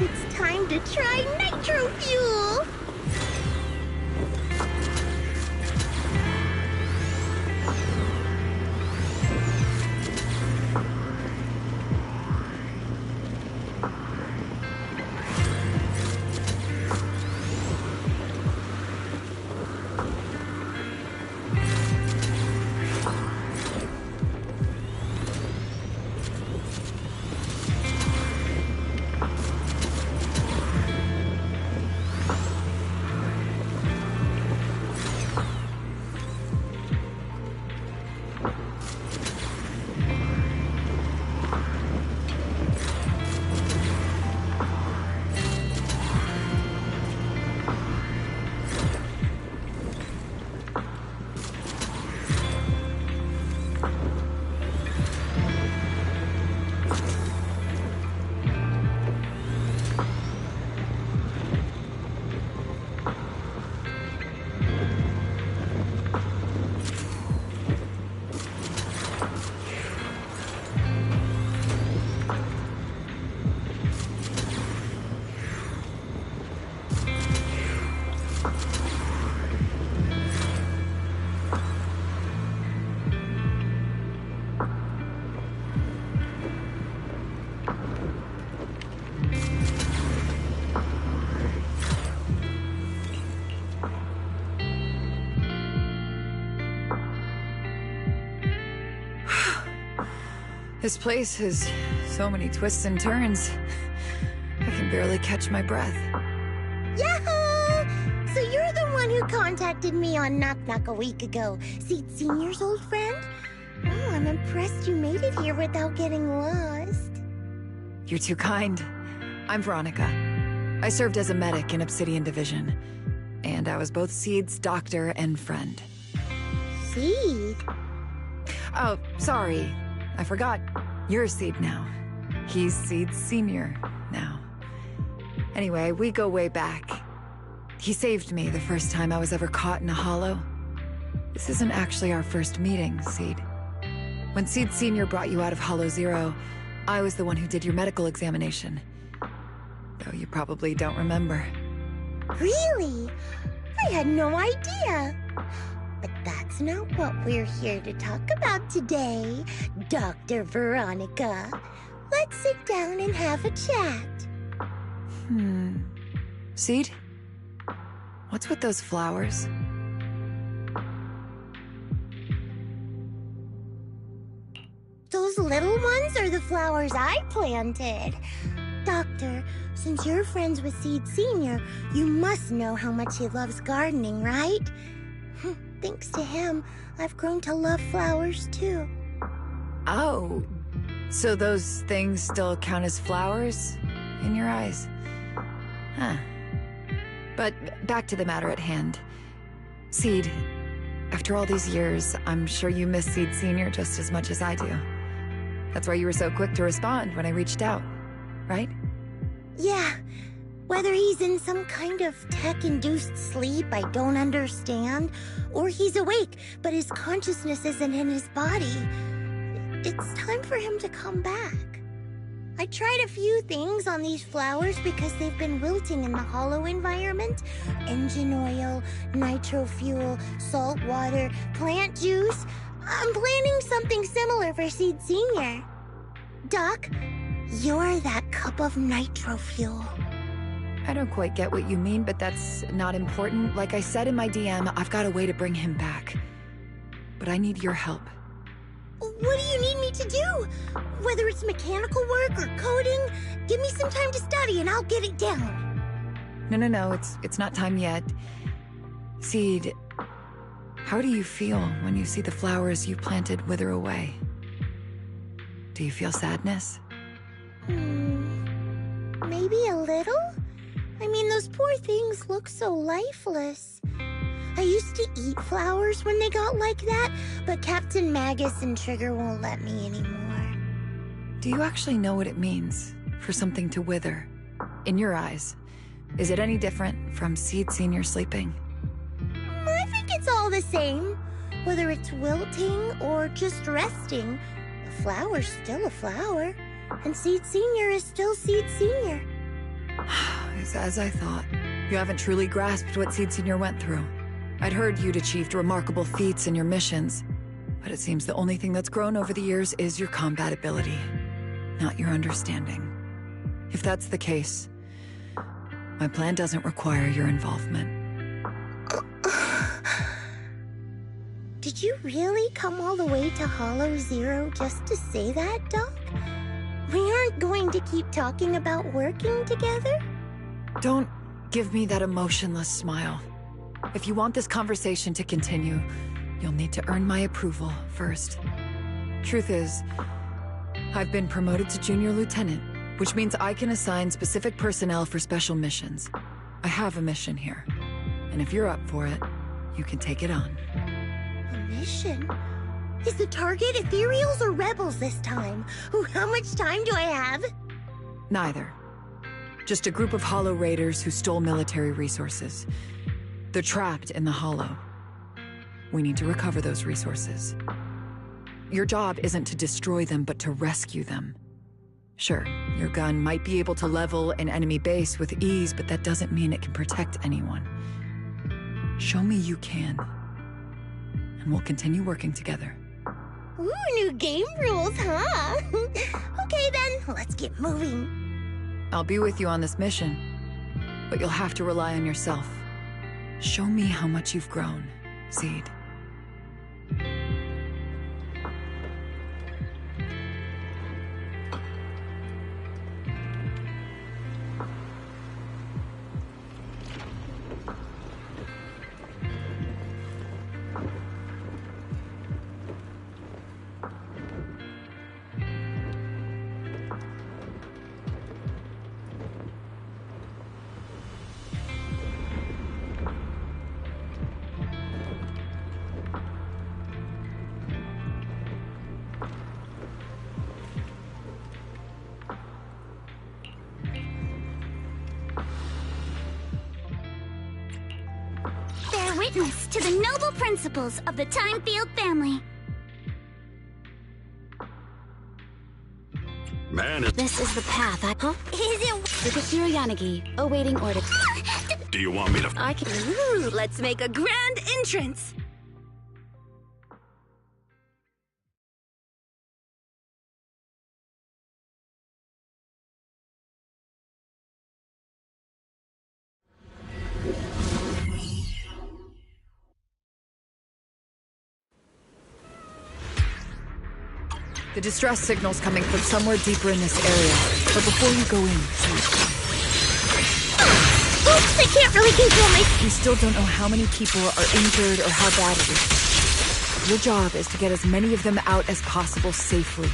it's time to try nitro fuel! This place has so many twists and turns. I can barely catch my breath. Yahoo! So you're the one who contacted me on Knock Knock a week ago. ZzZ Senior's old friend? Oh, I'm impressed you made it here without getting lost. You're too kind. I'm Veronica. I served as a medic in Obsidian Division. And I was both Seed's doctor and friend. Seed? Oh, sorry. I forgot. You're Seed now. He's Seed Senior now. Anyway, we go way back. He saved me the first time I was ever caught in a hollow. This isn't actually our first meeting, Seed. When Seed Senior brought you out of Hollow Zero, I was the one who did your medical examination. Though you probably don't remember. Really? I had no idea. But that's not what we're here to talk about today, Dr. Veronica. Let's sit down and have a chat. Seed? What's with those flowers? Those little ones are the flowers I planted. Doctor, since you're friends with Seed Senior, you must know how much he loves gardening, right? Thanks to him, I've grown to love flowers too. Oh, so those things still count as flowers in your eyes? Huh. But back to the matter at hand. Seed, after all these years, I'm sure you miss Seed Senior just as much as I do. That's why you were so quick to respond when I reached out, right? Yeah. Whether he's in some kind of tech-induced sleep I don't understand, or he's awake, but his consciousness isn't in his body, it's time for him to come back. I tried a few things on these flowers because they've been wilting in the hollow environment. Engine oil, nitro fuel, salt water, plant juice. I'm planning something similar for Seed Senior. Doc, you're that cup of nitro fuel. I don't quite get what you mean, but that's not important. Like I said in my DM, I've got a way to bring him back. But I need your help. What do you need me to do? Whether it's mechanical work or coding, give me some time to study and I'll get it down. No, it's not time yet. Seed, how do you feel when you see the flowers you planted wither away? Do you feel sadness? Maybe a little? I mean, those poor things look so lifeless. I used to eat flowers when they got like that, but Captain Magus and Trigger won't let me anymore. Do you actually know what it means for something to wither? In your eyes, is it any different from Seed Senior sleeping? I think it's all the same. Whether it's wilting or just resting, a flower's still a flower, and Seed Senior is still Seed Senior. It's as I thought. You haven't truly grasped what Seed Senior went through. I'd heard you'd achieved remarkable feats in your missions, but it seems the only thing that's grown over the years is your combat ability, not your understanding. If that's the case, my plan doesn't require your involvement. Did you really come all the way to Hollow Zero just to say that, Doc? We aren't going to keep talking about working together? Don't give me that emotionless smile. If you want this conversation to continue, you'll need to earn my approval first. Truth is, I've been promoted to Junior Lieutenant, which means I can assign specific personnel for special missions. I have a mission here, and if you're up for it, you can take it on. A mission? Is the target Ethereals or Rebels this time? How much time do I have? Neither. Just a group of Hollow Raiders who stole military resources. They're trapped in the Hollow. We need to recover those resources. Your job isn't to destroy them, but to rescue them. Sure, your gun might be able to level an enemy base with ease, but that doesn't mean it can protect anyone. Show me you can, and we'll continue working together. Ooh, new game rules, huh? Okay then, let's get moving. I'll be with you on this mission, but you'll have to rely on yourself. Show me how much you've grown, Seed. witness to the noble principles of the Time Field family. Man, This is the path I... Huh? Is it... Yukishiro Yanagi, awaiting order. do you want me to... I can... Ooh, let's make a grand entrance. The distress signal's coming from somewhere deeper in this area. But before you go in, Oops, I can't really control my... we still don't know how many people are injured or how bad it is. Your job is to get as many of them out as possible safely.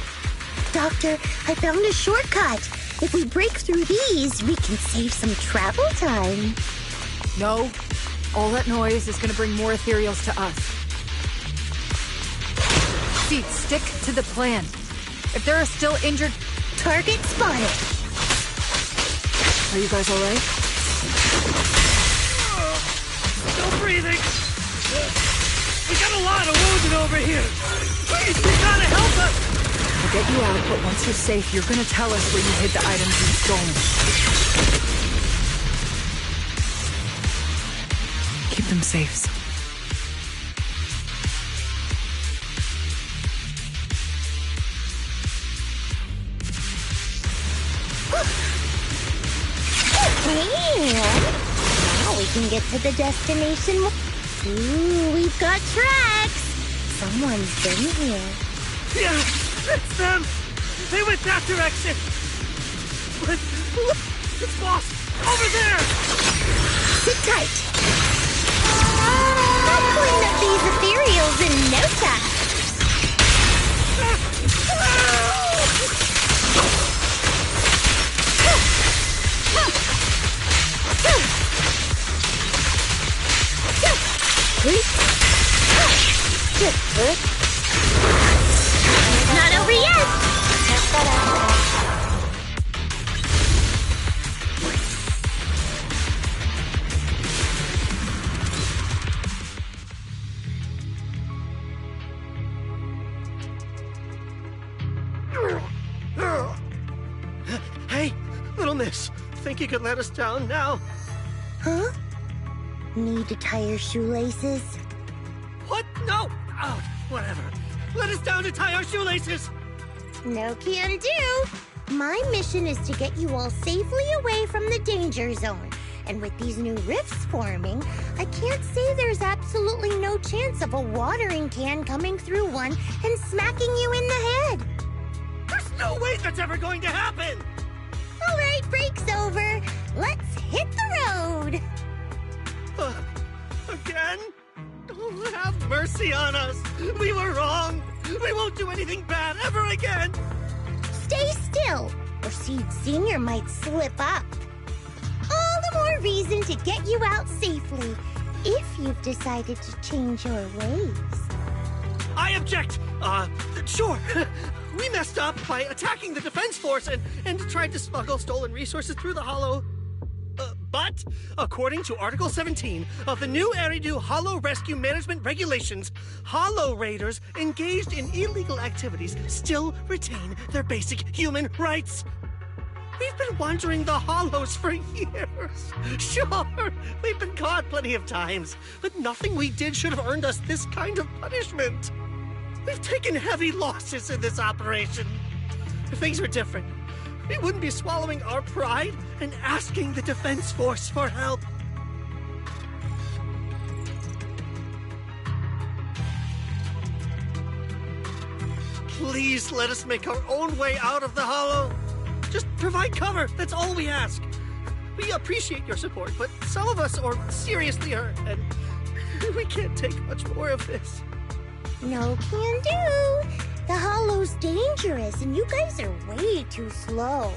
Doctor, I found a shortcut. If we break through these, we can save some travel time. No. All that noise is gonna bring more ethereals to us. Seed, stick to the plan. If there are still injured... Target spotted. Are you guys alright? Still breathing. We got a lot of wounded over here. Please, you gotta help us. We'll get you out, but once you're safe, you're gonna tell us where you hid the items you've stolen. Keep them safe. And now we can get to the destination. Ooh, we've got tracks. Someone's been here. Yeah, it's them. They went that direction. But look, it's Boss over there. Sit tight. I'll clean up these ethereals in no time. It's not over yet. Check that out. Hey, little miss. Think you could let us down now? Huh? Need to tie your shoelaces? What? No! Oh, whatever. Let us down to tie our shoelaces! No can do. My mission is to get you all safely away from the danger zone. And with these new rifts forming, I can't say there's absolutely no chance of a watering can coming through one and smacking you in the head. There's no way that's ever going to happen! All right, break's over. Let's hit the road. Again? Oh, have mercy on us. We were wrong. We won't do anything bad ever again. Stay still, or Seed Sr. might slip up. All the more reason to get you out safely, if you've decided to change your ways. I object. Sure. We messed up by attacking the defense force and tried to smuggle stolen resources through the Hollow. But, according to Article 17 of the new Eridu Hollow Rescue Management Regulations, Hollow Raiders engaged in illegal activities still retain their basic human rights. We've been wandering the Hollows for years. Sure, we've been caught plenty of times, but nothing we did should have earned us this kind of punishment. We've taken heavy losses in this operation. If things were different, we wouldn't be swallowing our pride and asking the defense force for help. Please let us make our own way out of the Hollow. Just provide cover, that's all we ask. We appreciate your support, but some of us are seriously hurt, and we can't take much more of this. No can do. The Hollow's dangerous, and you guys are way too slow.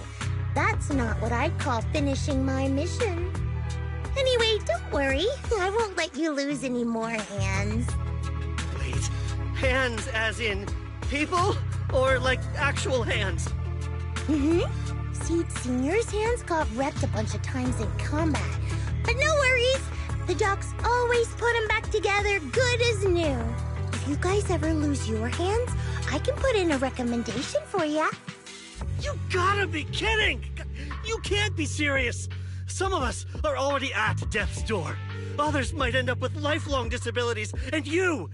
That's not what I'd call finishing my mission. Anyway, don't worry. I won't let you lose any more hands. Wait, hands as in people? Or like actual hands? Mm-hmm. Seed Senior's hands got wrecked a bunch of times in combat. But no worries. The docs always put them back together good as new. If you guys ever lose your hands, I can put in a recommendation for ya. You gotta be kidding! You can't be serious! Some of us are already at death's door. Others might end up with lifelong disabilities, and you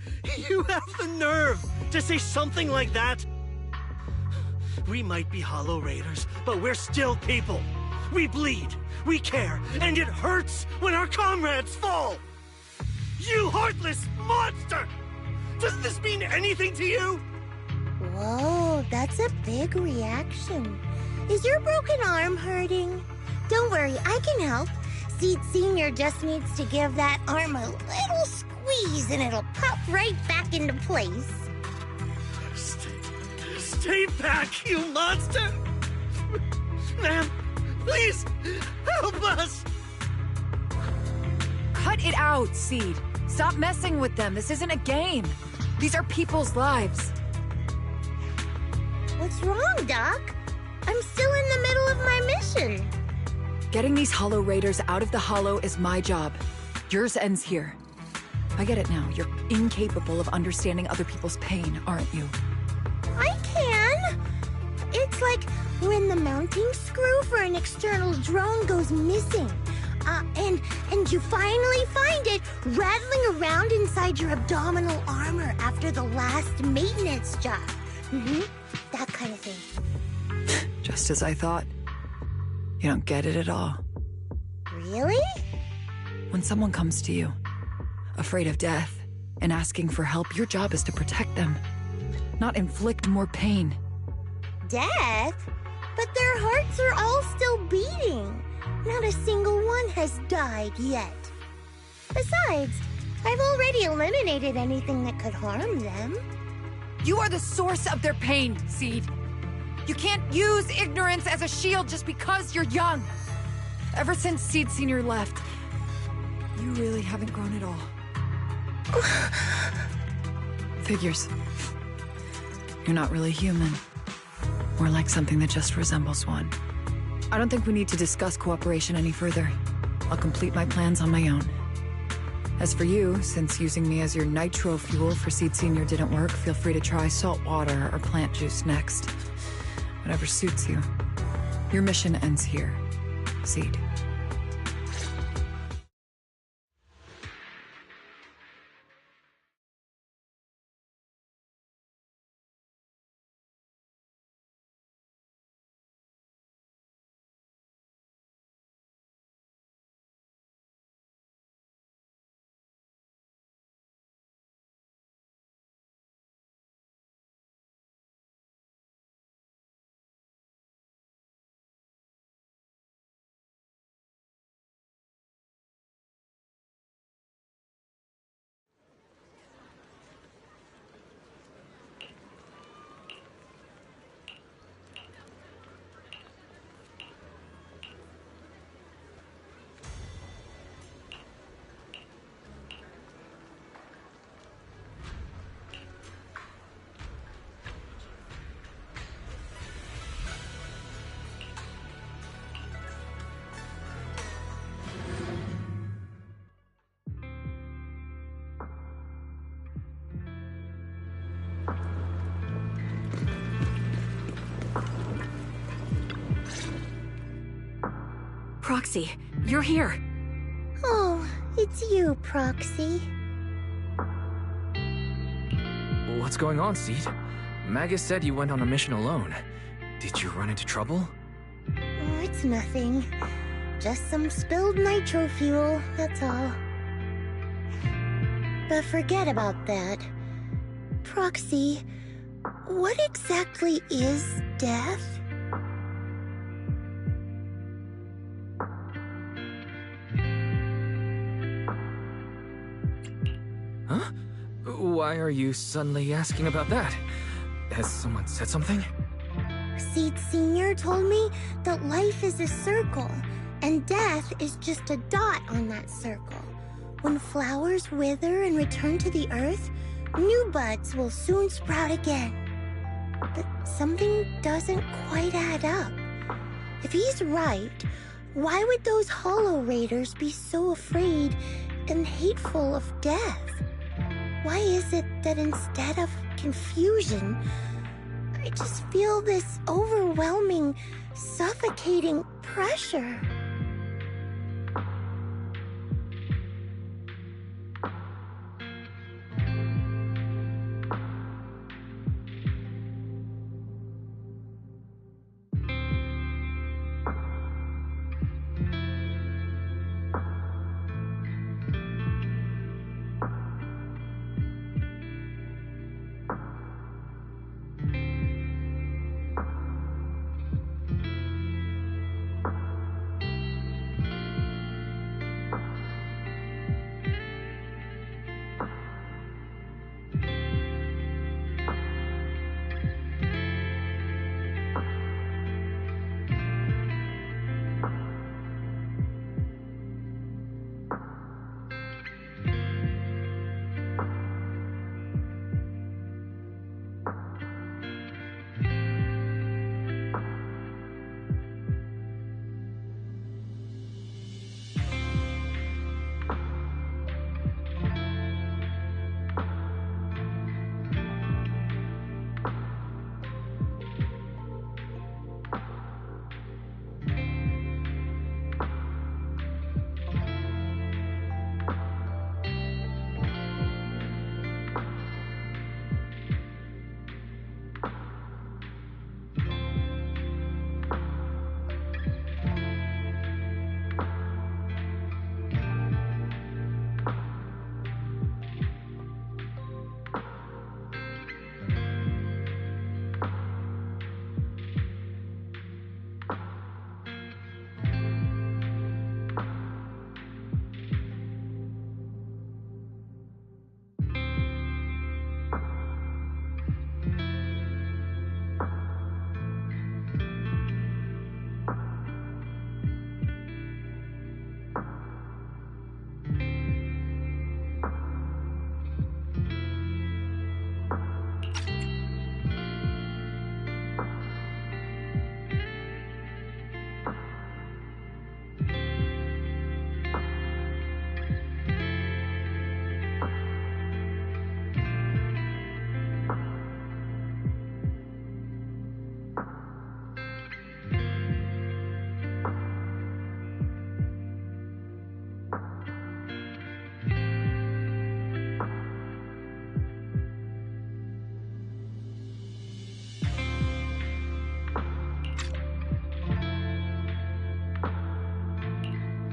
have the nerve to say something like that? We might be Hollow Raiders, but we're still people. We bleed, we care, and it hurts when our comrades fall! You heartless monster! Does this mean anything to you? Whoa, that's a big reaction. Is your broken arm hurting? Don't worry, I can help. ZzZ Senior just needs to give that arm a little squeeze and it'll pop right back into place. Stay back, you monster! Ma'am, please, help us! Cut it out, Seed. Stop messing with them. This isn't a game. These are people's lives. What's wrong, Doc? I'm still in the middle of my mission. Getting these Hollow Raiders out of the Hollow is my job. Yours ends here. I get it now. You're incapable of understanding other people's pain, aren't you? I can. It's like when the mounting screw for an external drone goes missing. And you finally find it rattling around inside your abdominal armor after the last maintenance job. That kind of thing. Just as I thought. You don't get it at all. Really? When someone comes to you, afraid of death, and asking for help, your job is to protect them, not inflict more pain. Death? But their hearts are all still beating. Not a single one has died yet. Besides, I've already eliminated anything that could harm them. You are the source of their pain, Seed. You can't use ignorance as a shield just because you're young. Ever since Seed Senior left, you really haven't grown at all. Figures. You're not really human. More like something that just resembles one. I don't think we need to discuss cooperation any further. I'll complete my plans on my own. As for you, since using me as your nitro fuel for Seed Senior didn't work, feel free to try salt water or plant juice next. Whatever suits you. Your mission ends here, Seed. Proxy, you're here. Oh, it's you, Proxy. What's going on, Seed? Magus said you went on a mission alone. Did you run into trouble? Oh, it's nothing. Just some spilled nitro fuel, that's all. But forget about that. Proxy, what exactly is death? Huh? Why are you suddenly asking about that? Has someone said something? ZzZ Senior told me that life is a circle, and death is just a dot on that circle. When flowers wither and return to the earth, new buds will soon sprout again. But something doesn't quite add up. If he's right, why would those Hollow Raiders be so afraid and hateful of death? Why is it that instead of confusion, I just feel this overwhelming, suffocating pressure?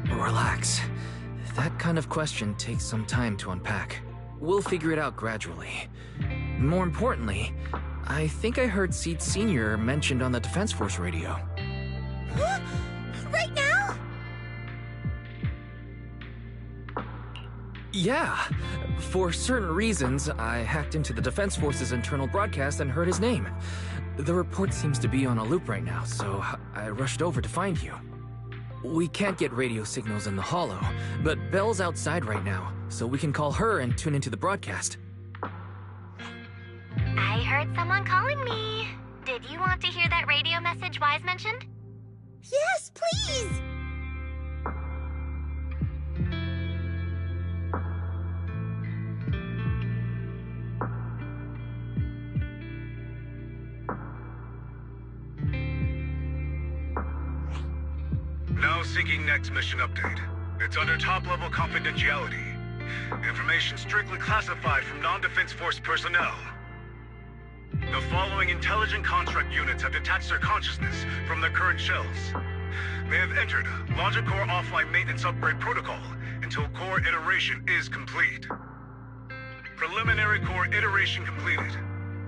Relax. That kind of question takes some time to unpack. We'll figure it out gradually. More importantly, I think I heard Seed Sr. mentioned on the Defense Force radio. Huh? Right now? Yeah. For certain reasons, I hacked into the Defense Force's internal broadcast and heard his name. The report seems to be on a loop right now, so I rushed over to find you. We can't get radio signals in the Hollow, but Belle's outside right now, so we can call her and tune into the broadcast. I heard someone calling me. Did you want to hear that radio message Wise mentioned? Yes, please! Now seeking next mission update. It's under top-level confidentiality. Information strictly classified from non-Defense Force personnel. The following intelligent construct units have detached their consciousness from their current shells. They have entered Logic Core offline maintenance upgrade protocol until core iteration is complete. Preliminary core iteration completed.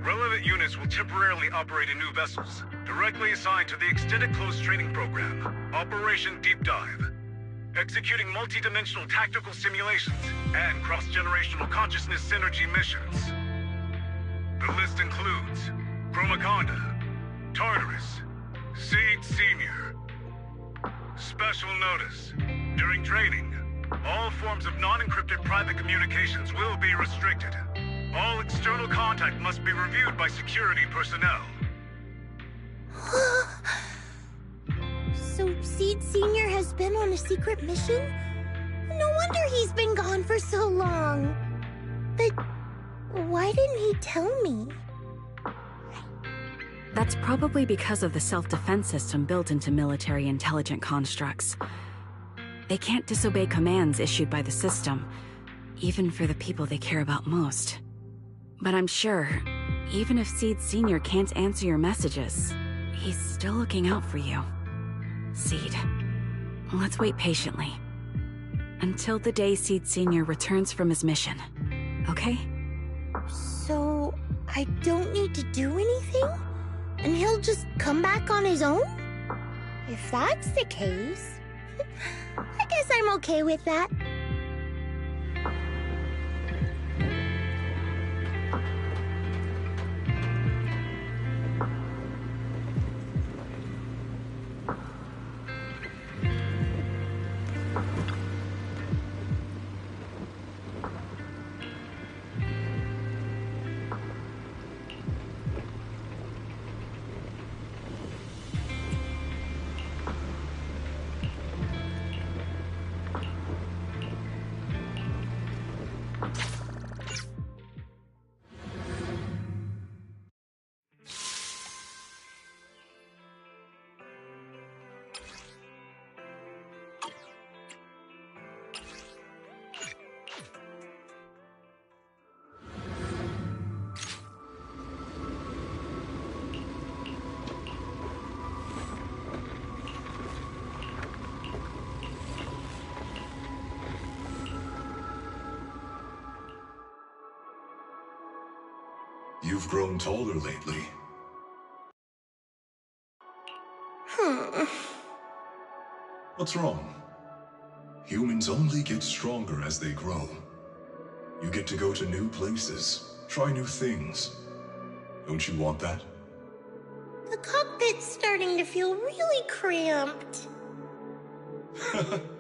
Relevant units will temporarily operate in new vessels, directly assigned to the Extended Close Training Program, Operation Deep Dive, executing multi-dimensional tactical simulations and cross-generational consciousness synergy missions. The list includes Chromaconda, Tartarus, Seed Sr. Special notice. During training, all forms of non-encrypted private communications will be restricted. All external contact must be reviewed by security personnel. So Seed Sr. has been on a secret mission? No wonder he's been gone for so long. But why didn't he tell me? That's probably because of the self-defense system built into military intelligent constructs. They can't disobey commands issued by the system, even for the people they care about most. But I'm sure, even if Seed Sr. can't answer your messages, he's still looking out for you. Seed, let's wait patiently. Until the day Seed Sr. returns from his mission, okay? So, I don't need to do anything? And he'll just come back on his own? If that's the case, I guess I'm okay with that. You've grown taller lately. What's wrong? Humans only get stronger as they grow. You get to go to new places, try new things. Don't you want that? The cockpit's starting to feel really cramped.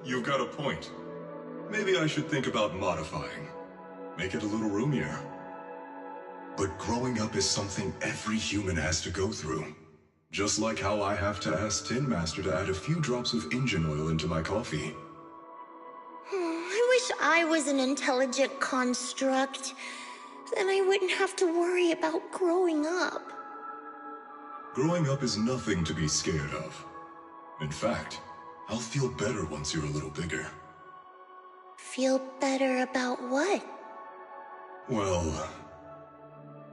You've got a point. Maybe I should think about modifying. Make it a little roomier. But growing up is something every human has to go through. Just like how I have to ask Tin Master to add a few drops of engine oil into my coffee. I wish I was an intelligent construct. Then I wouldn't have to worry about growing up. Growing up is nothing to be scared of. In fact, I'll feel better once you're a little bigger. Feel better about what? Well,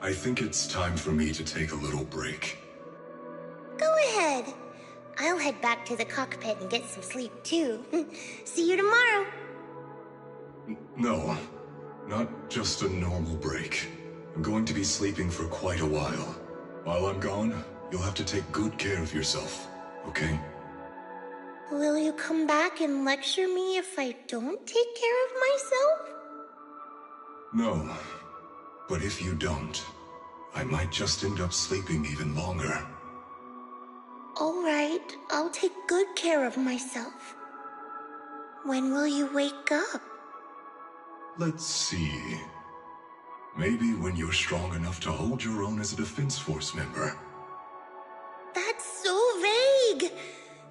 I think it's time for me to take a little break. Go ahead. I'll head back to the cockpit and get some sleep too. See you tomorrow. No, not just a normal break. I'm going to be sleeping for quite a while. While I'm gone, you'll have to take good care of yourself, okay? Will you come back and lecture me if I don't take care of myself? No, but if you don't, I might just end up sleeping even longer. All right, I'll take good care of myself. When will you wake up? Let's see. Maybe when you're strong enough to hold your own as a Defense Force member. That's so vague!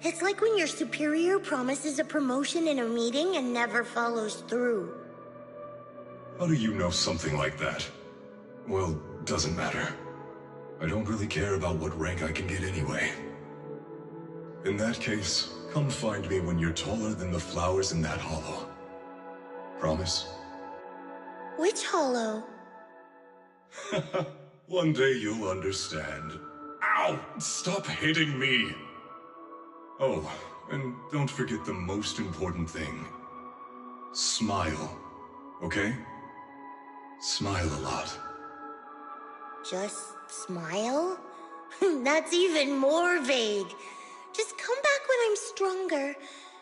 It's like when your superior promises a promotion in a meeting and never follows through. How do you know something like that? Well, doesn't matter. I don't really care about what rank I can get anyway. In that case, come find me when you're taller than the flowers in that hollow. Promise? Which hollow? One day you'll understand. Ow! Stop hitting me! Oh, and don't forget the most important thing. Smile, okay? Smile a lot. Just smile? That's even more vague. Just come back when I'm stronger.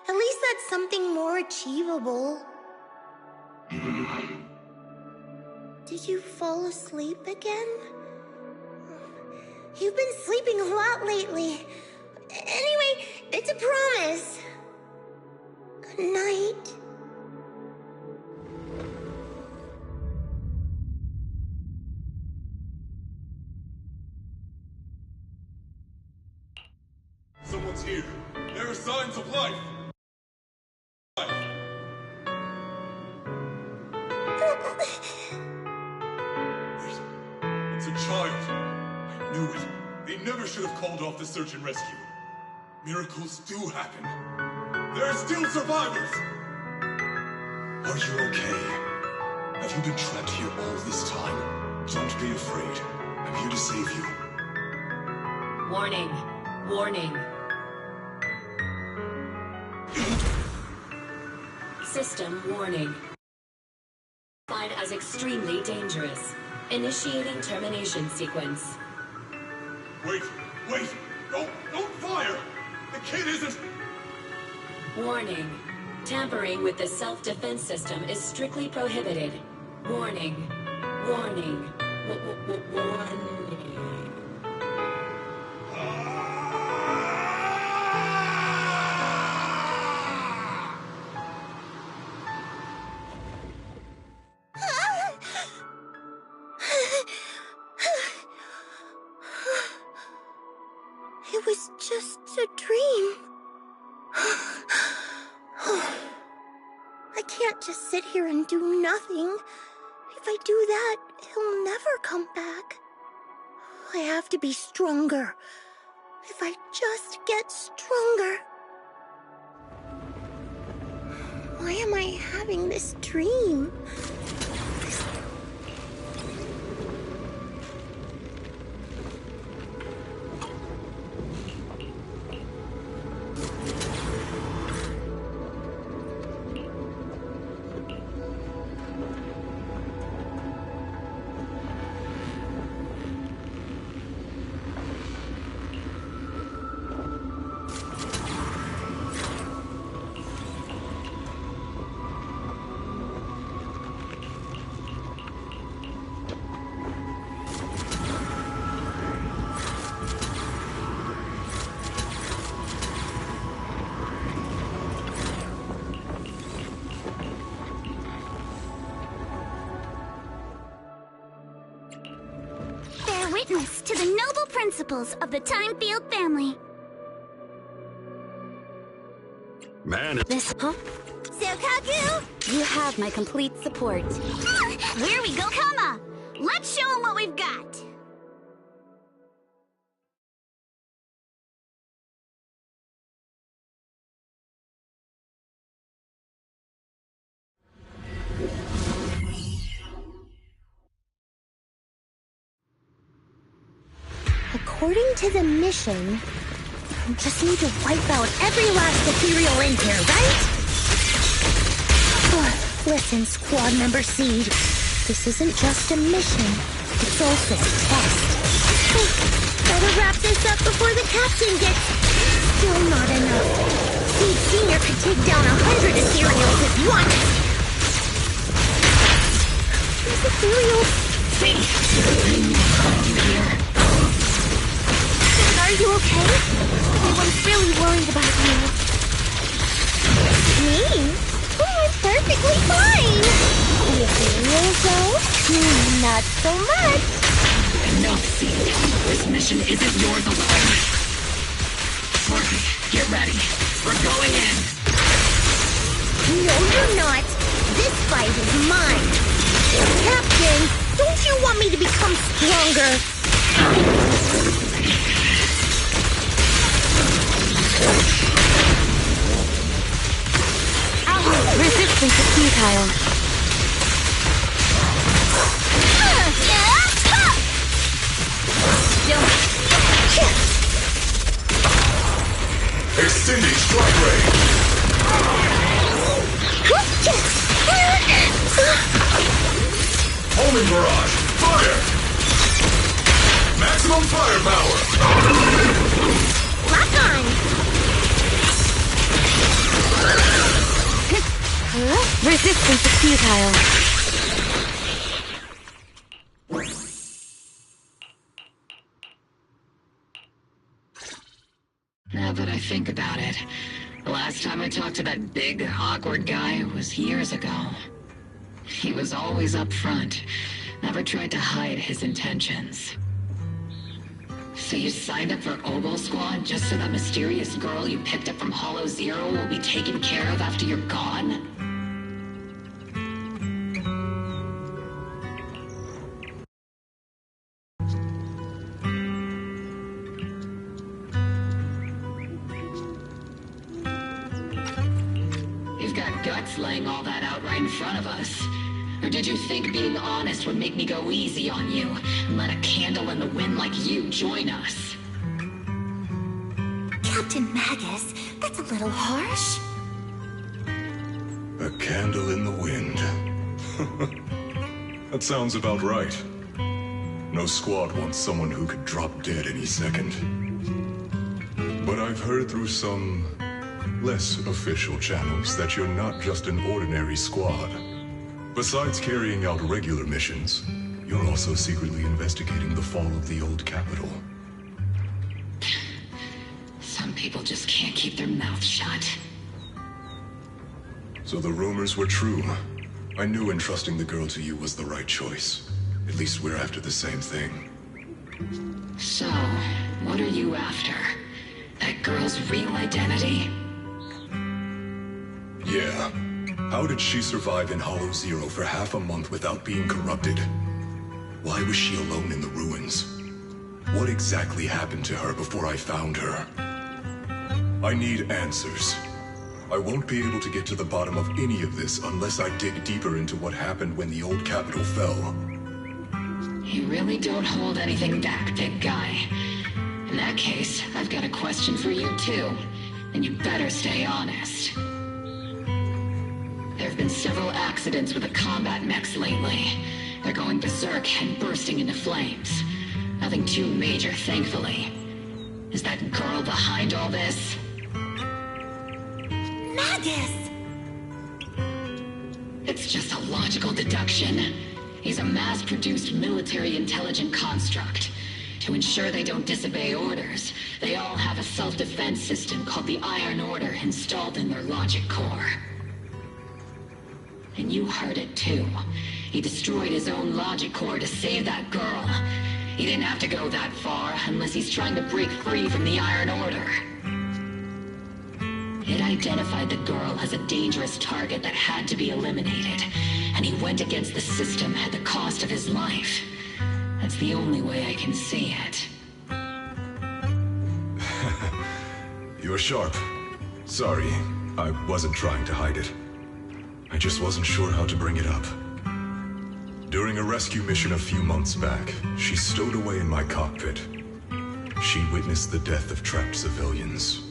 At least that's something more achievable. Did you fall asleep again? You've been sleeping a lot lately. Anyway, it's a promise. Good night. Someone's here. There are signs of life. It's a child. I knew it. They never should have called off the search and rescue. Miracles do happen. There are still survivors! Are you okay? Have you been trapped here all this time? Don't be afraid. I'm here to save you. Warning. Warning. System warning. Classified as extremely dangerous. Initiating termination sequence. Wait! Don't fire! The kid isn't... Warning. Tampering with the self-defense system is strictly prohibited. Warning. Warning. Warning. It was just a dream. I can't just sit here and do nothing. If I do that, he'll never come back. I have to be stronger. If I just get stronger. Why am I having this dream? Witness to the noble principles of the Time-Field family. Man, This, huh? Sokaku! You have my complete support. Here we go, Kama! Let's show 'em what we've got! According to the mission, I just need to wipe out every last ethereal in here, right? Listen, Squad Member Seed. This isn't just a mission. It's also a test. Gotta wrap this up before the captain gets... Still not enough. Seed Senior could take down 100 ethereals at once. These ethereals... Are you okay? Everyone's really worried about you. Me? Oh, I'm perfectly fine. The ethereals, though? Not so much. Enough, Seed. This mission isn't yours alone. Marky, get ready. We're going in. No, you're not. This fight is mine. Captain, don't you want me to become stronger? Resistance is futile. Extending strike range! Homing barrage! Fire! Maximum firepower! Lock on! Resistance is futile. Now that I think about it, the last time I talked to that big, awkward guy was years ago. He was always up front, never tried to hide his intentions. So you signed up for Oboe Squad just so that mysterious girl you picked up from Hollow Zero will be taken care of after you're gone? nuts laying all that out right in front of us. Or did you think being honest would make me go easy on you and let a candle in the wind like you join us? Captain Magus, that's a little harsh. A candle in the wind. That sounds about right. No squad wants someone who could drop dead any second. But I've heard through some less official channels that you're not just an ordinary squad. Besides carrying out regular missions, you're also secretly investigating the fall of the old capital. Some people just can't keep their mouths shut. So the rumors were true. I knew entrusting the girl to you was the right choice. At least we're after the same thing. So, what are you after? That girl's real identity? Yeah. How did she survive in Hollow Zero for half a month without being corrupted? Why was she alone in the ruins? What exactly happened to her before I found her? I need answers. I won't be able to get to the bottom of any of this unless I dig deeper into what happened when the old capital fell. You really don't hold anything back, big guy. In that case, I've got a question for you too, and you better stay honest. There have been several accidents with the combat mechs lately. They're going berserk and bursting into flames. Nothing too major, thankfully. Is that girl behind all this? Magus! It's just a logical deduction. He's a mass-produced military intelligent construct. To ensure they don't disobey orders, they all have a self-defense system called the Iron Order installed in their logic core. And you heard it too. He destroyed his own logic core to save that girl. He didn't have to go that far unless he's trying to break free from the Iron Order. It identified the girl as a dangerous target that had to be eliminated, and he went against the system at the cost of his life. That's the only way I can see it. You're sharp. Sorry, I wasn't trying to hide it. I just wasn't sure how to bring it up. During a rescue mission a few months back, she stowed away in my cockpit. She witnessed the death of trapped civilians.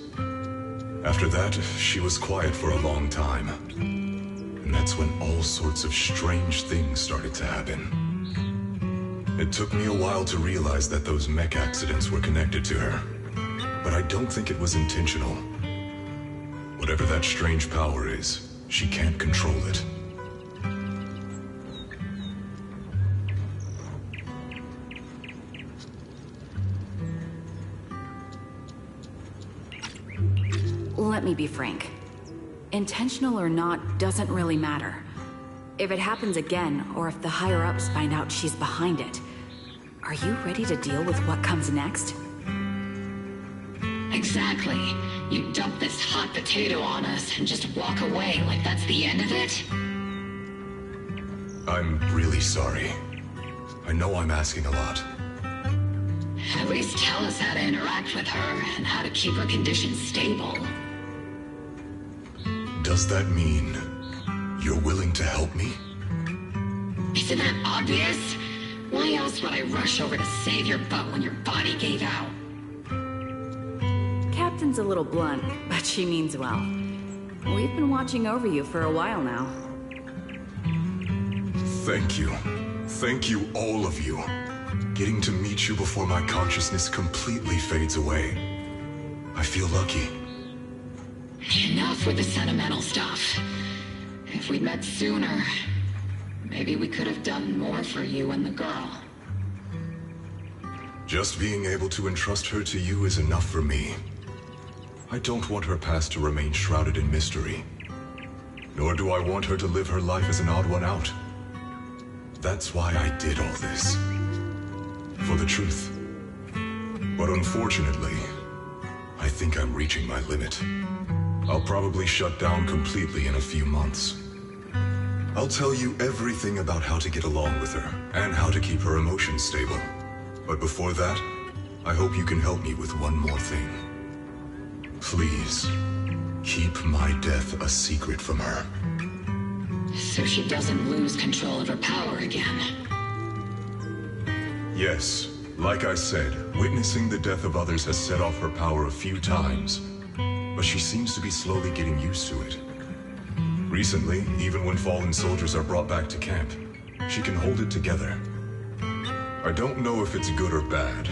After that, she was quiet for a long time. And that's when all sorts of strange things started to happen. It took me a while to realize that those mech accidents were connected to her. But I don't think it was intentional. Whatever that strange power is, she can't control it. Let me be frank. Intentional or not doesn't really matter. If it happens again, or if the higher-ups find out she's behind it, are you ready to deal with what comes next? Exactly. You dump this hot potato on us and just walk away like that's the end of it? I'm really sorry. I know I'm asking a lot. At least tell us how to interact with her and how to keep her condition stable. Does that mean you're willing to help me? Isn't that obvious? Why else would I rush over to save your butt when your body gave out? Captain's a little blunt, but she means well. We've been watching over you for a while now. Thank you. Thank you, all of you. Getting to meet you before my consciousness completely fades away. I feel lucky. Enough with the sentimental stuff. If we'd met sooner, maybe we could have done more for you and the girl. Just being able to entrust her to you is enough for me. I don't want her past to remain shrouded in mystery. Nor do I want her to live her life as an odd one out. That's why I did all this. For the truth. But unfortunately, I think I'm reaching my limit. I'll probably shut down completely in a few months. I'll tell you everything about how to get along with her, and how to keep her emotions stable. But before that, I hope you can help me with one more thing. Please, keep my death a secret from her. So she doesn't lose control of her power again. Yes, like I said, witnessing the death of others has set off her power a few times. But she seems to be slowly getting used to it. Recently, even when fallen soldiers are brought back to camp, she can hold it together. I don't know if it's good or bad,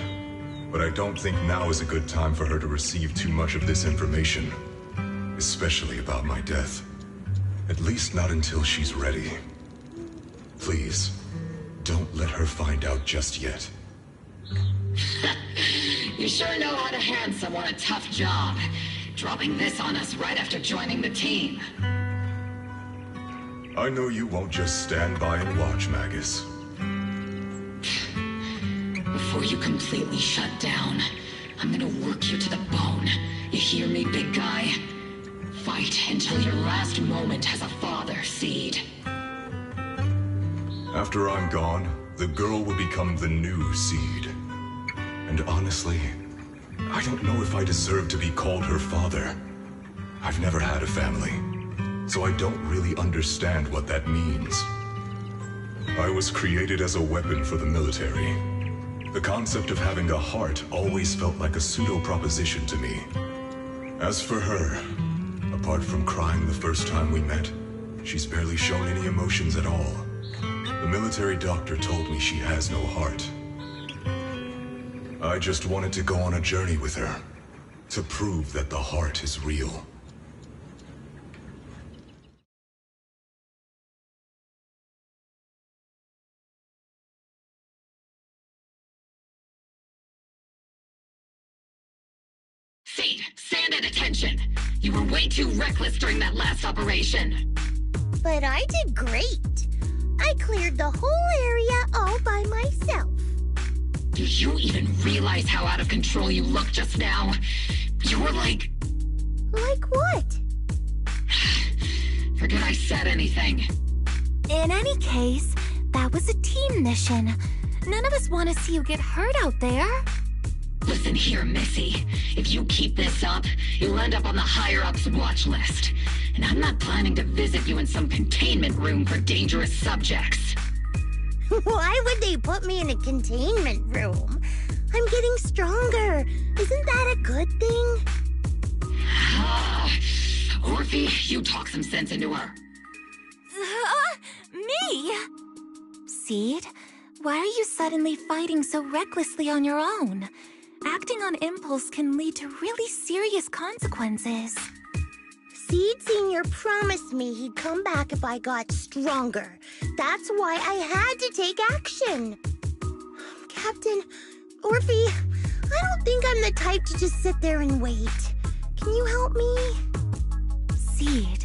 but I don't think now is a good time for her to receive too much of this information. Especially about my death. At least not until she's ready. Please, don't let her find out just yet. You sure know how to hand someone a tough job. Dropping this on us right after joining the team. I know you won't just stand by and watch, Magus. Before you completely shut down, I'm gonna work you to the bone. You hear me, big guy? Fight until your last moment has a father, Seed. After I'm gone, the girl will become the new Seed. And honestly, I don't know if I deserve to be called her father. I've never had a family, so I don't really understand what that means. I was created as a weapon for the military. The concept of having a heart always felt like a pseudo-proposition to me. As for her, apart from crying the first time we met, she's barely shown any emotions at all. The military doctor told me she has no heart. I just wanted to go on a journey with her, to prove that the heart is real. Seed, stand at attention! You were way too reckless during that last operation. But I did great. I cleared the whole area all by myself. Do you even realize how out of control you looked just now? You were like... Like what? Forget I said anything. In any case, that was a team mission. None of us want to see you get hurt out there. Listen here, Missy. If you keep this up, you'll end up on the higher-ups watch list. And I'm not planning to visit you in some containment room for dangerous subjects. Why would they put me in a containment room? I'm getting stronger. Isn't that a good thing? Orphe, you talk some sense into her. Me? Seed, why are you suddenly fighting so recklessly on your own? Acting on impulse can lead to really serious consequences. Seed Sr. promised me he'd come back if I got stronger. That's why I had to take action. Captain, Orphe, I don't think I'm the type to just sit there and wait. Can you help me? Seed,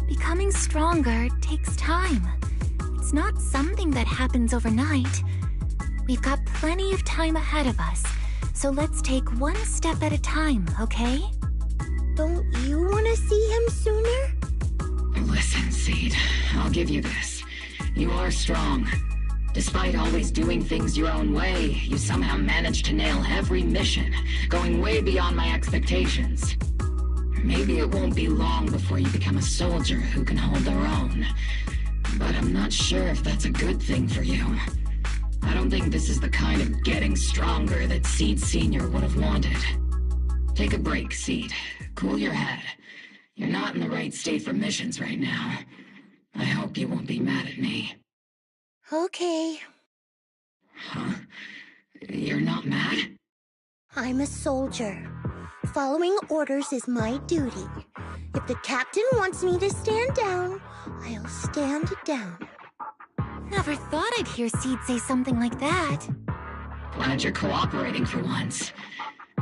becoming stronger takes time. It's not something that happens overnight. We've got plenty of time ahead of us, so let's take one step at a time, okay? Don't you want to see him sooner? Listen, Seed, I'll give you this. You are strong. Despite always doing things your own way, you somehow managed to nail every mission, going way beyond my expectations. Maybe it won't be long before you become a soldier who can hold their own. But I'm not sure if that's a good thing for you. I don't think this is the kind of getting stronger that Seed Sr. would have wanted. Take a break, Seed. Cool your head. You're not in the right state for missions right now. I hope you won't be mad at me. Okay. Huh? You're not mad? I'm a soldier. Following orders is my duty. If the captain wants me to stand down, I'll stand down. Never thought I'd hear Seed say something like that. Glad you're cooperating for once.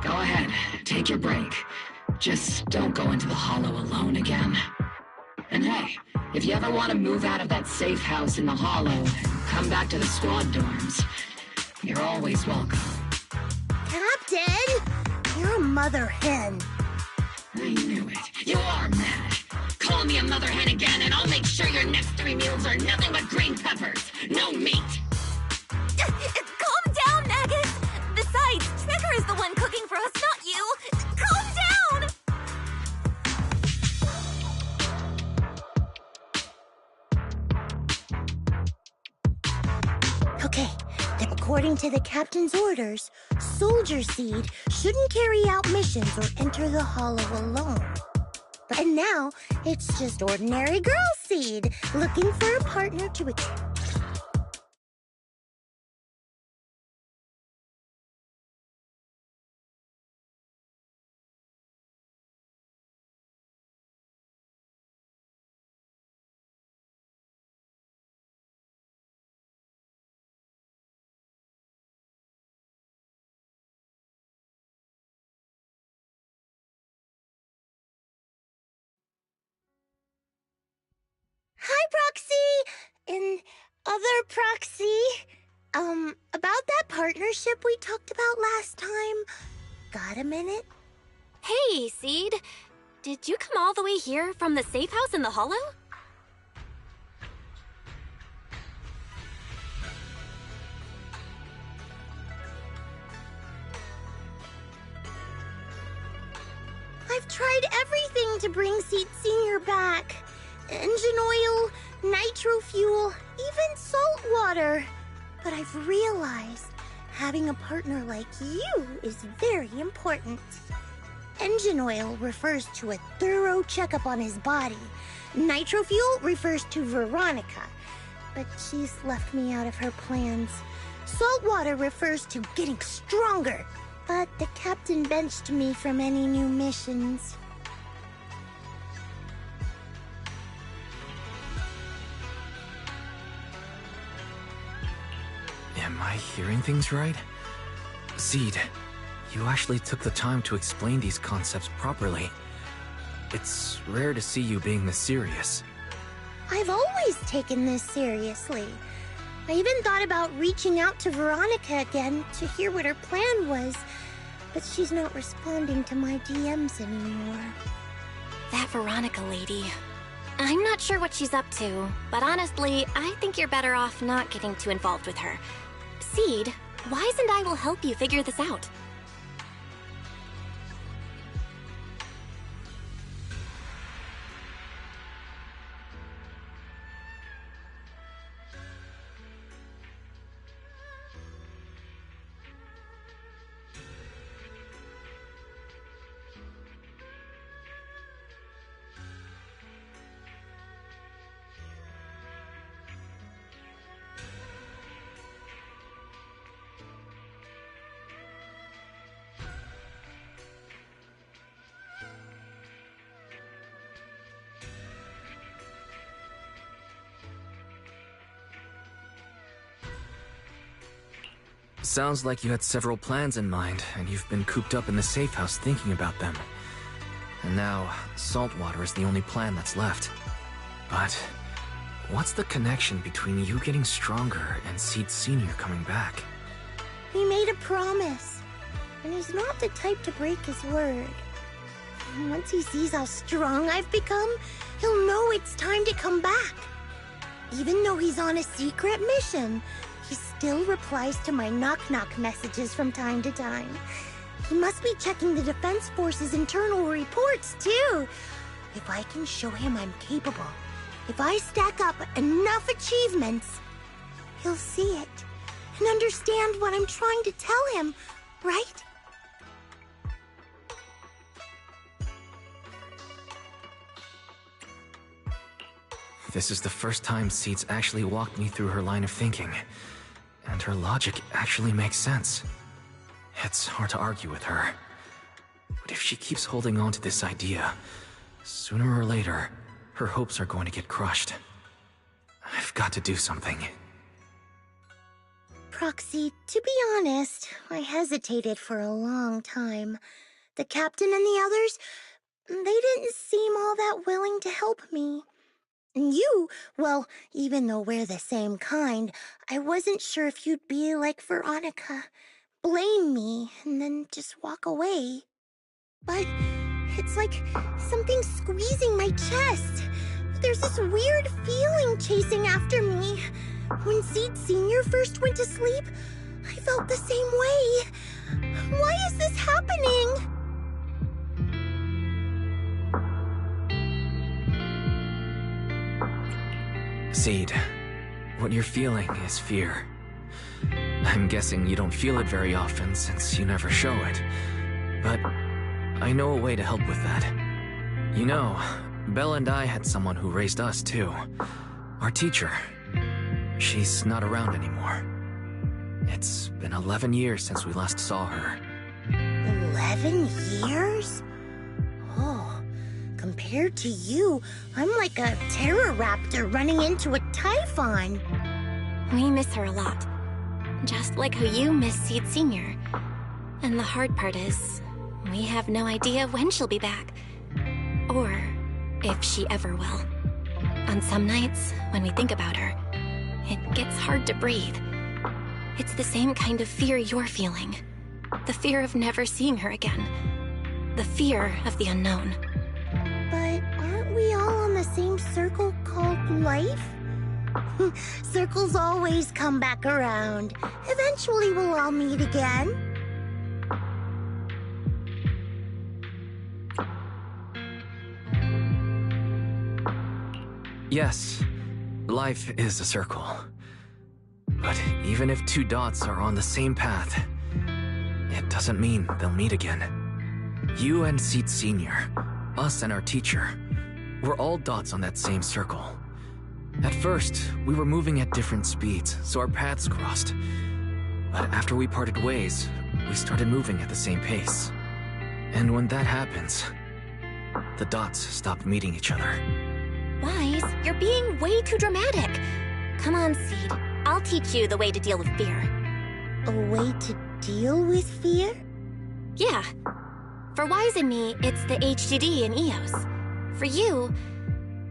Go ahead, take your break. Just don't go into the hollow alone again. And hey, if you ever want to move out of that safe house in the hollow and come back to the squad dorms, you're always welcome. Captain! You're a mother hen. I knew it. You are mad. Call me a mother hen again and I'll make sure your next 3 meals are nothing but green peppers. No meat. Calm down, Magus! Besides, Trigger is the one cooking for us, not you! Calm down! Okay, then according to the captain's orders, Soldier Seed shouldn't carry out missions or enter the Hollow alone. But now, it's just ordinary Girl Seed, looking for a partner to Hi, Proxy! And other Proxy. About that partnership we talked about last time. Got a minute? Hey, Seed. Did you come all the way here from the safe house in the Hollow? I've tried everything to bring Seed Senior back. Engine oil, nitro fuel, even salt water. But I've realized having a partner like you is very important. Engine oil refers to a thorough checkup on his body. Nitro fuel refers to Veronica, but she's left me out of her plans. Salt water refers to getting stronger, but the captain benched me from any new missions. Am I hearing things right? Seed, you actually took the time to explain these concepts properly. It's rare to see you being this serious. I've always taken this seriously. I even thought about reaching out to Veronica again to hear what her plan was, but she's not responding to my DMs anymore. That Veronica lady. I'm not sure what she's up to, but honestly, I think you're better off not getting too involved with her. Seed, Wise and I will help you figure this out. Sounds like you had several plans in mind, and you've been cooped up in the safe house thinking about them. And now, saltwater is the only plan that's left. But what's the connection between you getting stronger and Seed Senior coming back? He made a promise, and he's not the type to break his word. Once he sees how strong I've become, he'll know it's time to come back. Even though he's on a secret mission, he still replies to my knock-knock messages from time to time. He must be checking the Defense Force's internal reports, too. If I can show him I'm capable, if I stack up enough achievements, he'll see it and understand what I'm trying to tell him, right? This is the first time Seed's actually walked me through her line of thinking. And her logic actually makes sense. It's hard to argue with her. But if she keeps holding on to this idea, sooner or later, her hopes are going to get crushed. I've got to do something. Proxy, to be honest, I hesitated for a long time. The captain and the others, they didn't seem all that willing to help me. And you, well, even though we're the same kind, I wasn't sure if you'd be like Veronica. Blame me, and then just walk away. But it's like something's squeezing my chest. There's this weird feeling chasing after me. When Seed Senior first went to sleep, I felt the same way. Why is this happening? Seed, what you're feeling is fear. I'm guessing you don't feel it very often since you never show it. But I know a way to help with that. You know, Bella and I had someone who raised us too. Our teacher. She's not around anymore. It's been 11 years since we last saw her. 11 years? Oh, compared to you, I'm like a terror raptor running into a typhon. We miss her a lot. Just like how you miss Seed Senior. And the hard part is, we have no idea when she'll be back. Or if she ever will. On some nights, when we think about her, it gets hard to breathe. It's the same kind of fear you're feeling. The fear of never seeing her again. The fear of the unknown. But aren't we all on the same circle called life? Circles always come back around. Eventually we'll all meet again. Yes, life is a circle. But even if two dots are on the same path, it doesn't mean they'll meet again. You and Seed Senior, us and our teacher, we're all dots on that same circle. At first, we were moving at different speeds, so our paths crossed. But after we parted ways, we started moving at the same pace. And when that happens, the dots stop meeting each other. Wise, you're being way too dramatic. Come on, Seed. I'll teach you the way to deal with fear. A way to deal with fear? Yeah. For Wise and me, it's the HDD and EOS. For you,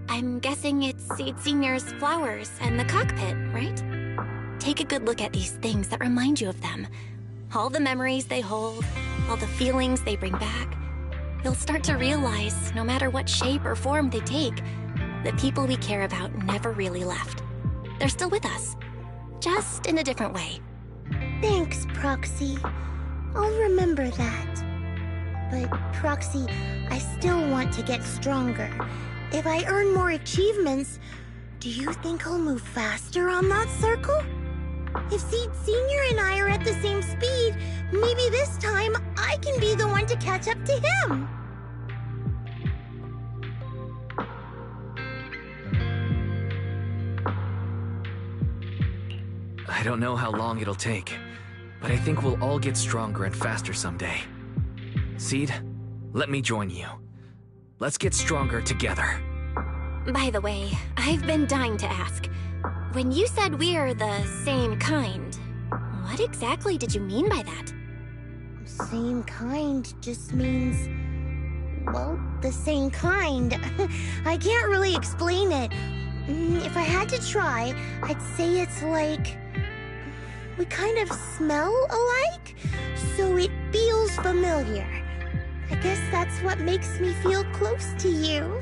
I'm guessing it's Seed Senior's flowers and the cockpit, right? Take a good look at these things that remind you of them. All the memories they hold, all the feelings they bring back. You'll start to realize, no matter what shape or form they take, the people we care about never really left. They're still with us, just in a different way. Thanks, Proxy. I'll remember that. But, Proxy, I still want to get stronger. If I earn more achievements, do you think I'll move faster on that circle? If Seed Senior and I are at the same speed, maybe this time I can be the one to catch up to him. I don't know how long it'll take, but I think we'll all get stronger and faster someday. Seed, let me join you. Let's get stronger together. By the way, I've been dying to ask. When you said we're the same kind, what exactly did you mean by that? Same kind just means, well, the same kind. I can't really explain it. If I had to try, I'd say it's like we kind of smell alike, so it feels familiar. I guess that's what makes me feel close to you.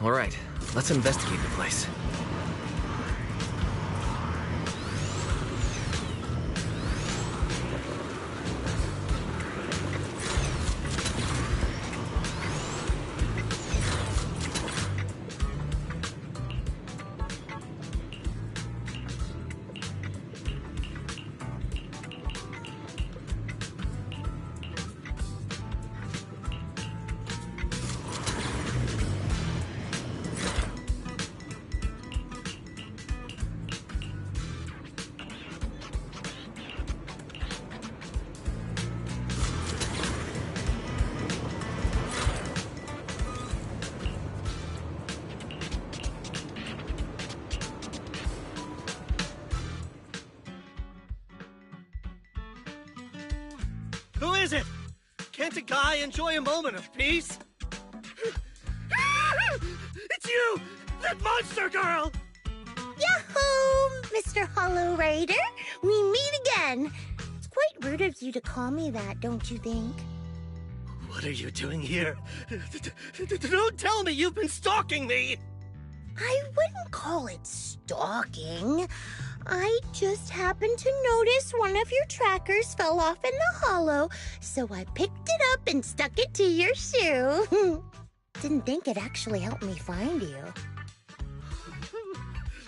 All right, let's investigate the place. Who is it? Can't a guy enjoy a moment of peace? It's you! That monster girl! Yahoo! Mr. Hollow Raider! We meet again! It's quite rude of you to call me that, don't you think? What are you doing here? Don't tell me you've been stalking me! I wouldn't call it stalking. I just happened to notice one of your trackers fell off in the hollow, so I picked it up and stuck it to your shoe. Didn't think it actually helped me find you.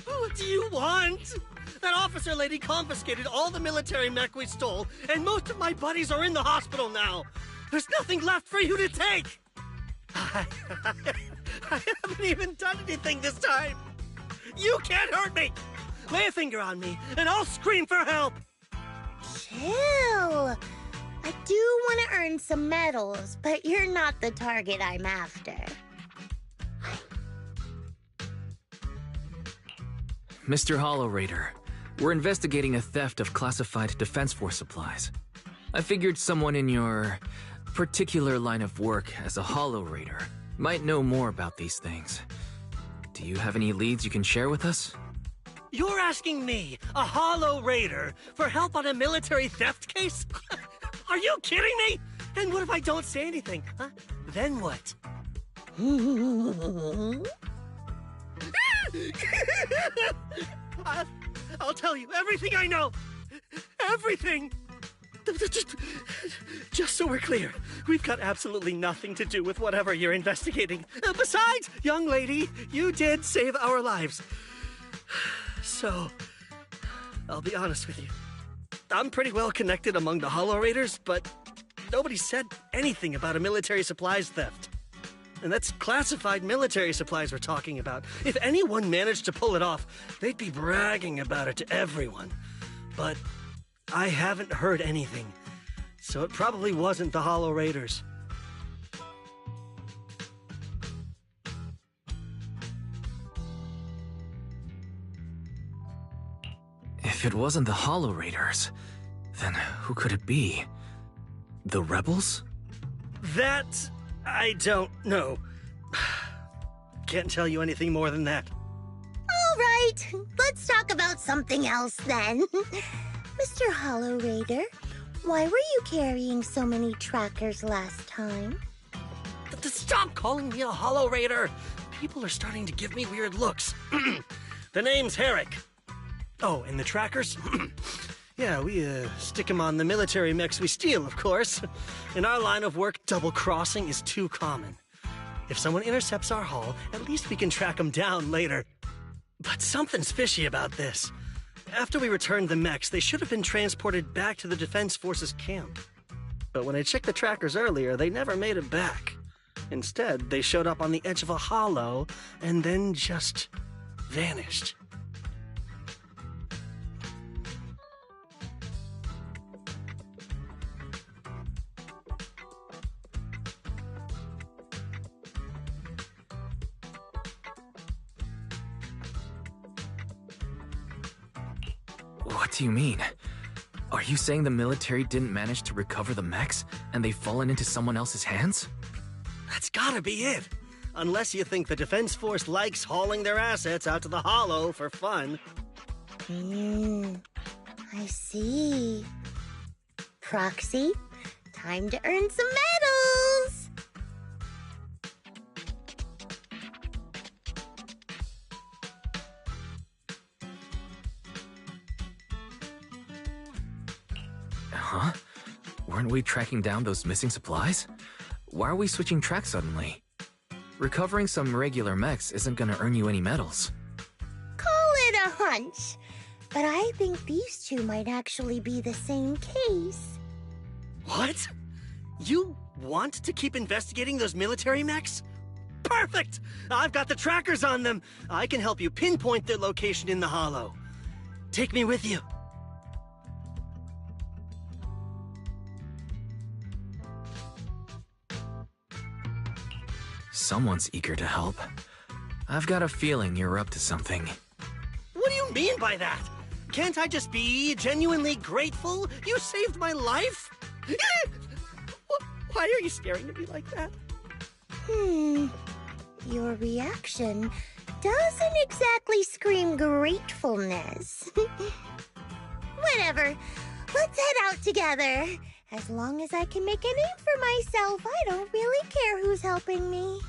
What do you want? That officer lady confiscated all the military mech we stole, and most of my buddies are in the hospital now. There's nothing left for you to take. I haven't even done anything this time. You can't hurt me. Lay a finger on me, and I'll scream for help. Chill. I do want to earn some medals, but you're not the target I'm after. Mr. Hollow Raider, we're investigating a theft of classified Defense Force supplies. I figured someone in your particular line of work as a Hollow Raider might know more about these things. Do you have any leads you can share with us? You're asking me, a Hollow Raider, for help on a military theft case? Are you kidding me? And what if I don't say anything, huh? Then what? I'll tell you everything I know. Everything. Just so we're clear, we've got absolutely nothing to do with whatever you're investigating. Besides, young lady, you did save our lives. So, I'll be honest with you. I'm pretty well connected among the Hollow Raiders, but nobody said anything about a military supplies theft. And that's classified military supplies we're talking about. If anyone managed to pull it off, they'd be bragging about it to everyone. But I haven't heard anything, so it probably wasn't the Hollow Raiders. If it wasn't the Hollow Raiders, then who could it be? The rebels? That I don't know. Can't tell you anything more than that. All right, let's talk about something else then. Mr. Hollow Raider, why were you carrying so many trackers last time? Stop calling me a Hollow Raider! People are starting to give me weird looks. The name's Herrick. Oh, and the trackers? Yeah, we stick them on the military mechs we steal, of course. In our line of work, double-crossing is too common. If someone intercepts our haul, at least we can track them down later. But something's fishy about this. After we returned the mechs, they should have been transported back to the Defense Forces camp. But when I checked the trackers earlier, they never made it back. Instead, they showed up on the edge of a hollow and then just vanished. What do you mean? Are you saying the military didn't manage to recover the mechs and they've fallen into someone else's hands? That's gotta be it. Unless you think the Defense Force likes hauling their assets out to the Hollow for fun. I see. Proxy, time to earn some medals! Huh? Weren't we tracking down those missing supplies? Why are we switching tracks suddenly? Recovering some regular mechs isn't gonna earn you any medals. Call it a hunch. But I think these two might actually be the same case. What? You want to keep investigating those military mechs? Perfect! I've got the trackers on them. I can help you pinpoint their location in the Hollow. Take me with you. Someone's eager to help. I've got a feeling you're up to something. What do you mean by that? Can't I just be genuinely grateful? You saved my life? Why are you staring at me like that? Your reaction doesn't exactly scream gratefulness. Whatever. Let's head out together. As long as I can make a name for myself, I don't really care who's helping me.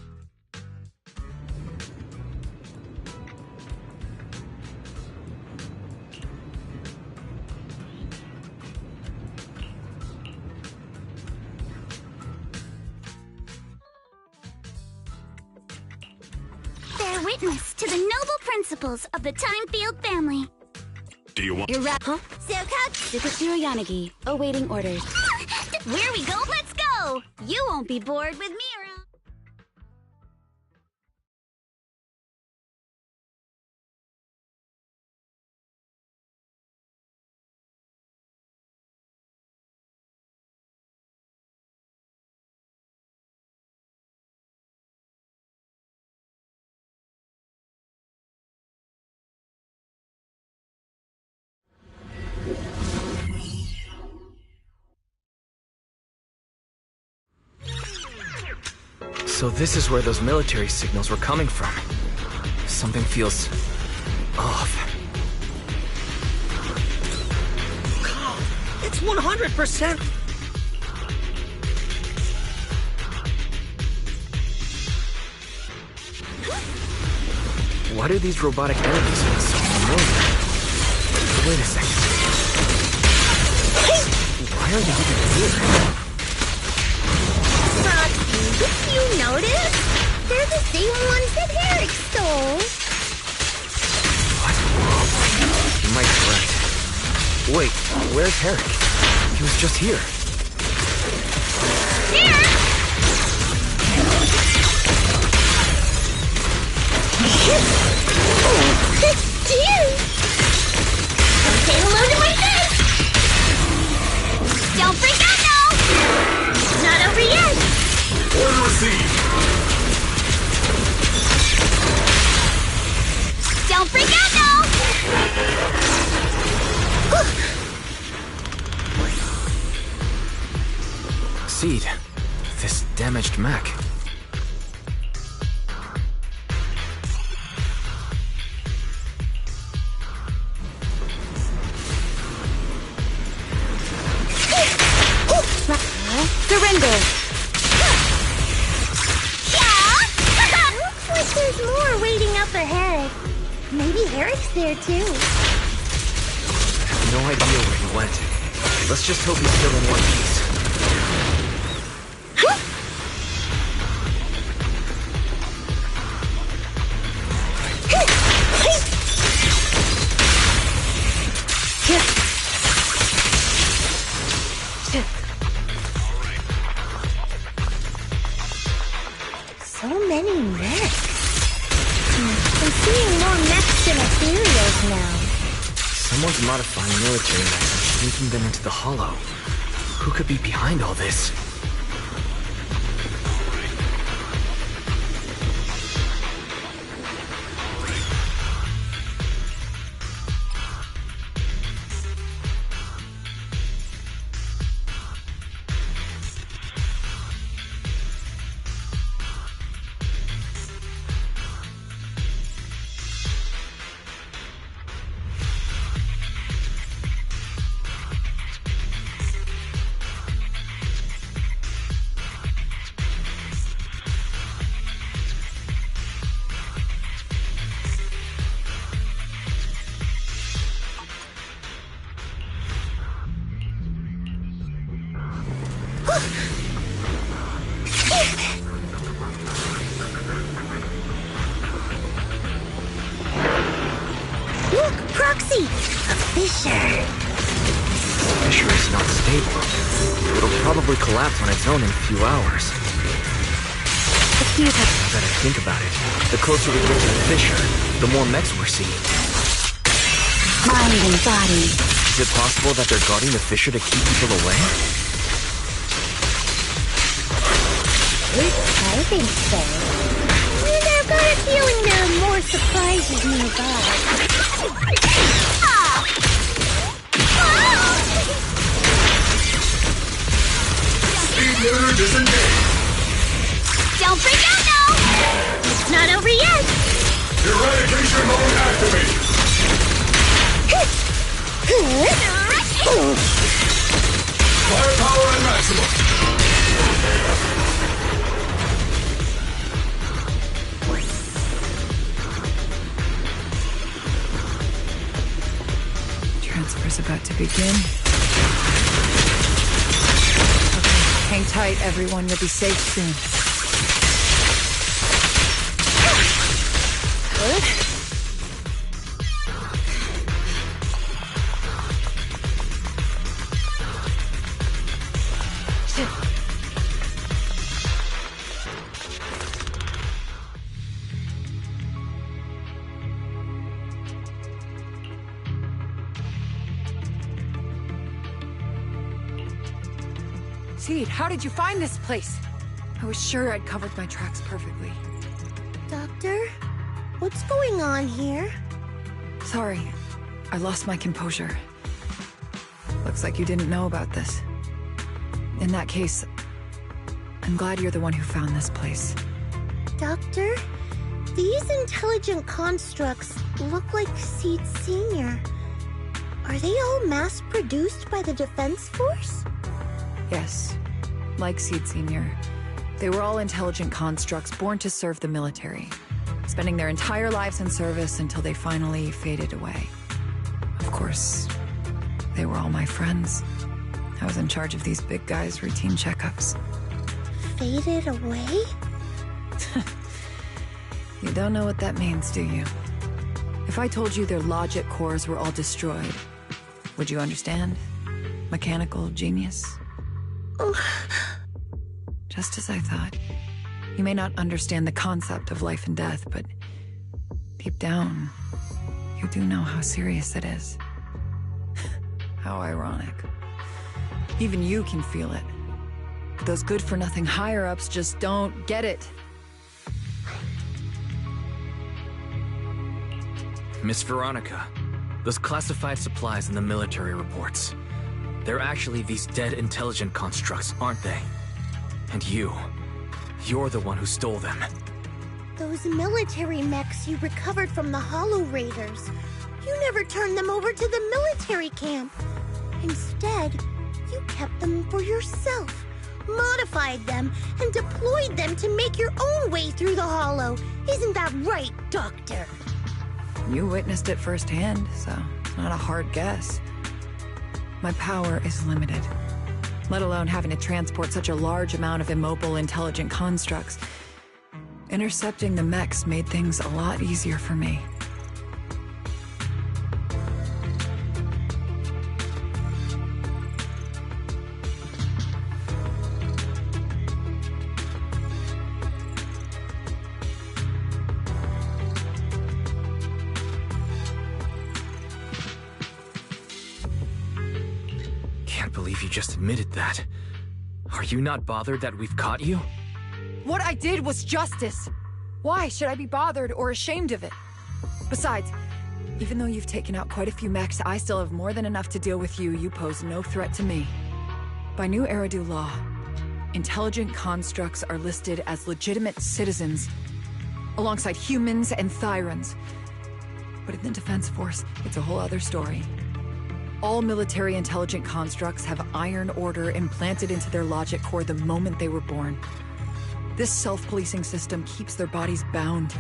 Bear witness to the noble principles of the Time-Field family. Do you want... You're right, huh? Sukatsuru Yanagi, awaiting orders. Where we go, let's go! You won't be bored with me around. So this is where those military signals were coming from. Something feels... off. It's 100%! Why do these robotic enemies feel so familiar? Wait a second. Why are they even here? Did you notice? They're the same ones that Eric stole. What? You might be right. Wait, where's Eric? He was just here. Here! Dear! Say hello to my friends! Don't freak out now! Not over yet! Order received! Don't freak out now! Seed, this damaged mech. Surrender! Looks like there's more waiting up ahead. Maybe Eric's there too. I have no idea where he went. Let's just hope he's still in one piece. So many mechs. I'm seeing more mechs than ethereals now. Someone's modifying military mechs and sneaking them into the Hollow. Who could be behind all this? Look, Proxy! A fissure. The fissure is not stable. It'll probably collapse on its own in a few hours. Excuse me. Now that I think about it, the closer we get to the fissure, the more mechs we're seeing. Mind and body. Is it possible that they're guarding the fissure to keep people away? I think so. And I've got a feeling there are more surprises nearby. Speed Mirror is in transfer's about to begin. Okay, hang tight, everyone. You'll be safe soon. Good. Seed, how did you find this place? I was sure I'd covered my tracks perfectly. Doctor? What's going on here? Sorry, I lost my composure. Looks like you didn't know about this. In that case, I'm glad you're the one who found this place. Doctor? These intelligent constructs look like Seed Sr. Are they all mass-produced by the Defense Force? Yes, like Seed Sr. They were all intelligent constructs born to serve the military, spending their entire lives in service until they finally faded away. Of course, they were all my friends. I was in charge of these big guys' routine checkups. Faded away? You don't know what that means, do you? If I told you their logic cores were all destroyed, would you understand? Mechanical genius? Just as I thought. You may not understand the concept of life and death, but deep down, you do know how serious it is. How ironic. Even you can feel it. But those good-for-nothing higher-ups just don't get it. Miss Veronica, those classified supplies in the military reports. They're actually these dead intelligent constructs, aren't they? And you're the one who stole them. Those military mechs you recovered from the Hollow Raiders. You never turned them over to the military camp. Instead, you kept them for yourself, modified them, and deployed them to make your own way through the Hollow. Isn't that right, Doctor? You witnessed it firsthand, so it's not a hard guess. My power is limited, let alone having to transport such a large amount of immobile, intelligent constructs. Intercepting the mechs made things a lot easier for me. You just admitted that. Are you not bothered that we've caught you? What I did was justice. Why should I be bothered or ashamed of it? Besides, even though you've taken out quite a few mechs, I still have more than enough to deal with you. You pose no threat to me. By new Eridu law, intelligent constructs are listed as legitimate citizens, alongside humans and Thyrans. But in the Defense Force, it's a whole other story. All military intelligent constructs have Iron Order implanted into their logic core the moment they were born. This self-policing system keeps their bodies bound,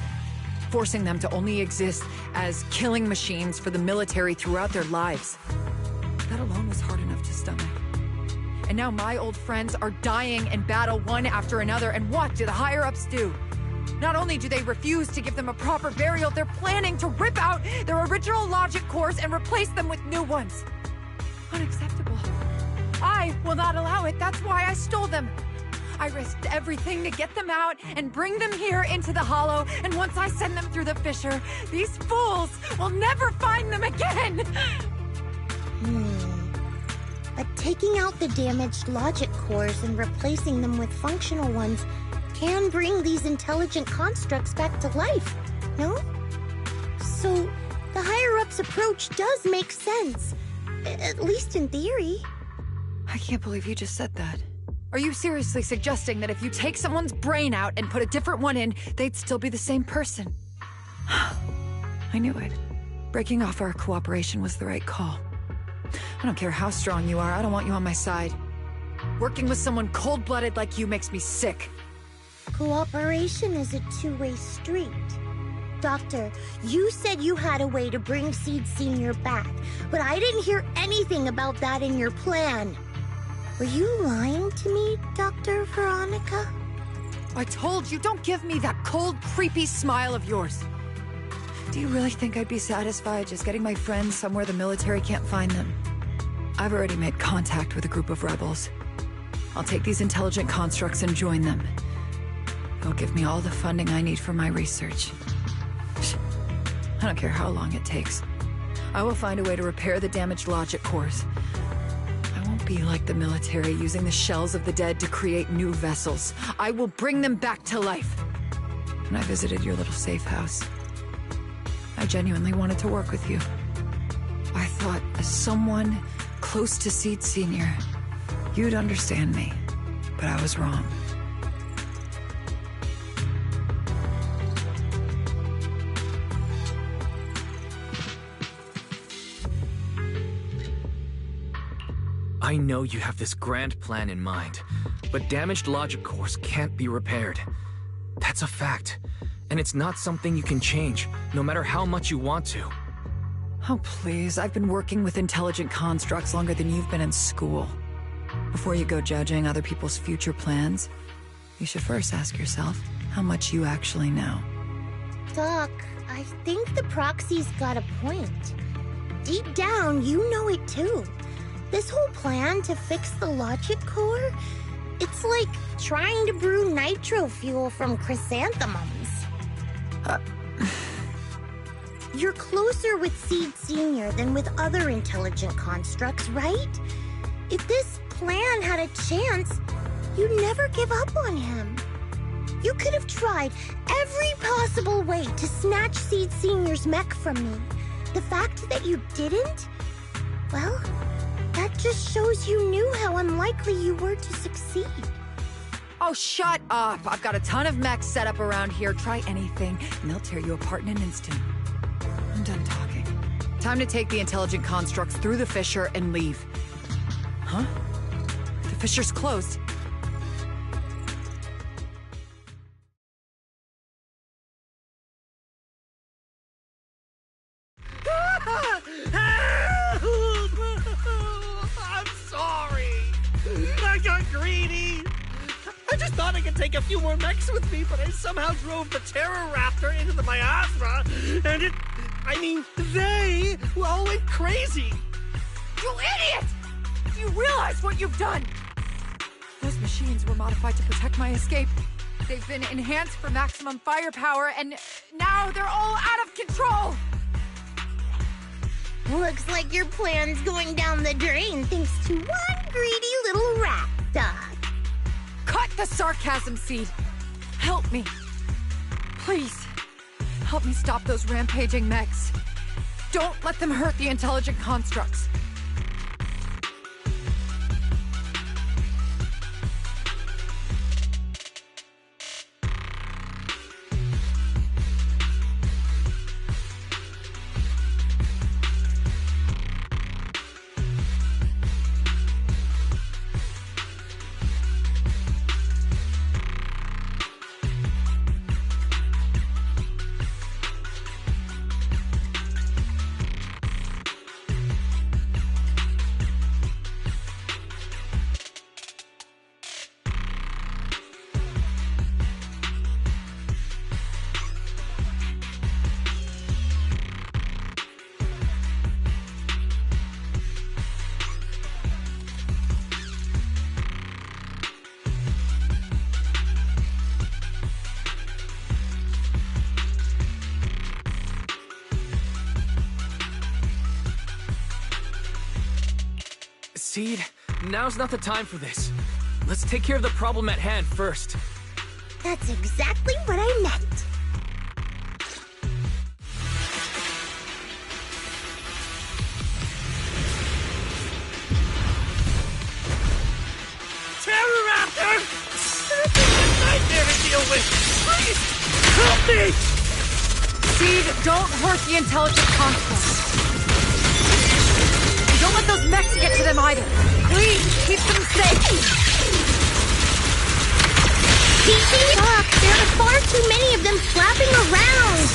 forcing them to only exist as killing machines for the military throughout their lives. That alone was hard enough to stomach. And now my old friends are dying in battle one after another, and what do the higher-ups do? Not only do they refuse to give them a proper burial, they're planning to rip out their original logic cores and replace them with new ones. Unacceptable. I will not allow it. That's why I stole them. I risked everything to get them out and bring them here into the Hollow, and once I send them through the fissure, these fools will never find them again! But taking out the damaged logic cores and replacing them with functional ones can bring these intelligent constructs back to life, no? So, the higher-ups approach does make sense. At least in theory. I can't believe you just said that. Are you seriously suggesting that if you take someone's brain out and put a different one in, they'd still be the same person? I knew it. Breaking off our cooperation was the right call. I don't care how strong you are, I don't want you on my side. Working with someone cold-blooded like you makes me sick. Cooperation is a two-way street. Doctor, you said you had a way to bring Seed Senior back, but I didn't hear anything about that in your plan. Were you lying to me, Dr. Veronica? I told you, don't give me that cold, creepy smile of yours. Do you really think I'd be satisfied just getting my friends somewhere the military can't find them? I've already made contact with a group of rebels. I'll take these intelligent constructs and join them. They'll give me all the funding I need for my research. I don't care how long it takes. I will find a way to repair the damaged logic cores. I won't be like the military, using the shells of the dead to create new vessels. I will bring them back to life. When I visited your little safe house, I genuinely wanted to work with you. I thought, as someone close to Seed Senior, you'd understand me, but I was wrong. I know you have this grand plan in mind, but damaged logic cores can't be repaired. That's a fact, and it's not something you can change, no matter how much you want to. Oh, please, I've been working with intelligent constructs longer than you've been in school. Before you go judging other people's future plans, you should first ask yourself how much you actually know. Doc, I think the proxy's got a point. Deep down, you know it too. This whole plan to fix the logic core, it's like trying to brew nitro fuel from chrysanthemums. You're closer with Seed Senior than with other intelligent constructs, right? If this plan had a chance, you'd never give up on him. You could have tried every possible way to snatch Seed Senior's mech from me. The fact that you didn't, well, that just shows you knew how unlikely you were to succeed. Oh, shut up! I've got a ton of mechs set up around here. Try anything, and they'll tear you apart in an instant. I'm done talking. Time to take the intelligent constructs through the fissure and leave. Huh? The fissure's closed. I'm sorry. I got greedy. I just thought I could take a few more mechs with me, but I somehow drove the Terror Raptor into the miasma, and they all went crazy. You idiot! Do you realize what you've done? Those machines were modified to protect my escape. They've been enhanced for maximum firepower, and now they're all out of control! Looks like your plan's going down the drain thanks to one greedy little rat, Doc. Cut the sarcasm, Seed. Help me. Please. Help me stop those rampaging mechs. Don't let them hurt the intelligent constructs. Seed, now's not the time for this. Let's take care of the problem at hand first. That's exactly what I meant. Terror Raptor! This is a nightmare to deal with! Please, help me! Seed, don't hurt the intelligent constructs. Don't let those mechs get to them either. Please, keep them safe. Doc, there are far too many of them flapping around.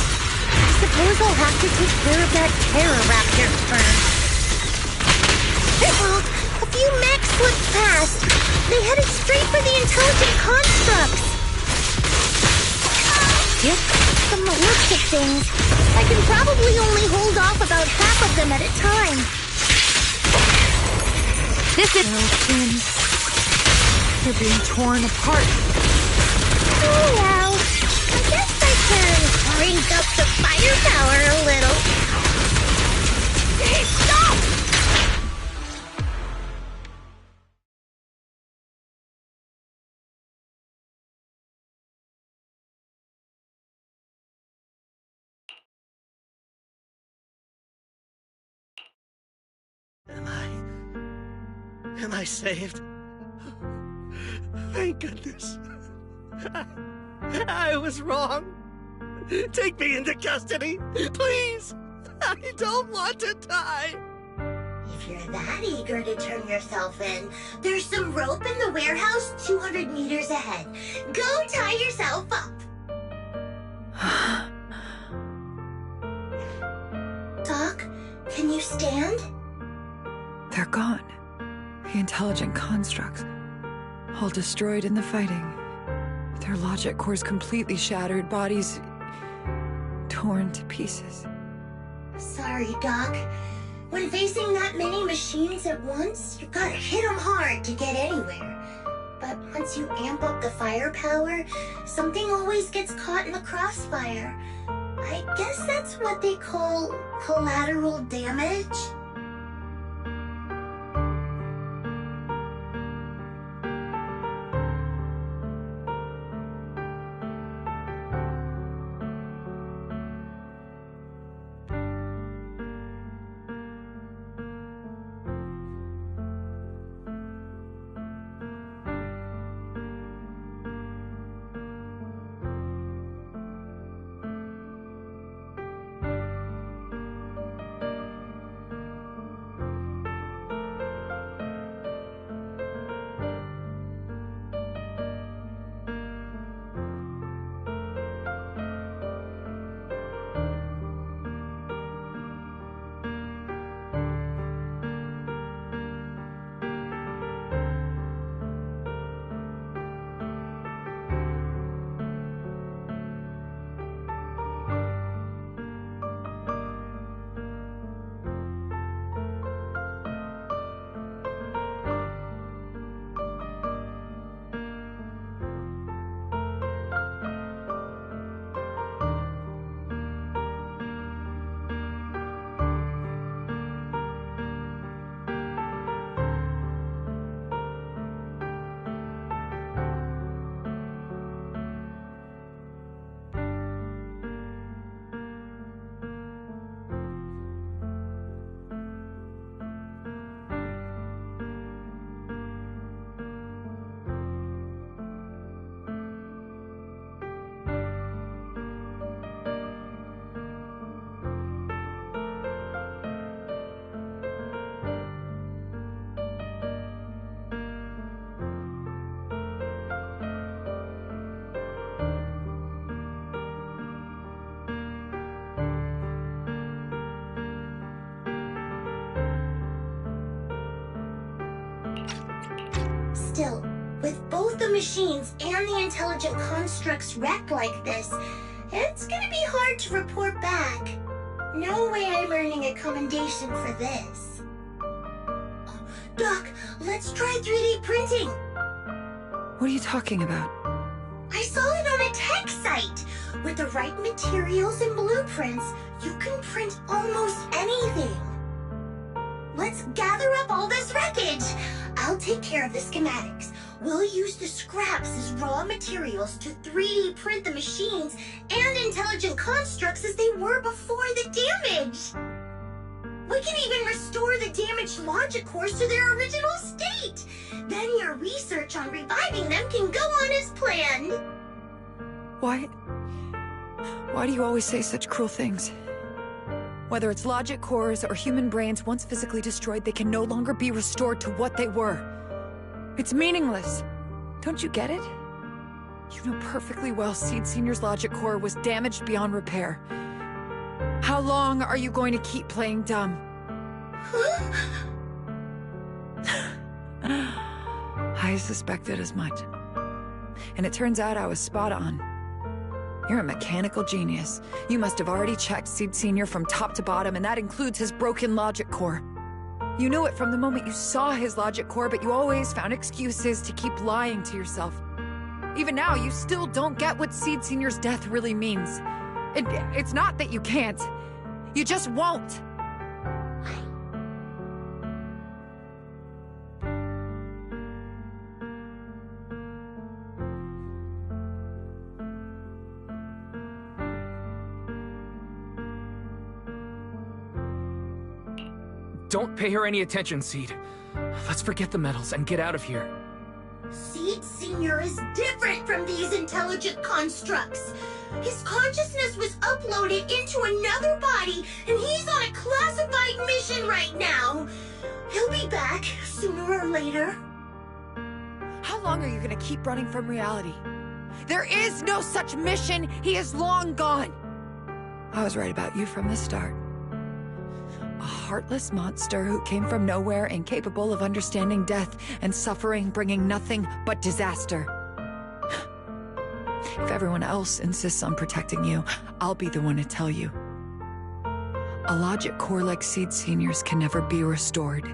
suppose I'll have to take care of that terror raptor first. Well, a few mechs slipped past. They headed straight for the intelligent constructs. Yep, from the looks of things, I can probably only hold off about half of them at a time. This is... twins. They're being torn apart. Oh well, I guess I can crank up the firepower a little. Hey, stop! Am I saved? Thank goodness. I was wrong. Take me into custody, please. I don't want to die. If you're that eager to turn yourself in, there's some rope in the warehouse 200 meters ahead. Go tie yourself up. Doc, can you stand? They're gone. The intelligent constructs. All destroyed in the fighting. Their logic cores completely shattered, bodies torn to pieces. Sorry, Doc. When facing that many machines at once, you gotta hit them hard to get anywhere. But once you amp up the firepower, something always gets caught in the crossfire. I guess that's what they call collateral damage. Still, with both the machines and the intelligent constructs wrecked like this, it's gonna be hard to report back. No way I'm earning a commendation for this. Oh, Doc, let's try 3D printing. What are you talking about? I saw it on a tech site. With the right materials and blueprints, you can print almost anything. Let's gather up all this wreckage. I'll take care of the schematics. We'll use the scraps as raw materials to 3D print the machines and intelligent constructs as they were before the damage. We can even restore the damaged logic cores to their original state. Then your research on reviving them can go on as planned. Why do you always say such cruel things? Whether it's logic cores or human brains once physically destroyed, they can no longer be restored to what they were. It's meaningless. Don't you get it? You know perfectly well Seed Senior's logic core was damaged beyond repair. How long are you going to keep playing dumb? I suspected as much. And it turns out I was spot on. You're a mechanical genius. You must have already checked Seed Sr. from top to bottom, and that includes his broken logic core. You knew it from the moment you saw his logic core, but you always found excuses to keep lying to yourself. Even now, you still don't get what Seed Sr.'s death really means. It's not that you can't. You just won't. Don't pay her any attention, Seed. Let's forget the medals and get out of here. Seed Sr. is different from these intelligent constructs. His consciousness was uploaded into another body, and he's on a classified mission right now. He'll be back sooner or later. How long are you gonna keep running from reality? There is no such mission. He is long gone. I was right about you from the start. A heartless monster who came from nowhere, incapable of understanding death and suffering, bringing nothing but disaster. If everyone else insists on protecting you, I'll be the one to tell you. A logic core like Seed Sr.'s can never be restored.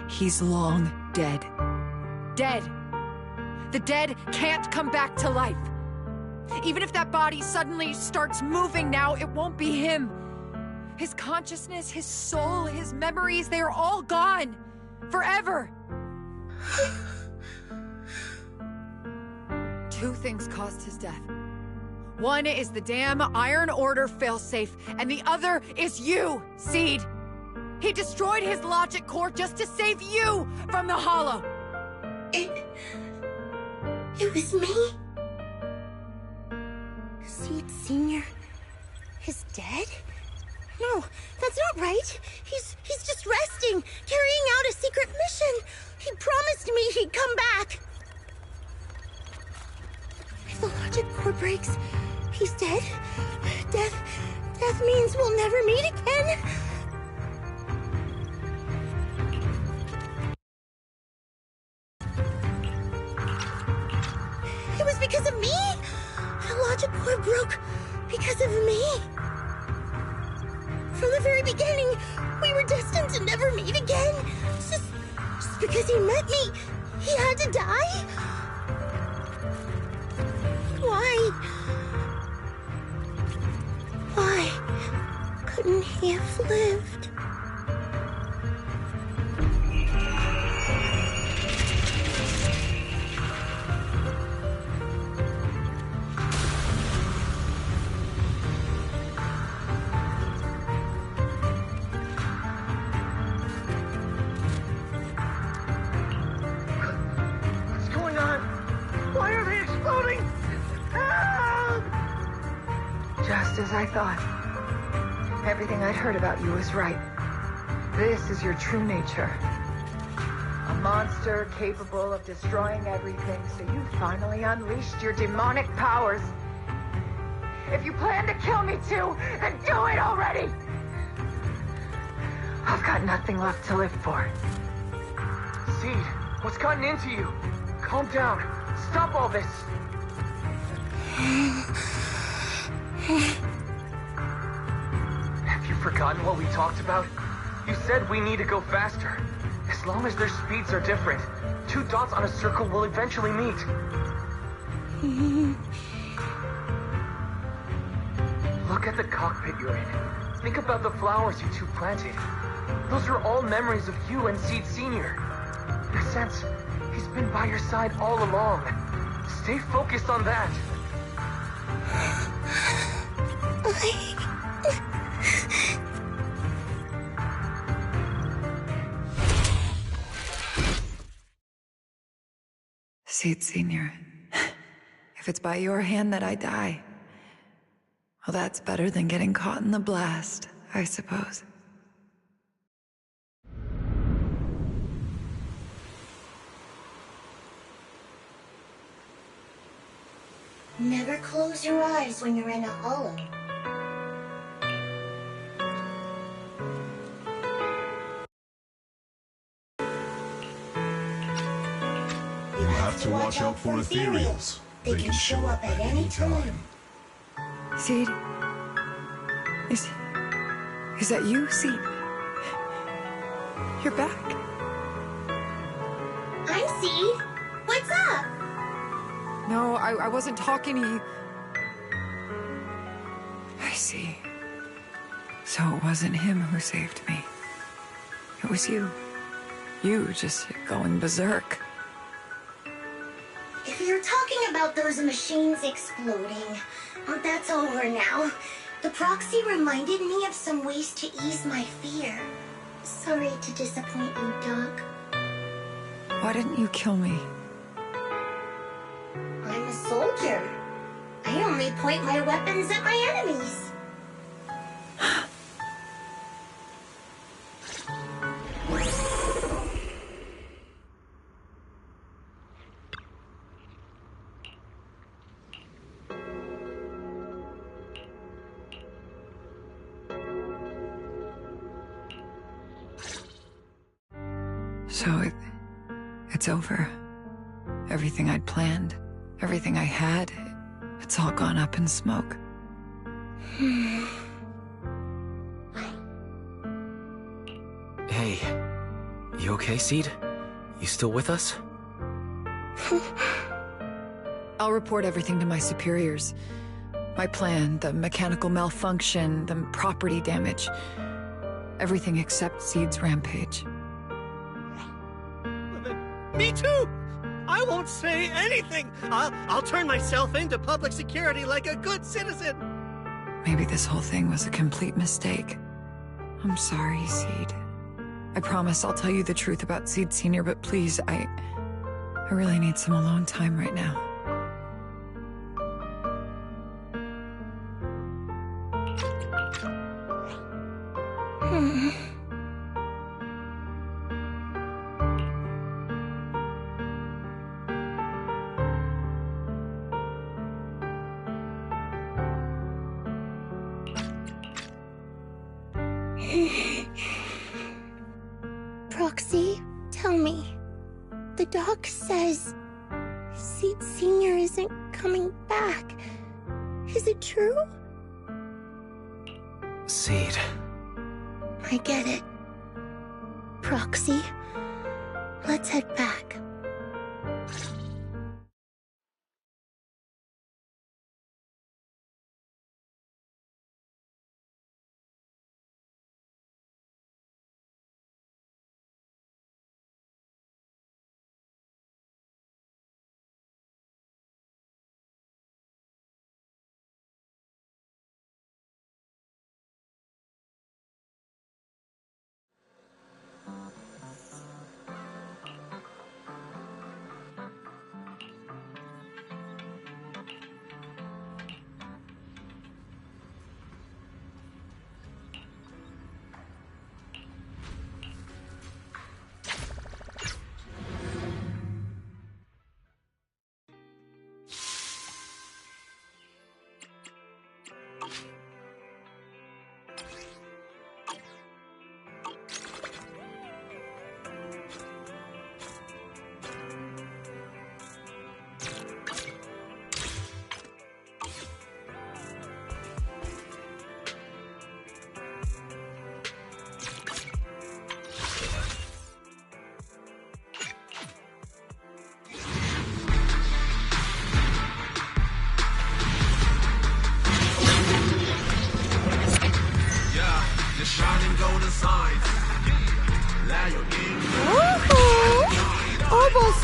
He's long dead. Dead. The dead can't come back to life. Even if that body suddenly starts moving now, it won't be him. His consciousness, his soul, his memories, they are all gone. Forever. Two things caused his death. One is the damn Iron Order failsafe, and the other is you, Seed. He destroyed his logic core just to save you from the Hollow. It was me? Seed Sr. is dead? No, that's not right. He's just resting, carrying out a secret mission. He promised me he'd come back. If the logic core breaks, he's dead. Death means we'll never meet again. It was because of me. The logic core broke because of me. From the very beginning, we were destined to never meet again. Just because he met me, he had to die? Why? Why couldn't he have lived? Just as I thought. Everything I'd heard about you was right. This is your true nature. A monster capable of destroying everything, so you finally unleashed your demonic powers. If you plan to kill me too, then do it already! I've got nothing left to live for. Seed, what's gotten into you? Calm down. Stop all this. Have you forgotten what we talked about? You said we need to go faster. As long as their speeds are different, two dots on a circle will eventually meet. Look at the cockpit you're in. Think about the flowers you two planted. Those are all memories of you and Seed Sr. In a sense, he's been by your side all along. Stay focused on that. Seed Sr. If it's by your hand that I die, well, that's better than getting caught in the blast, I suppose. Never close your eyes when you're in a hollow. have to watch out for ethereals. They can show up at any time. Seed? Is that you, Seed? You're back. I'm Seed. What's up? No, I wasn't talking to you. I see. So it wasn't him who saved me. It was you. You just going berserk. If you're talking about those machines exploding, that's over now. The proxy reminded me of some ways to ease my fear. Sorry to disappoint you, Doc. Why didn't you kill me? I'm a soldier. I only point my weapons at my enemies. So it's over. Everything I'd planned, everything I had, it's all gone up in smoke. Hey, you okay, Seed? You still with us? I'll report everything to my superiors. My plan, the mechanical malfunction, the property damage. Everything except Seed's rampage. Me too! I won't say anything! I'll turn myself into public security like a good citizen! Maybe this whole thing was a complete mistake. I'm sorry, Seed. I promise I'll tell you the truth about Seed Sr., but please, I really need some alone time right now. Proxy, tell me. The doc says Seed Sr. isn't coming back. Is it true? Seed. I get it. Proxy, let's head back.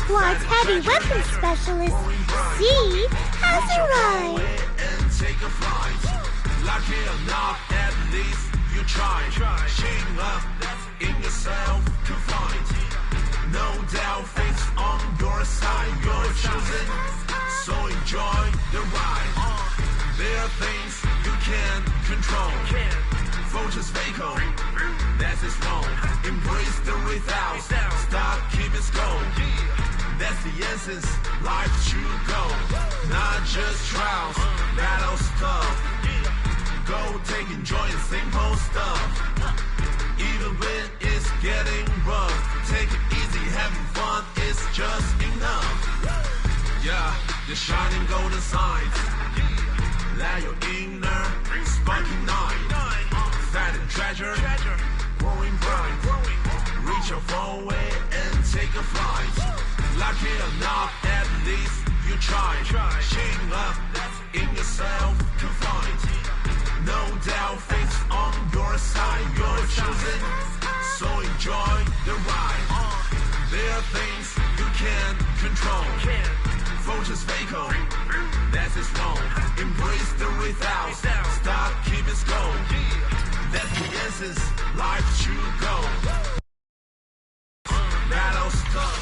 Squad's heavy weapons specialist, Z, has arrived. Lucky or not, at least you try. Shame up in yourself to find. No doubt fate's on your side. You're chosen, so enjoy the ride. There are things you can't control. Voters vacal, that's its wrong. Embrace the without, stop, keep it going. That's the essence, life should go. Not just trials, battle stuff. Go take enjoy the simple stuff. Even when it's getting rough, take it easy, having fun is just enough. The shining golden signs. Let your inner spark ignite. Fat and treasure, growing bright. Reach your phone way and take a flight. Lucky enough, at least you try. Chain up in yourself to find. No doubt, fate's on your side. You're chosen, so enjoy the ride. There are things you can't control. Vultures fatal, that's its wrong. Embrace the without, stop, keep it going. That's the essence, life should go. Battle stop.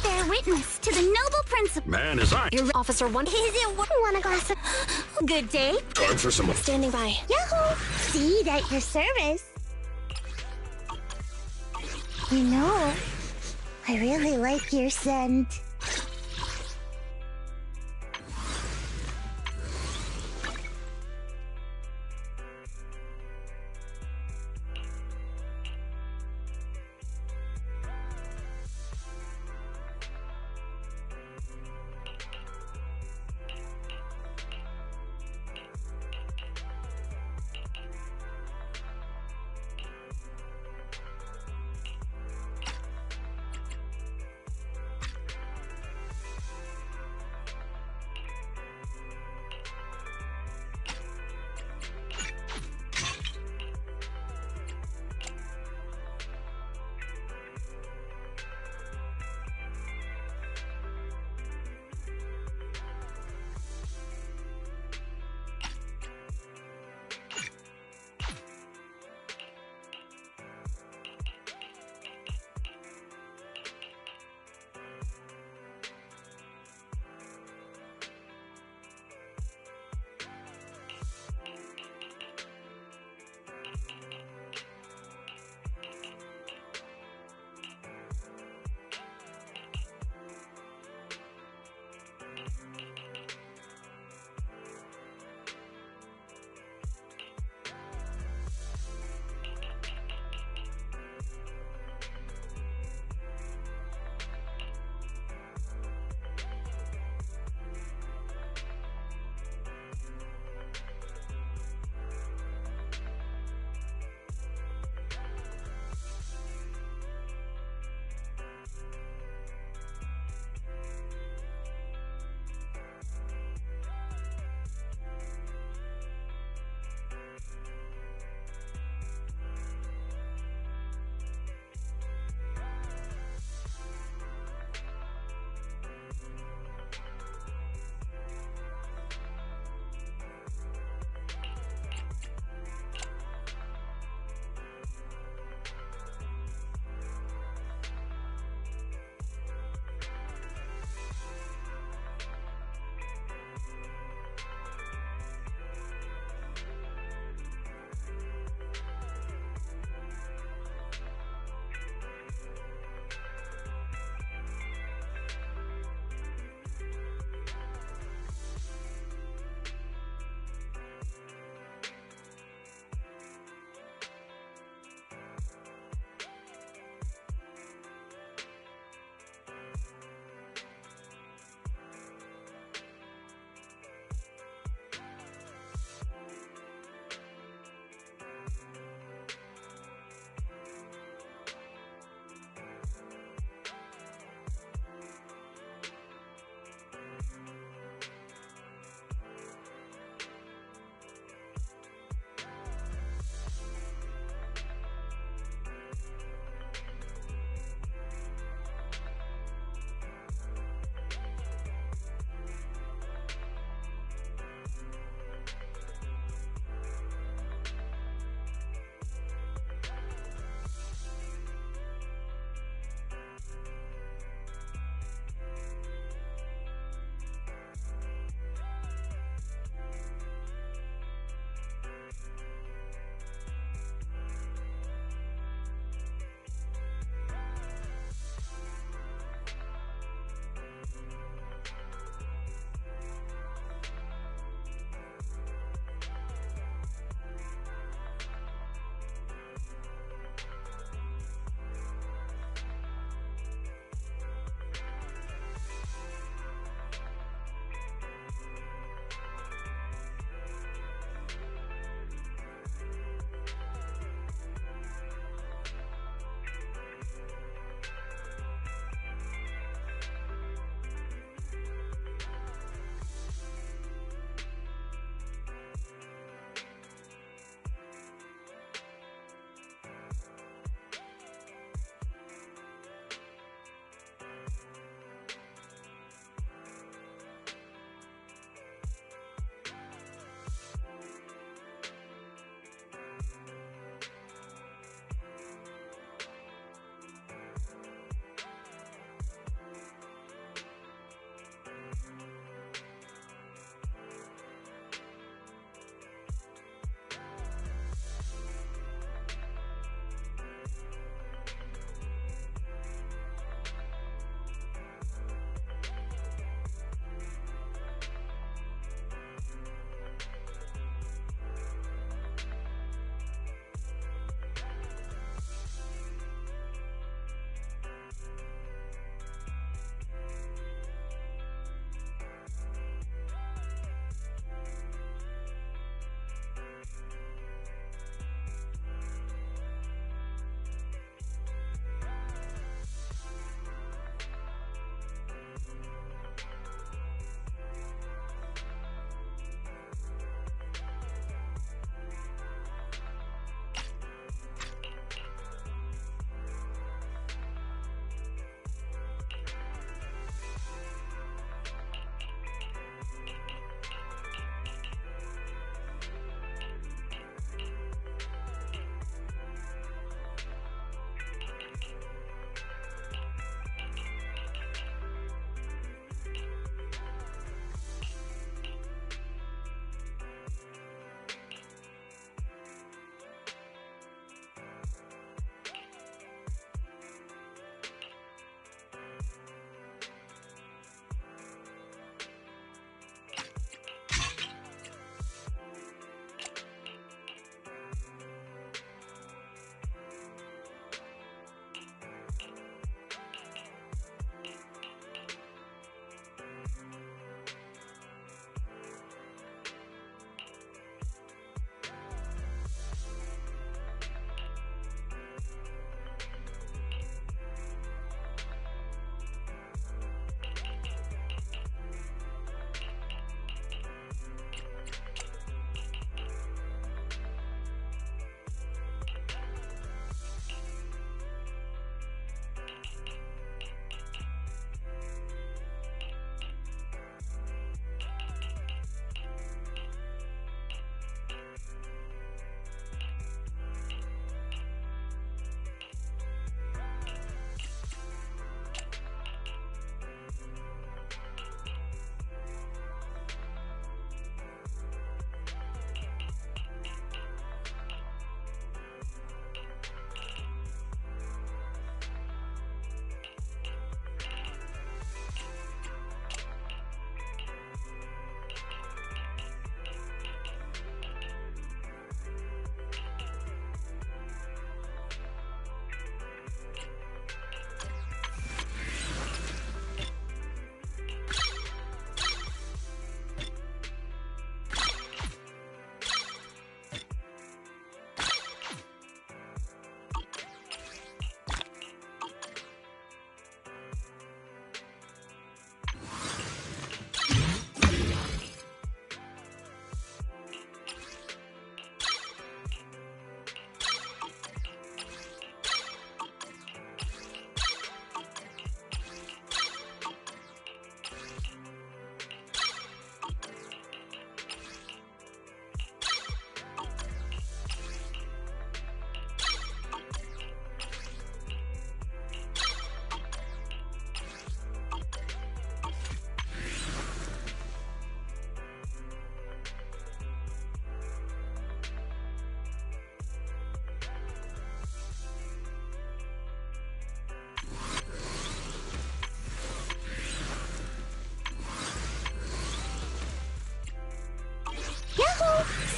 Bear witness to the noble principle. Man, as I... Your Officer 1. Is it want a glass of... Good day. Time for some... Standing by. Yahoo! See, at your service. You know, I really like your scent.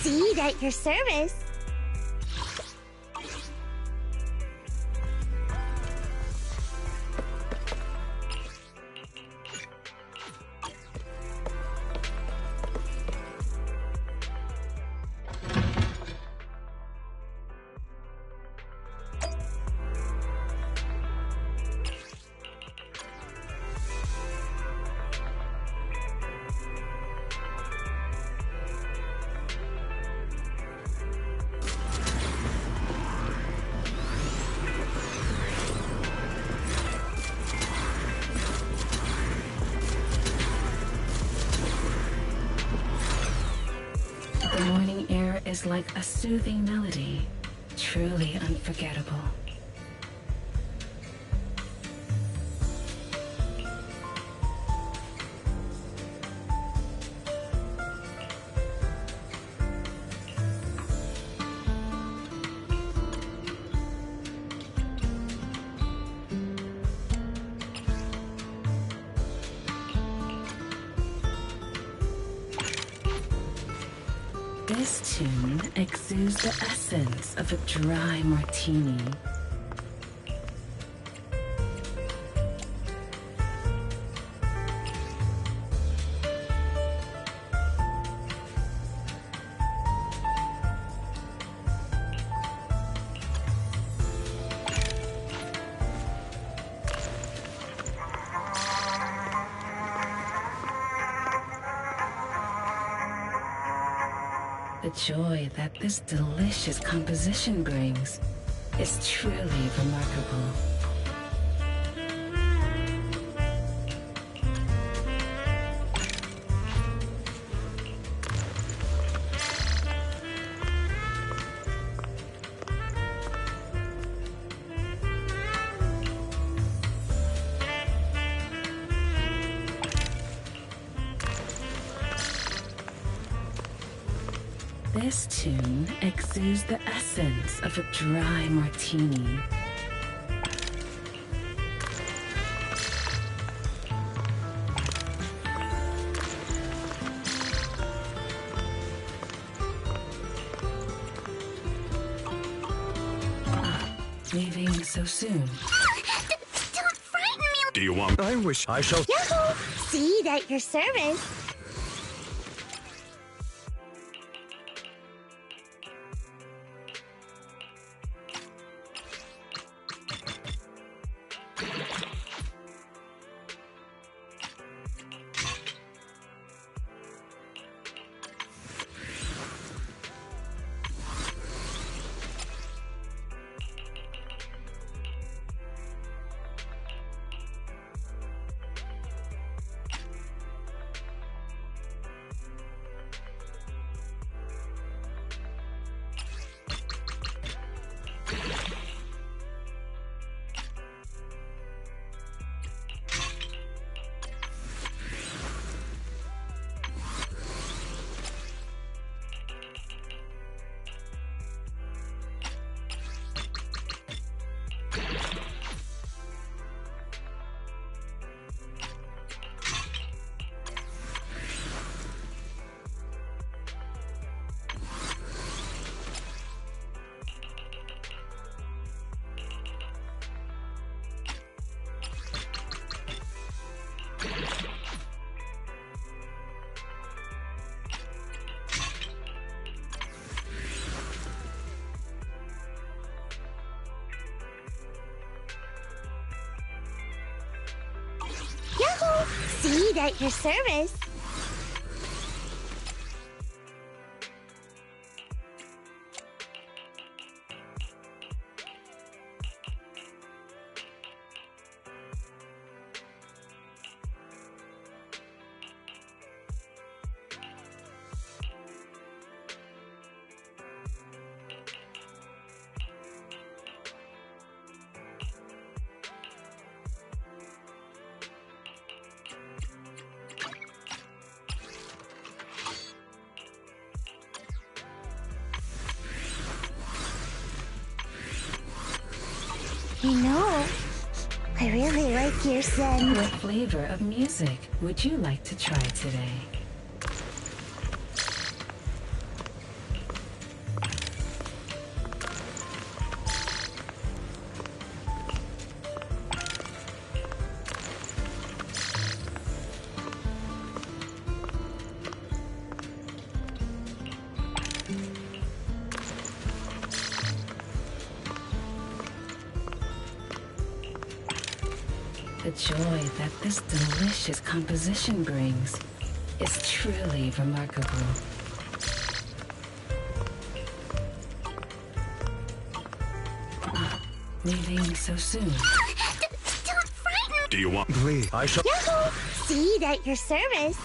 Seed at your service. The morning air is like a soothing melody, truly unforgettable. This tune exudes the essence of a dry martini. The joy that this delicious composition brings is truly remarkable. This tune exudes the essence of a dry martini. Leaving so soon. Don't frighten me! Do you want? I wish I shall. Yahoo! Seed at your service. Yahoo! Seed at your service. You know, I really like your scent. What flavor of music would you like to try today? The joy that this delicious composition brings is truly remarkable. Leaving so soon. Don't frighten me! Do you want... Please, I shall... Yahoo! See, at your service.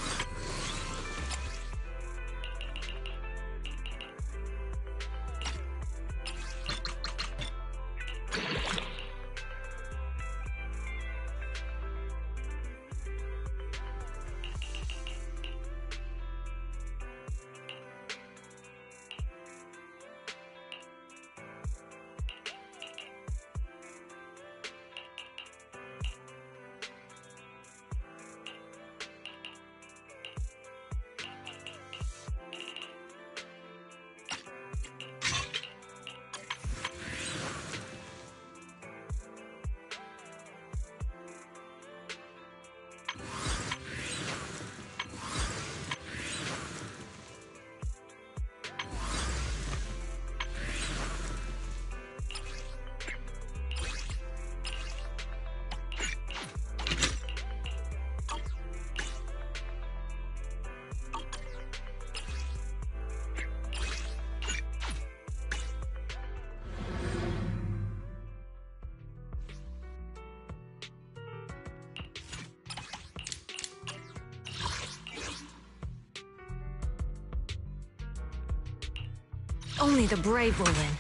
Only the brave will win.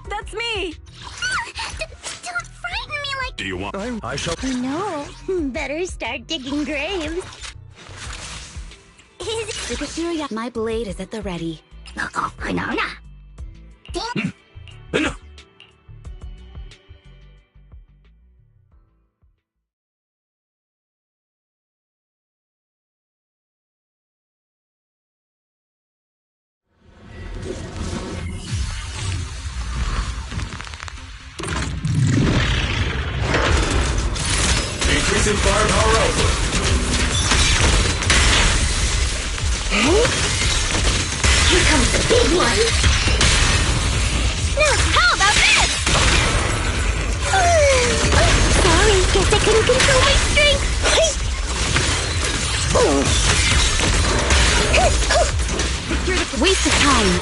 That's me! Don't frighten me like... Do you want... I shall... No, better start digging graves. My blade is at the ready. Increasing firepower output. Here comes the big one. Now, how about this? Sorry, guess I couldn't control my strength. Waste of time.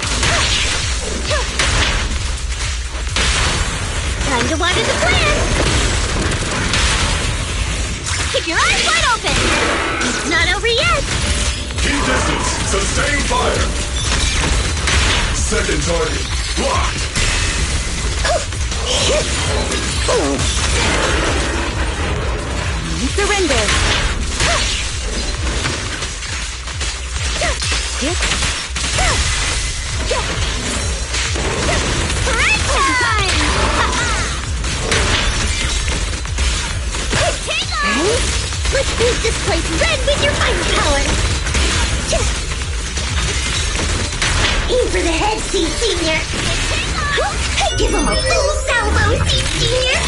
Time to water the plant. Keep your eyes wide open! It's not over yet! Keep distance! Sustain fire! Second target, blocked! Surrender! Right time! Let's paint this place red with your firepower! Aim for the head, Senior! Give him a full salvo, Senior!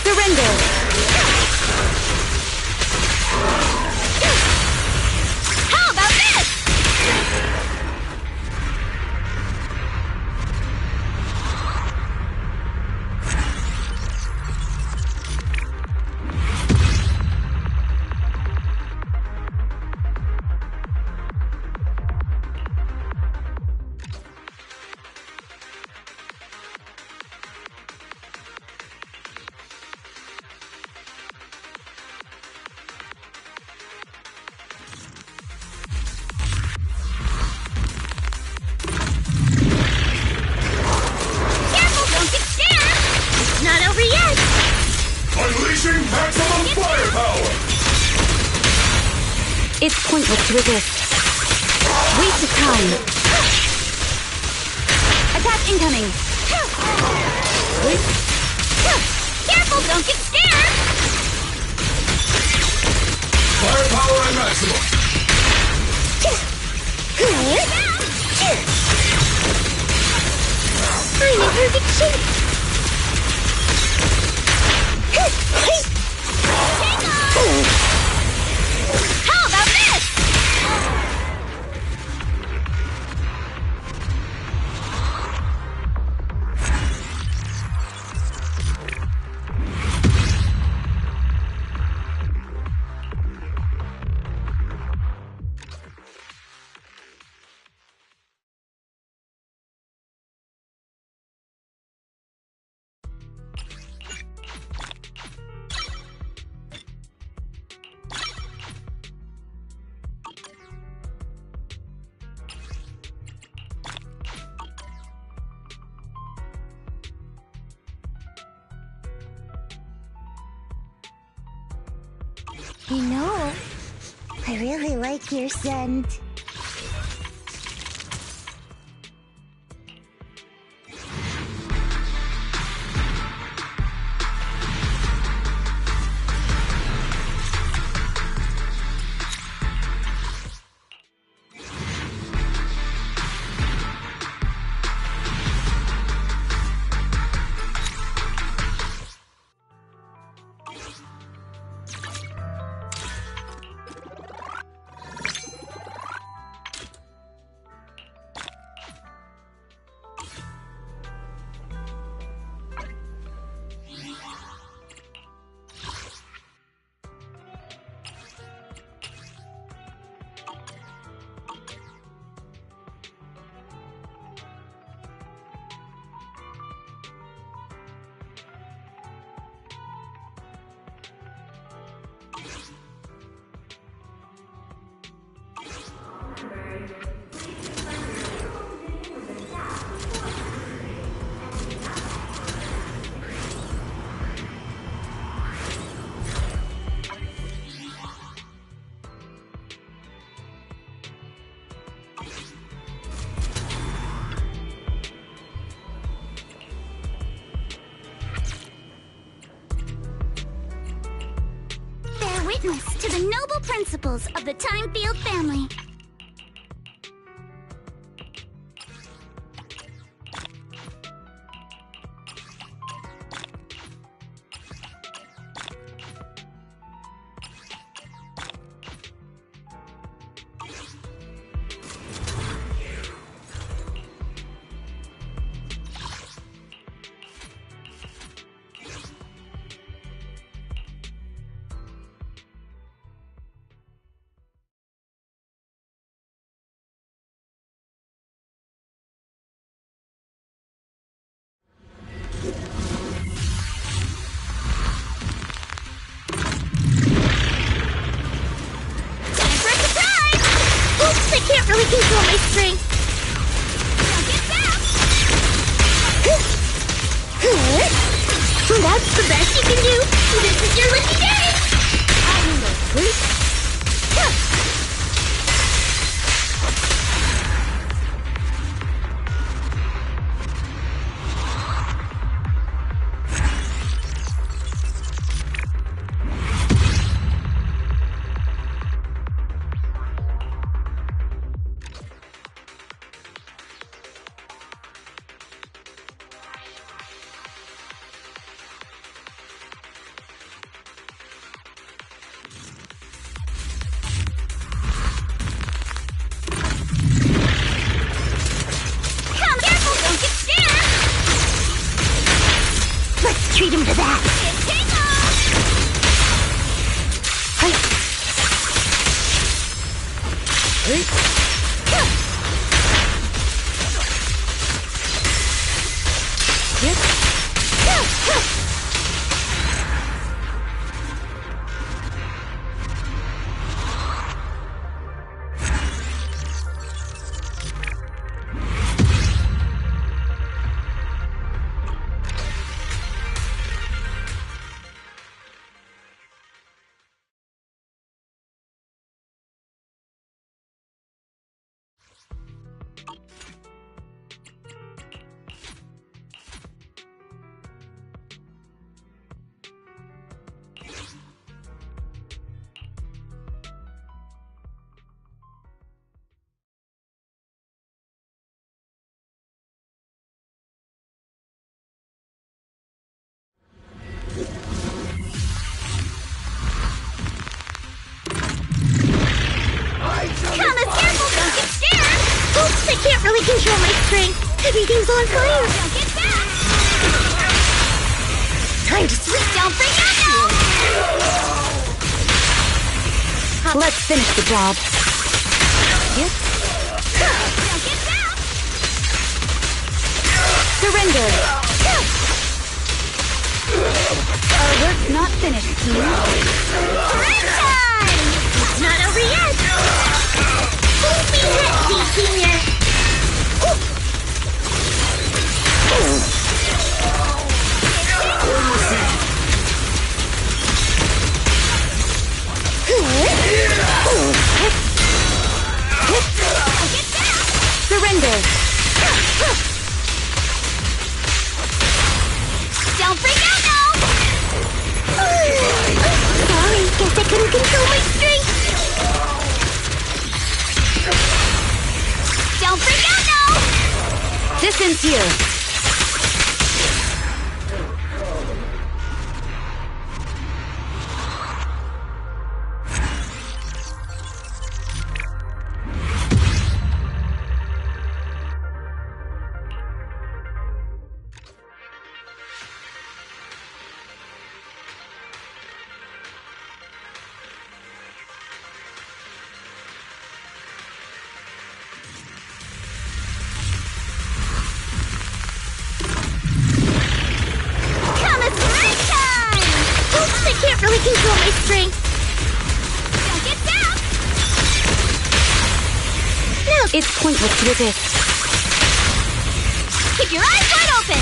Surrender! How about this? Unleashing maximum firepower! It's pointless to resist. Waste of time. Attack incoming. Careful, don't get scared! Firepower at maximum! I'm in perfect shape! How about this? You know, I really like your scent. Witness to the noble principles of the Time Field family. Really control my strength. That's the best you can do. This is your lucky day. I need a sleep. Treat him to that. Really control my strength. Everything's on fire. Time to sleep down Pegando. Let's finish the job. Surrender. Our work's not finished, team. Break time! It's not over yet. Hold me head, Senior. Resistance here! Really control my strength. Don't get down! No! It's pointless to resist. Keep your eyes wide open!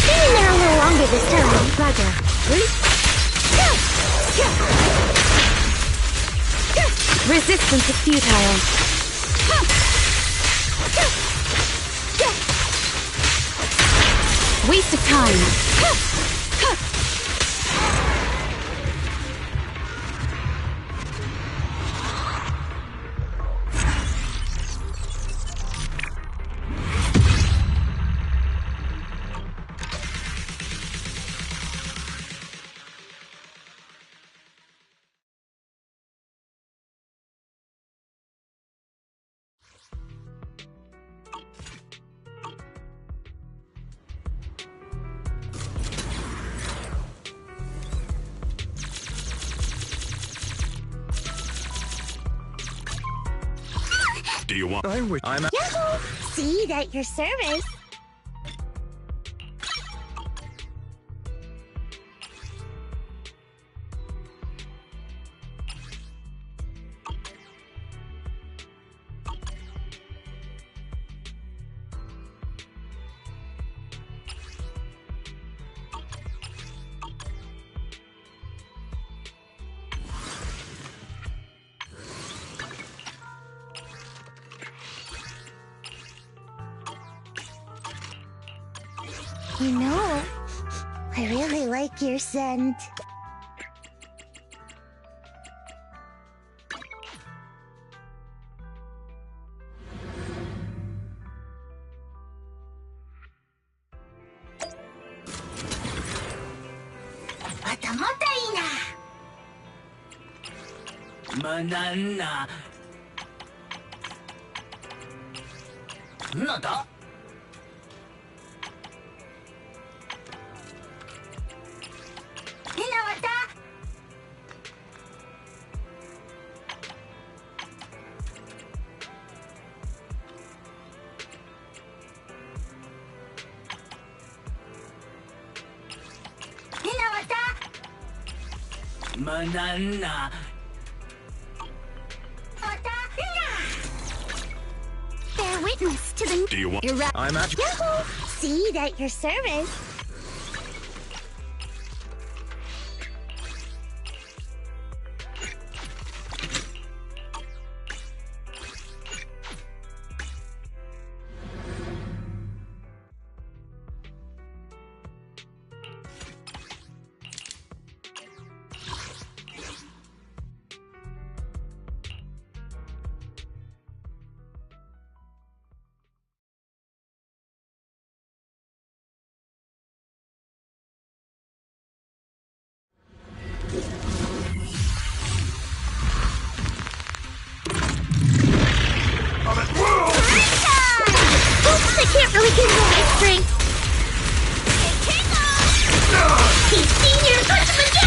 Being there a little longer this time. Roger. Resistance is futile. Waste of time. Do you want? I'm Yahoo! See, at your service. You know, I really like your scent. Banana. なんだ? Banana. Bear witness to the... Do you want? You're right. I'm at... Yahoo! See, at your service. I can't really control my strength. He's senior, punch him again!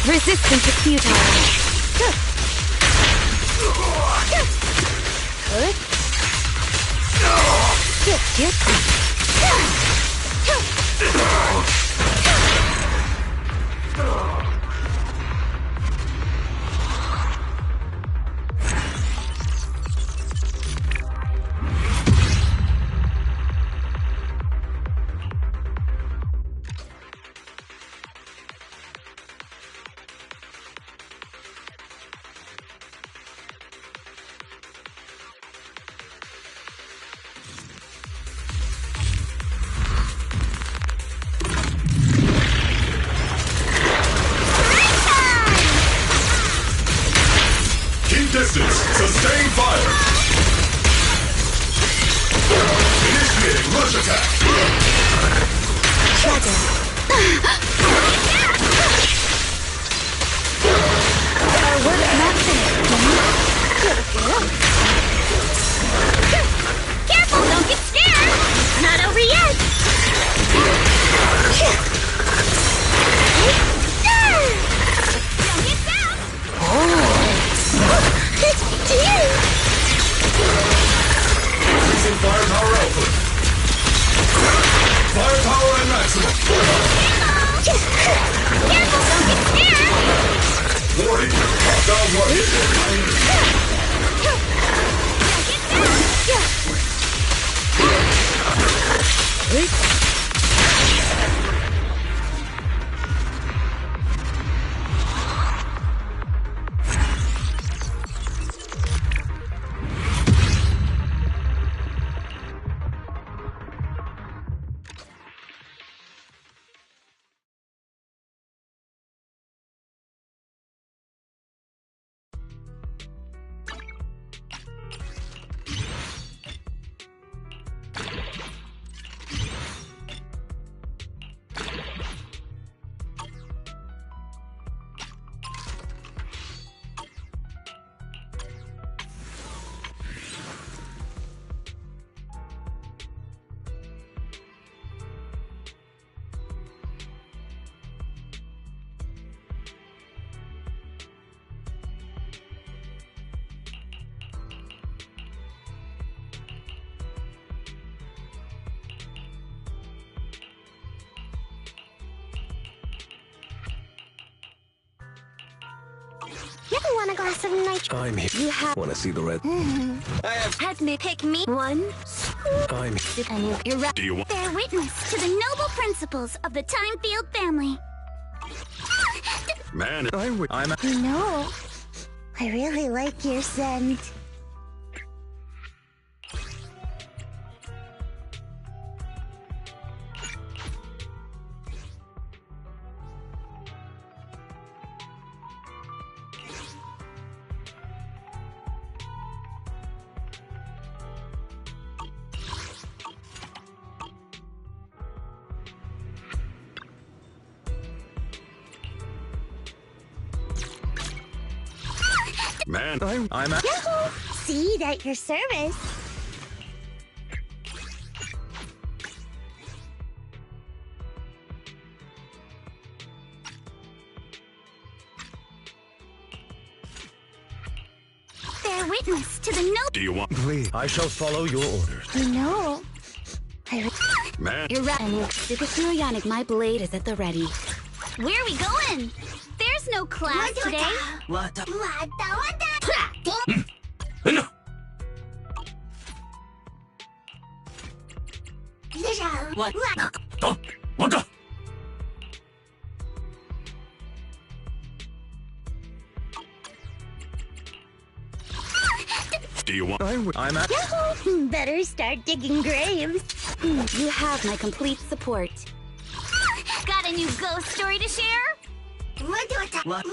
Resistance is futile. fire! Initiating rush attack! Our work's not finished. Careful, don't get scared! Not over yet! Don't get down! Increasing firepower output. Firepower at maximum. Careful, don't get scared! Warning, hostile rocket. You want a glass of nitro? I'm here. You have. Want to see the red? I have. Let me pick me one. I'm And you're right. Do you want? Bear witness to the noble principles of the Time Field family. Man, I'm You know, I really like your scent. Man, I'm at. Yahoo! See, at your service. Bear witness to the noble. Do you want? Please, I shall follow your orders. You know, Man, You're right. Yannick, my blade is at the ready. Where are we going? There's no class today. What the? What? What the? Do you want? I'm at. Yahoo! Better start digging graves. You have my complete support. Got a new ghost story to share? What? What?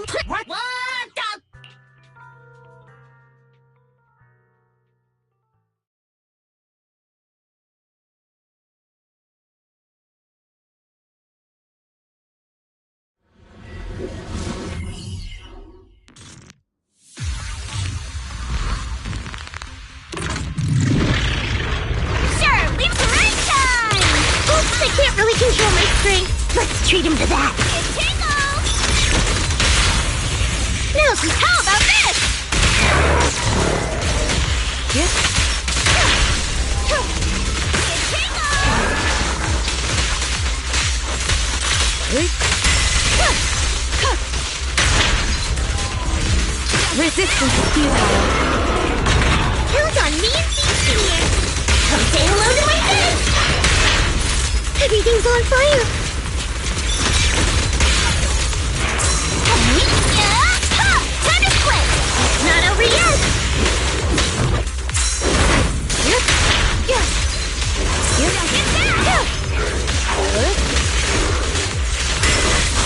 Sure, leave the right time! Oops, I can't really control my strength. Let's treat him to that. It tingles! Now, how about this? Resistance is futile. Count on me and Feasty here. Come say hello to my friends. Everything's on fire. Time to quit. It's not over yet.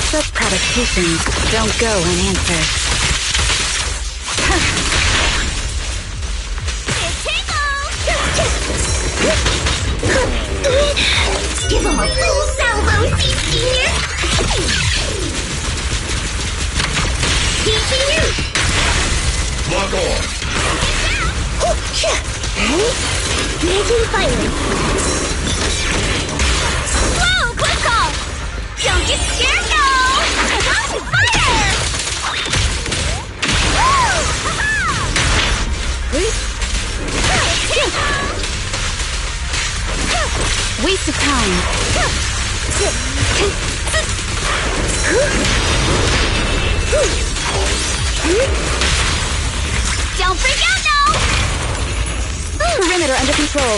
Such provocations don't go unanswered. a full salvo, Senior! Senior! Lock on! Making fire! Whoa, quick call! Don't get scared, no! Fire! Waste of time. Don't freak out, no! Perimeter under control.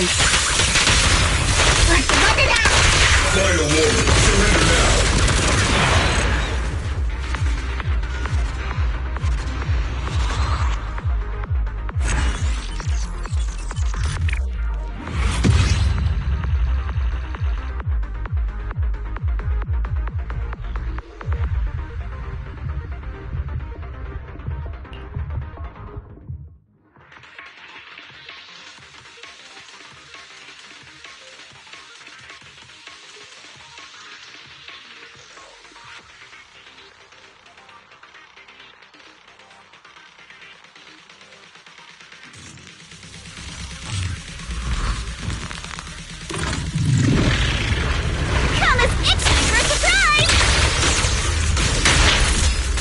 Final warning. Surrender now.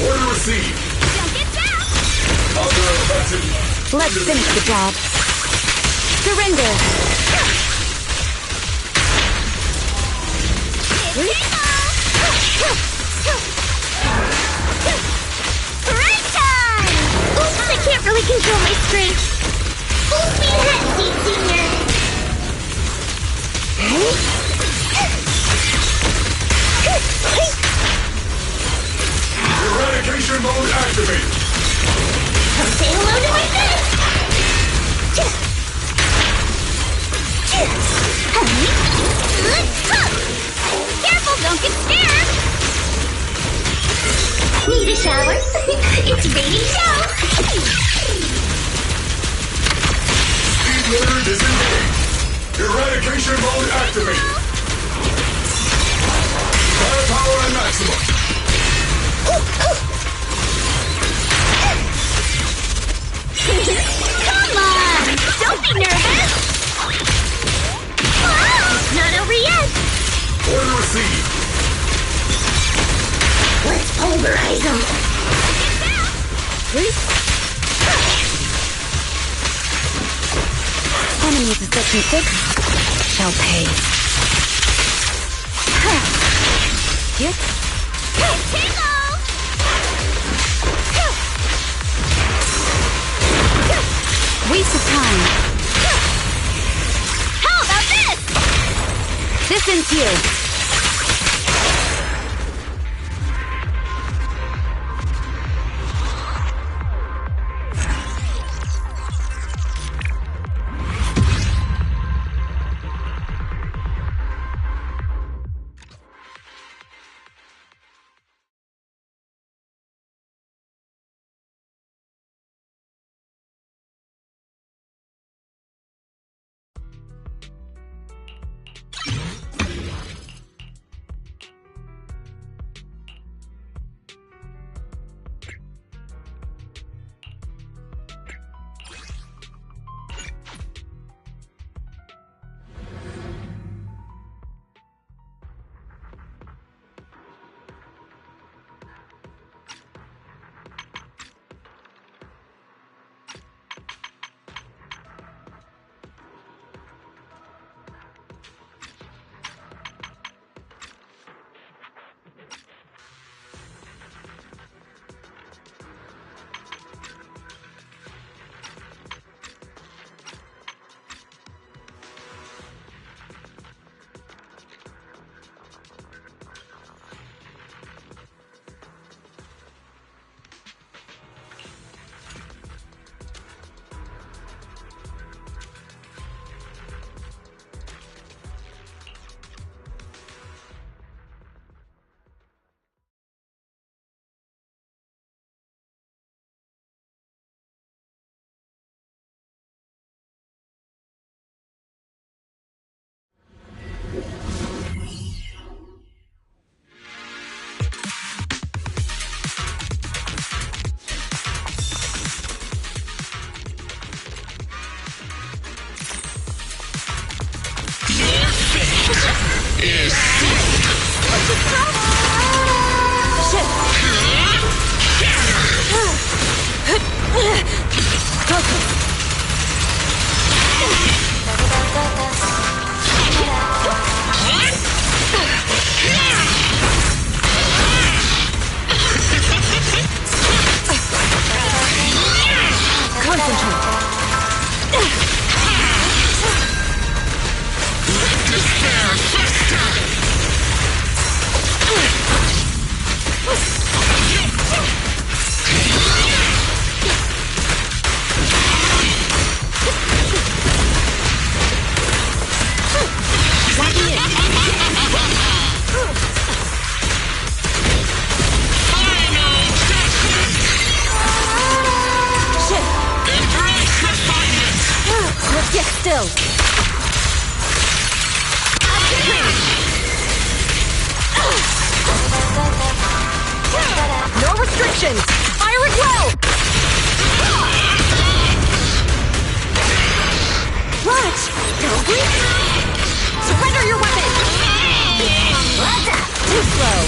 Order received. Don't get down! Let's finish the job. Surrender. Break time! Oops, I can't really control my strength. Full speed ahead, Senior! Eradication mode activated. Come say hello to my fist! Careful, don't get scared! Need a shower? It's ready to show! Speed limiter disengaged. Eradication mode activated. Firepower at maximum. Come on! Don't be nervous! Oh, not over yet! Order received. Let's pulverize them! Enemies of Section 6 shall pay. Yep. Waste of time. How about this? This ends here. is Get still! No restrictions! Fire at will! Watch! Don't blink! Surrender your weapon! Too slow!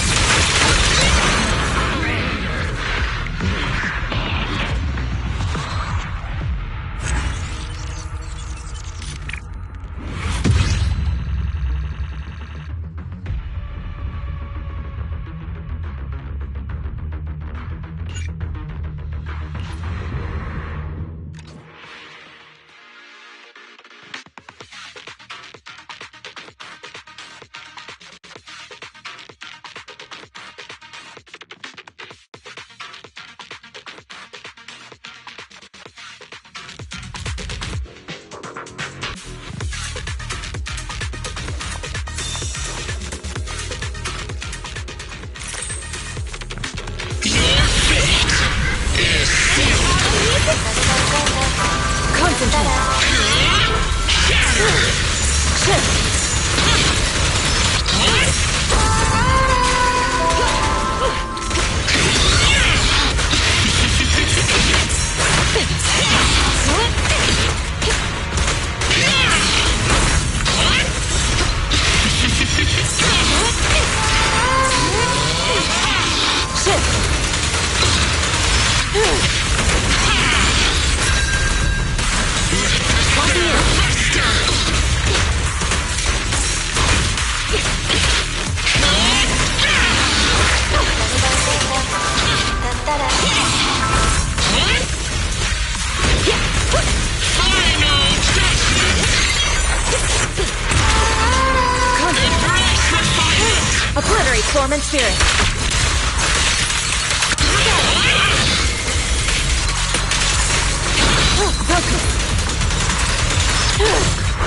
Obliterate form and spirit.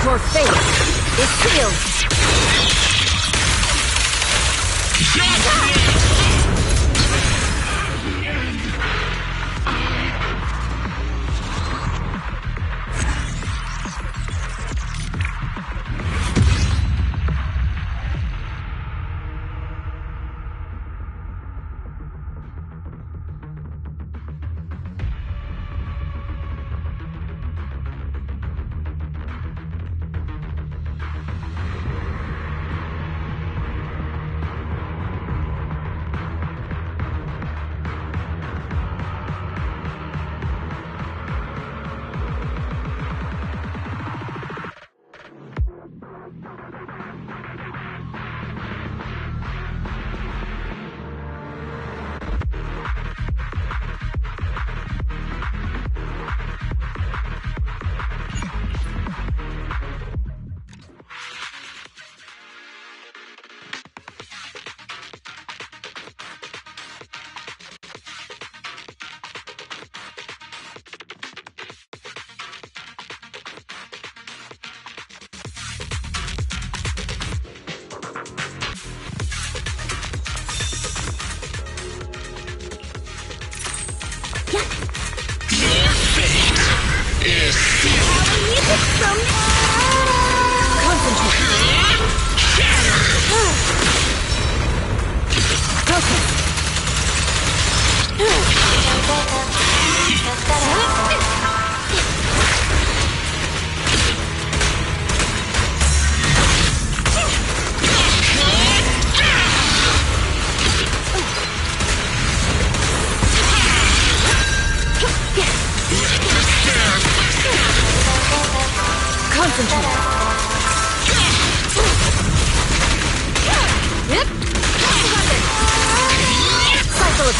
Your fate is sealed.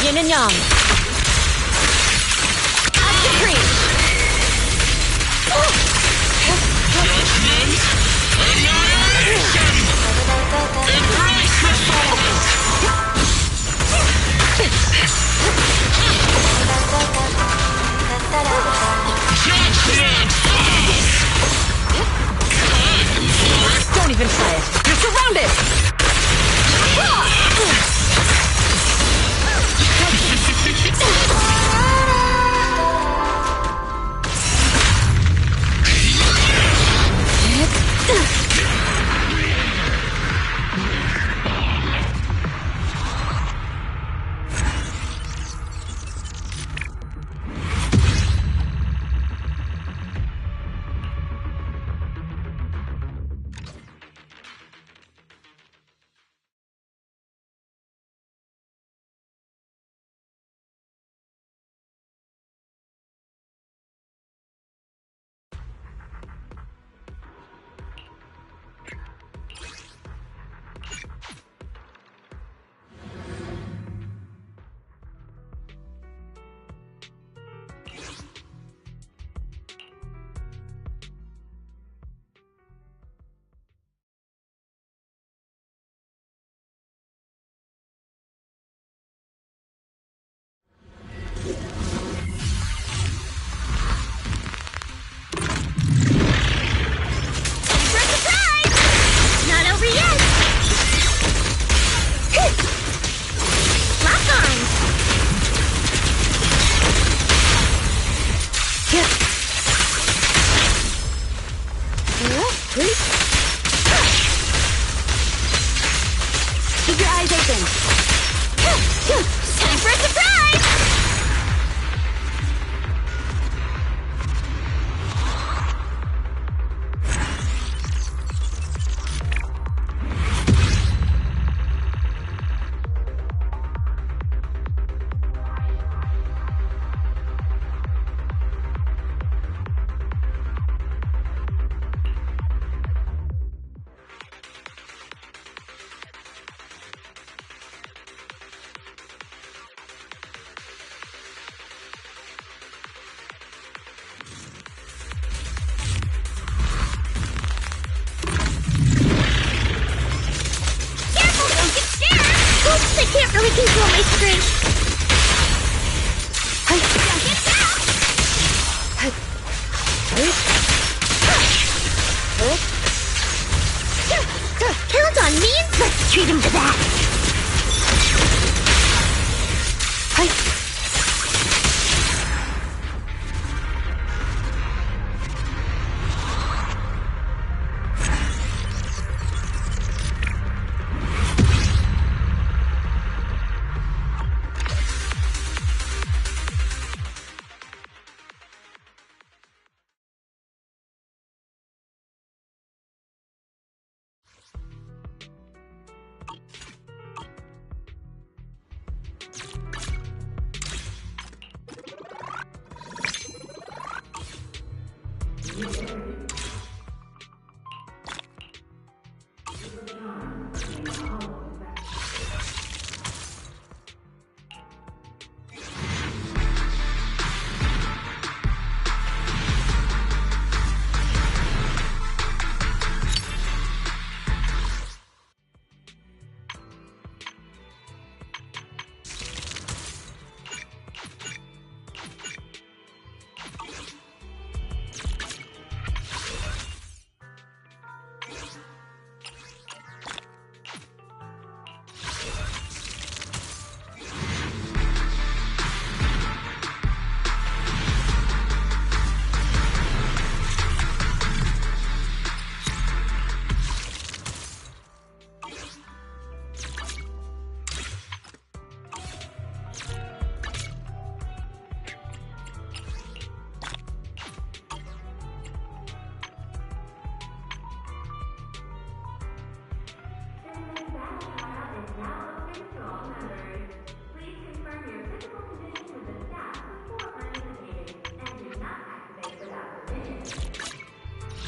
Yin and yang. Up the tree. Don't even try it. You're surrounded. Keep your eyes open. Time for a surprise! I can't really control my strength. Count on me and let's treat him to that.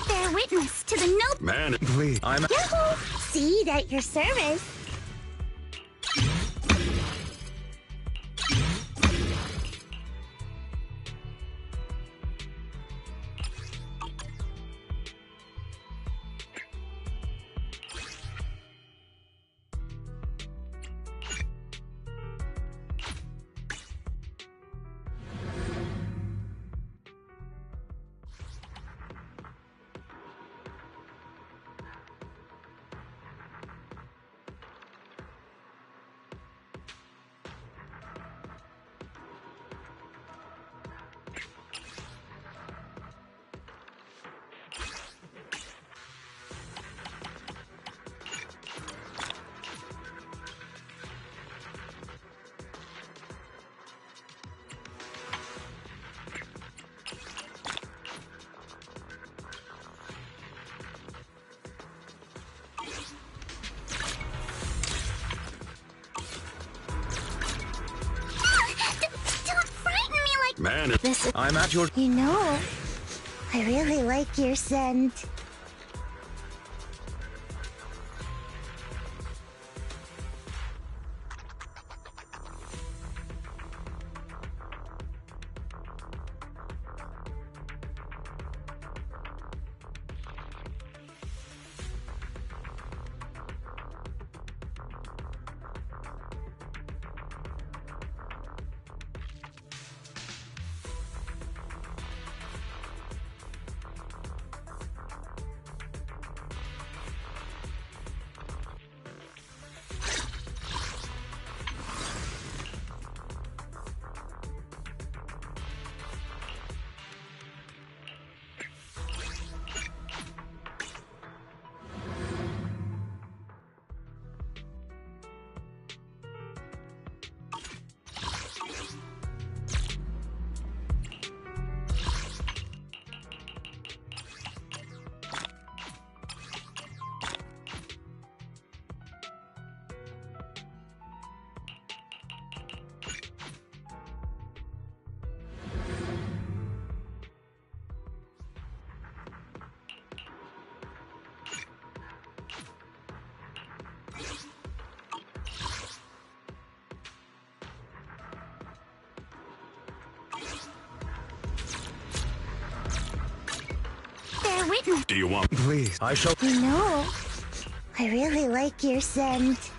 Bear witness to the note. Man, please, I'm... Yahoo! See, at your service. cannon. I'm at your... You know, I really like your scent. Do you want... Please, I shall... You know, I really like your scent.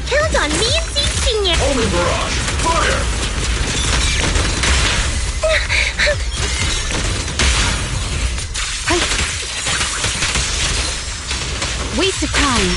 Count on me and ZzZ! Homing barrage! Fire! Waste of time.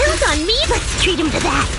Count on me! Let's treat him to that!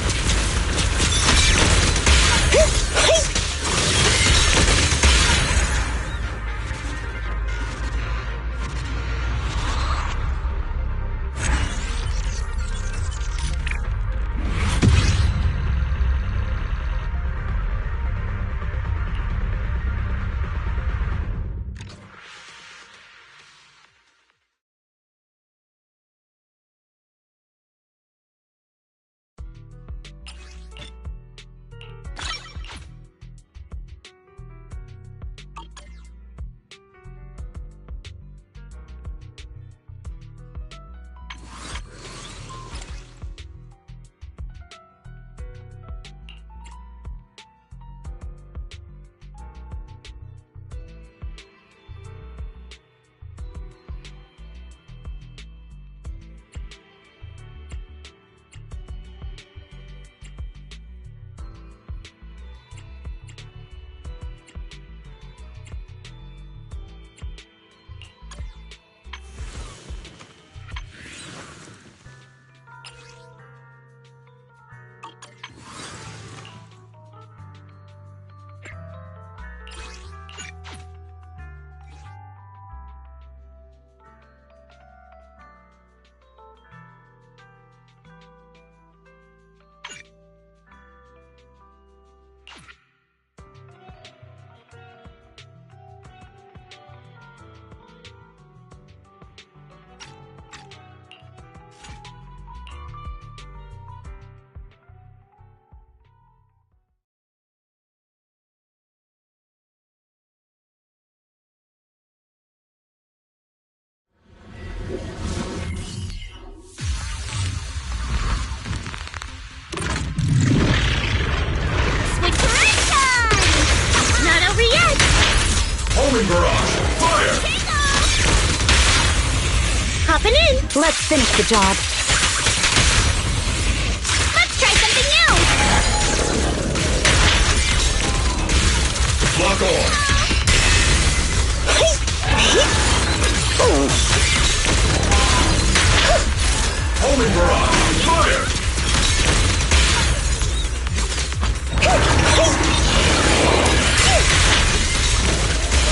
Dropping in. Let's finish the job. Let's try something new. Lock on. Homing barrage. Fire.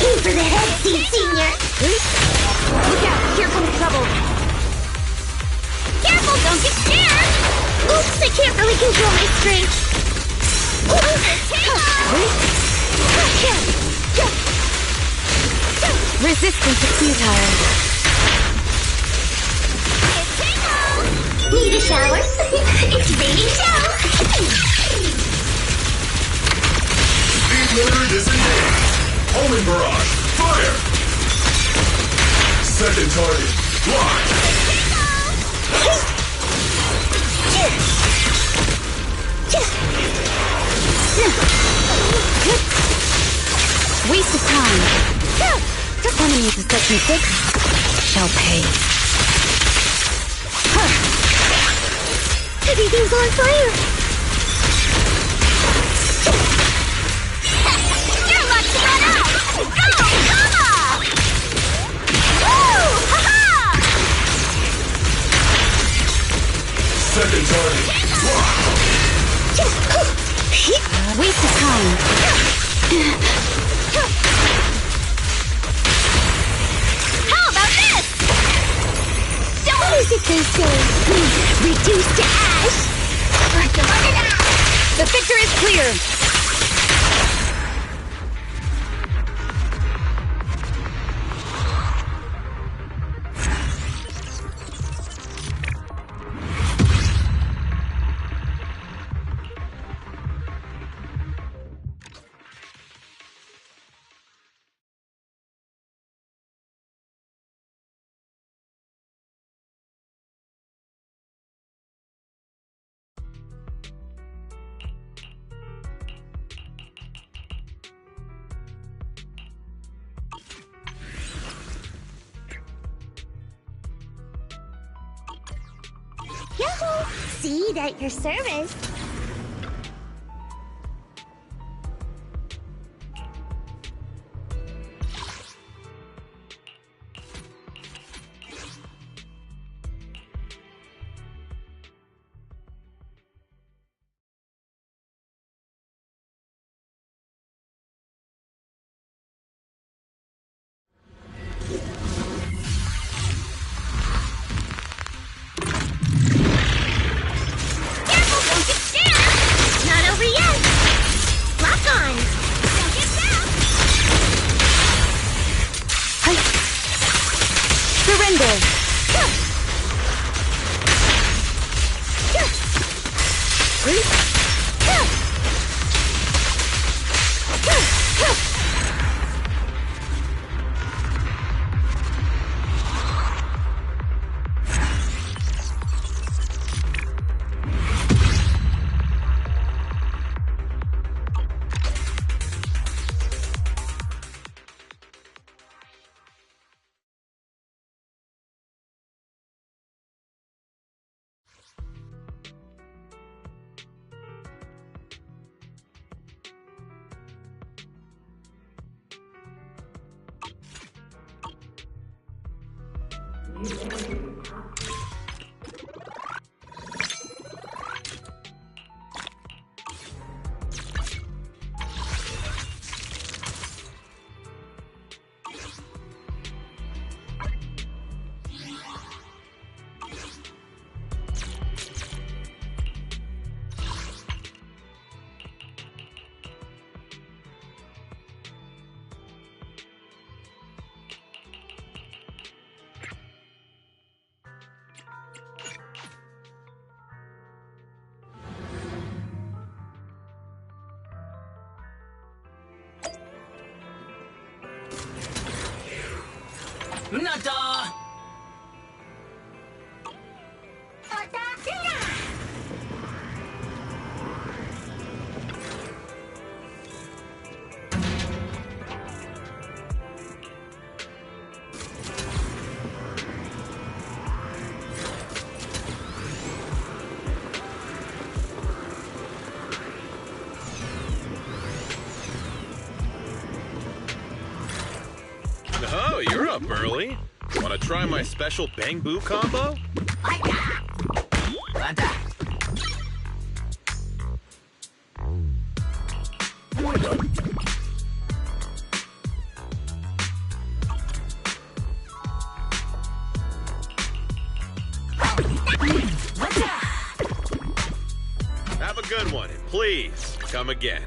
Aim for the head, Senior. Look out! Here comes trouble. Careful, don't get scared. Oops, I can't really control my strength. Resistance is futile. Need a shower? It's raining shower. Speed limiter disengaged. Homing barrage. Fire. Second target. Locked. Waste of time. Enemies of Section 6 shall pay. Everything's on fire. You're lucky to run out! Go, Kama! Woo! Ha-ha! Second target. Waste of time. How about this? What is it they say? Reduced to ash. The victor is clear. Yahoo! Seed at your service. Nada! you're up early. Wanna try my special Bang Boo combo? Have a good one, and please, come again.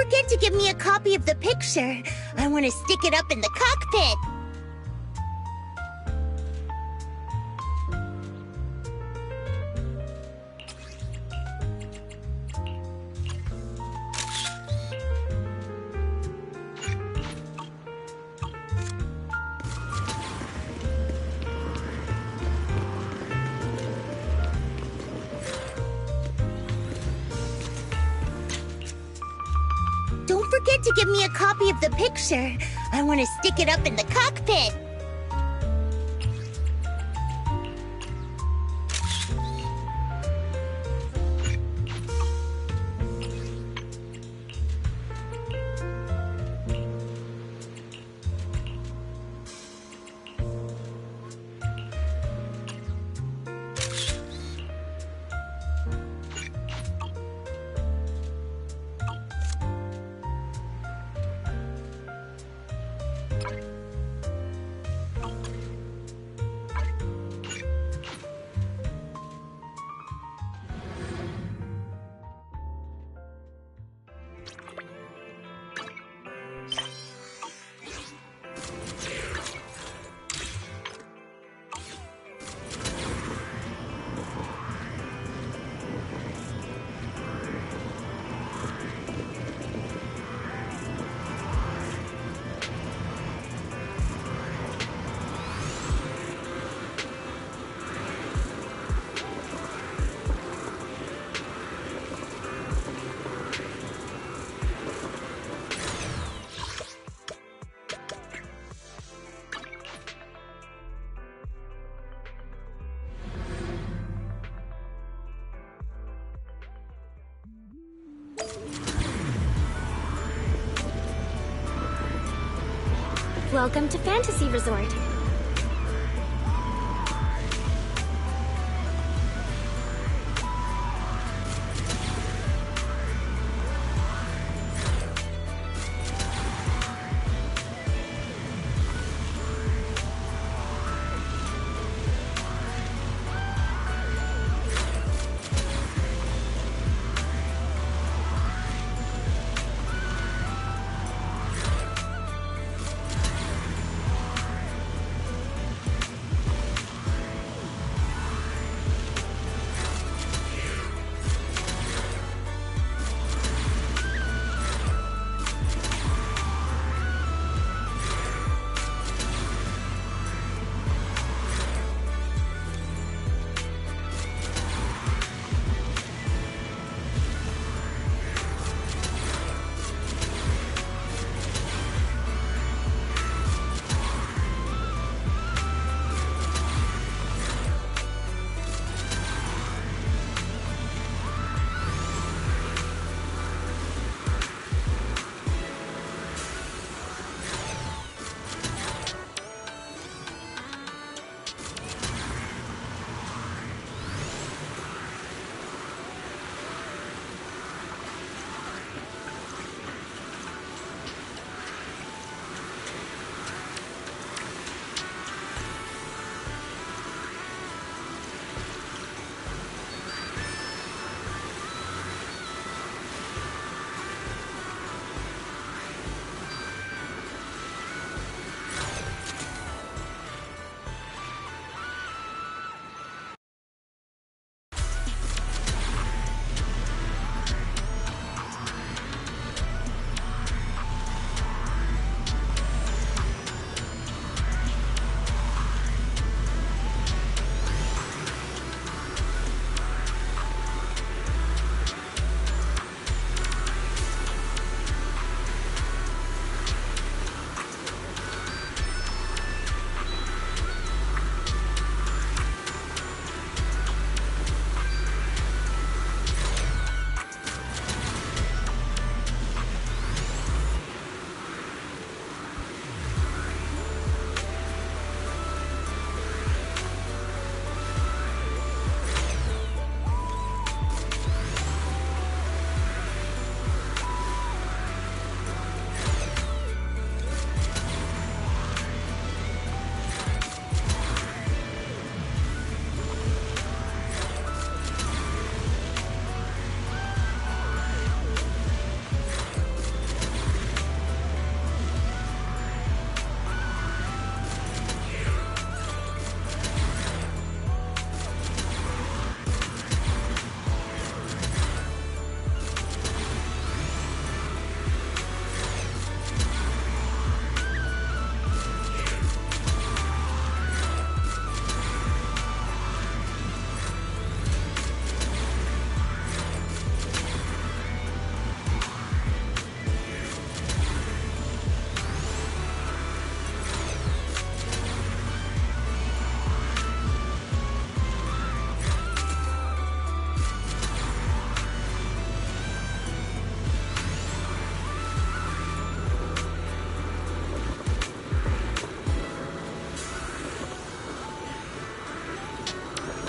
forget to give me a copy of the picture. I want to stick it up in the cockpit. Don't forget to give me a copy of the picture. I want to stick it up in the cockpit. Welcome to Fantasy Resort.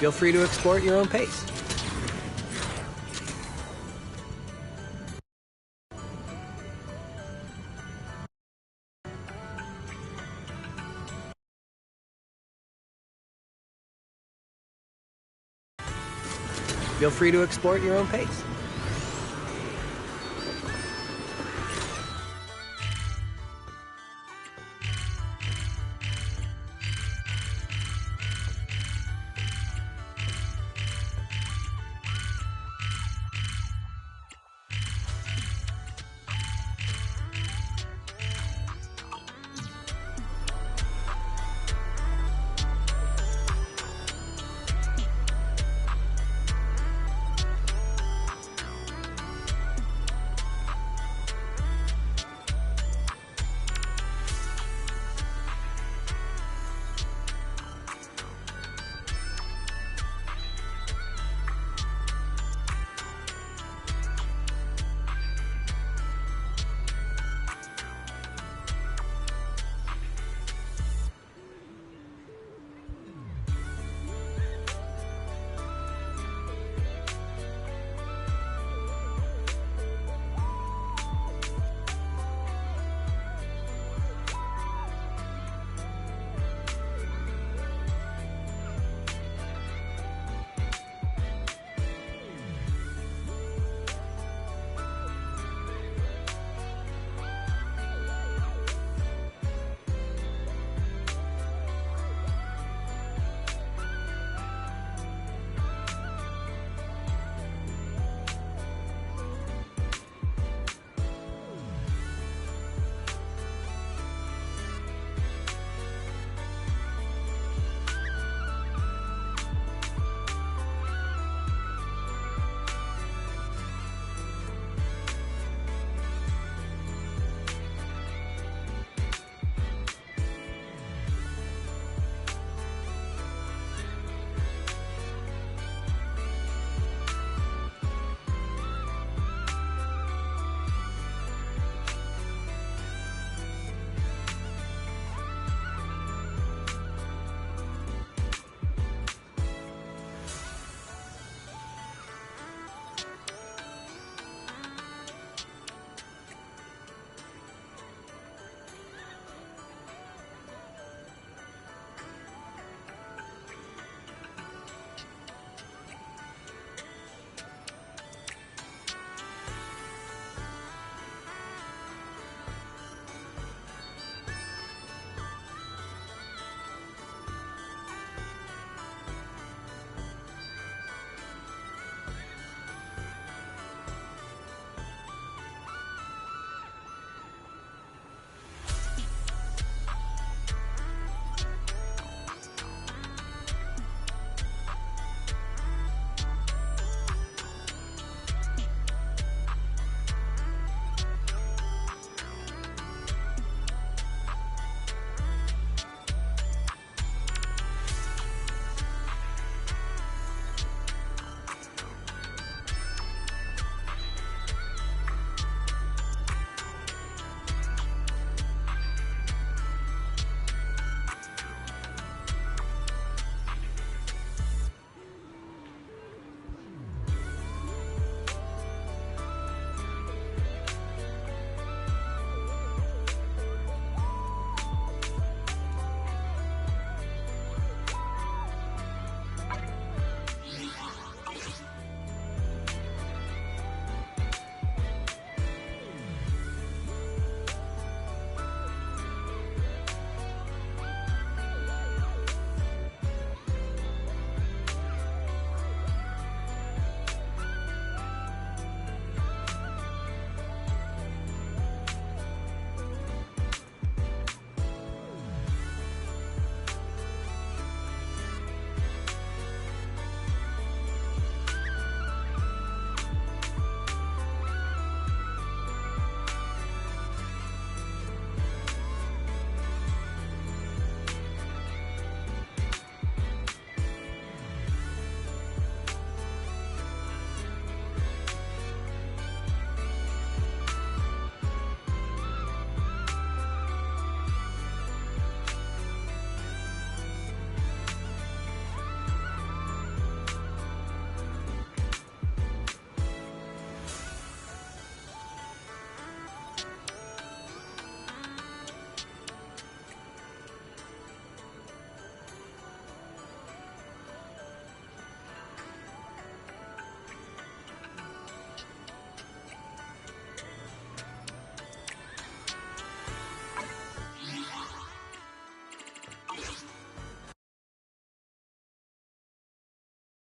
Feel free to explore at your own pace. Feel free to explore at your own pace.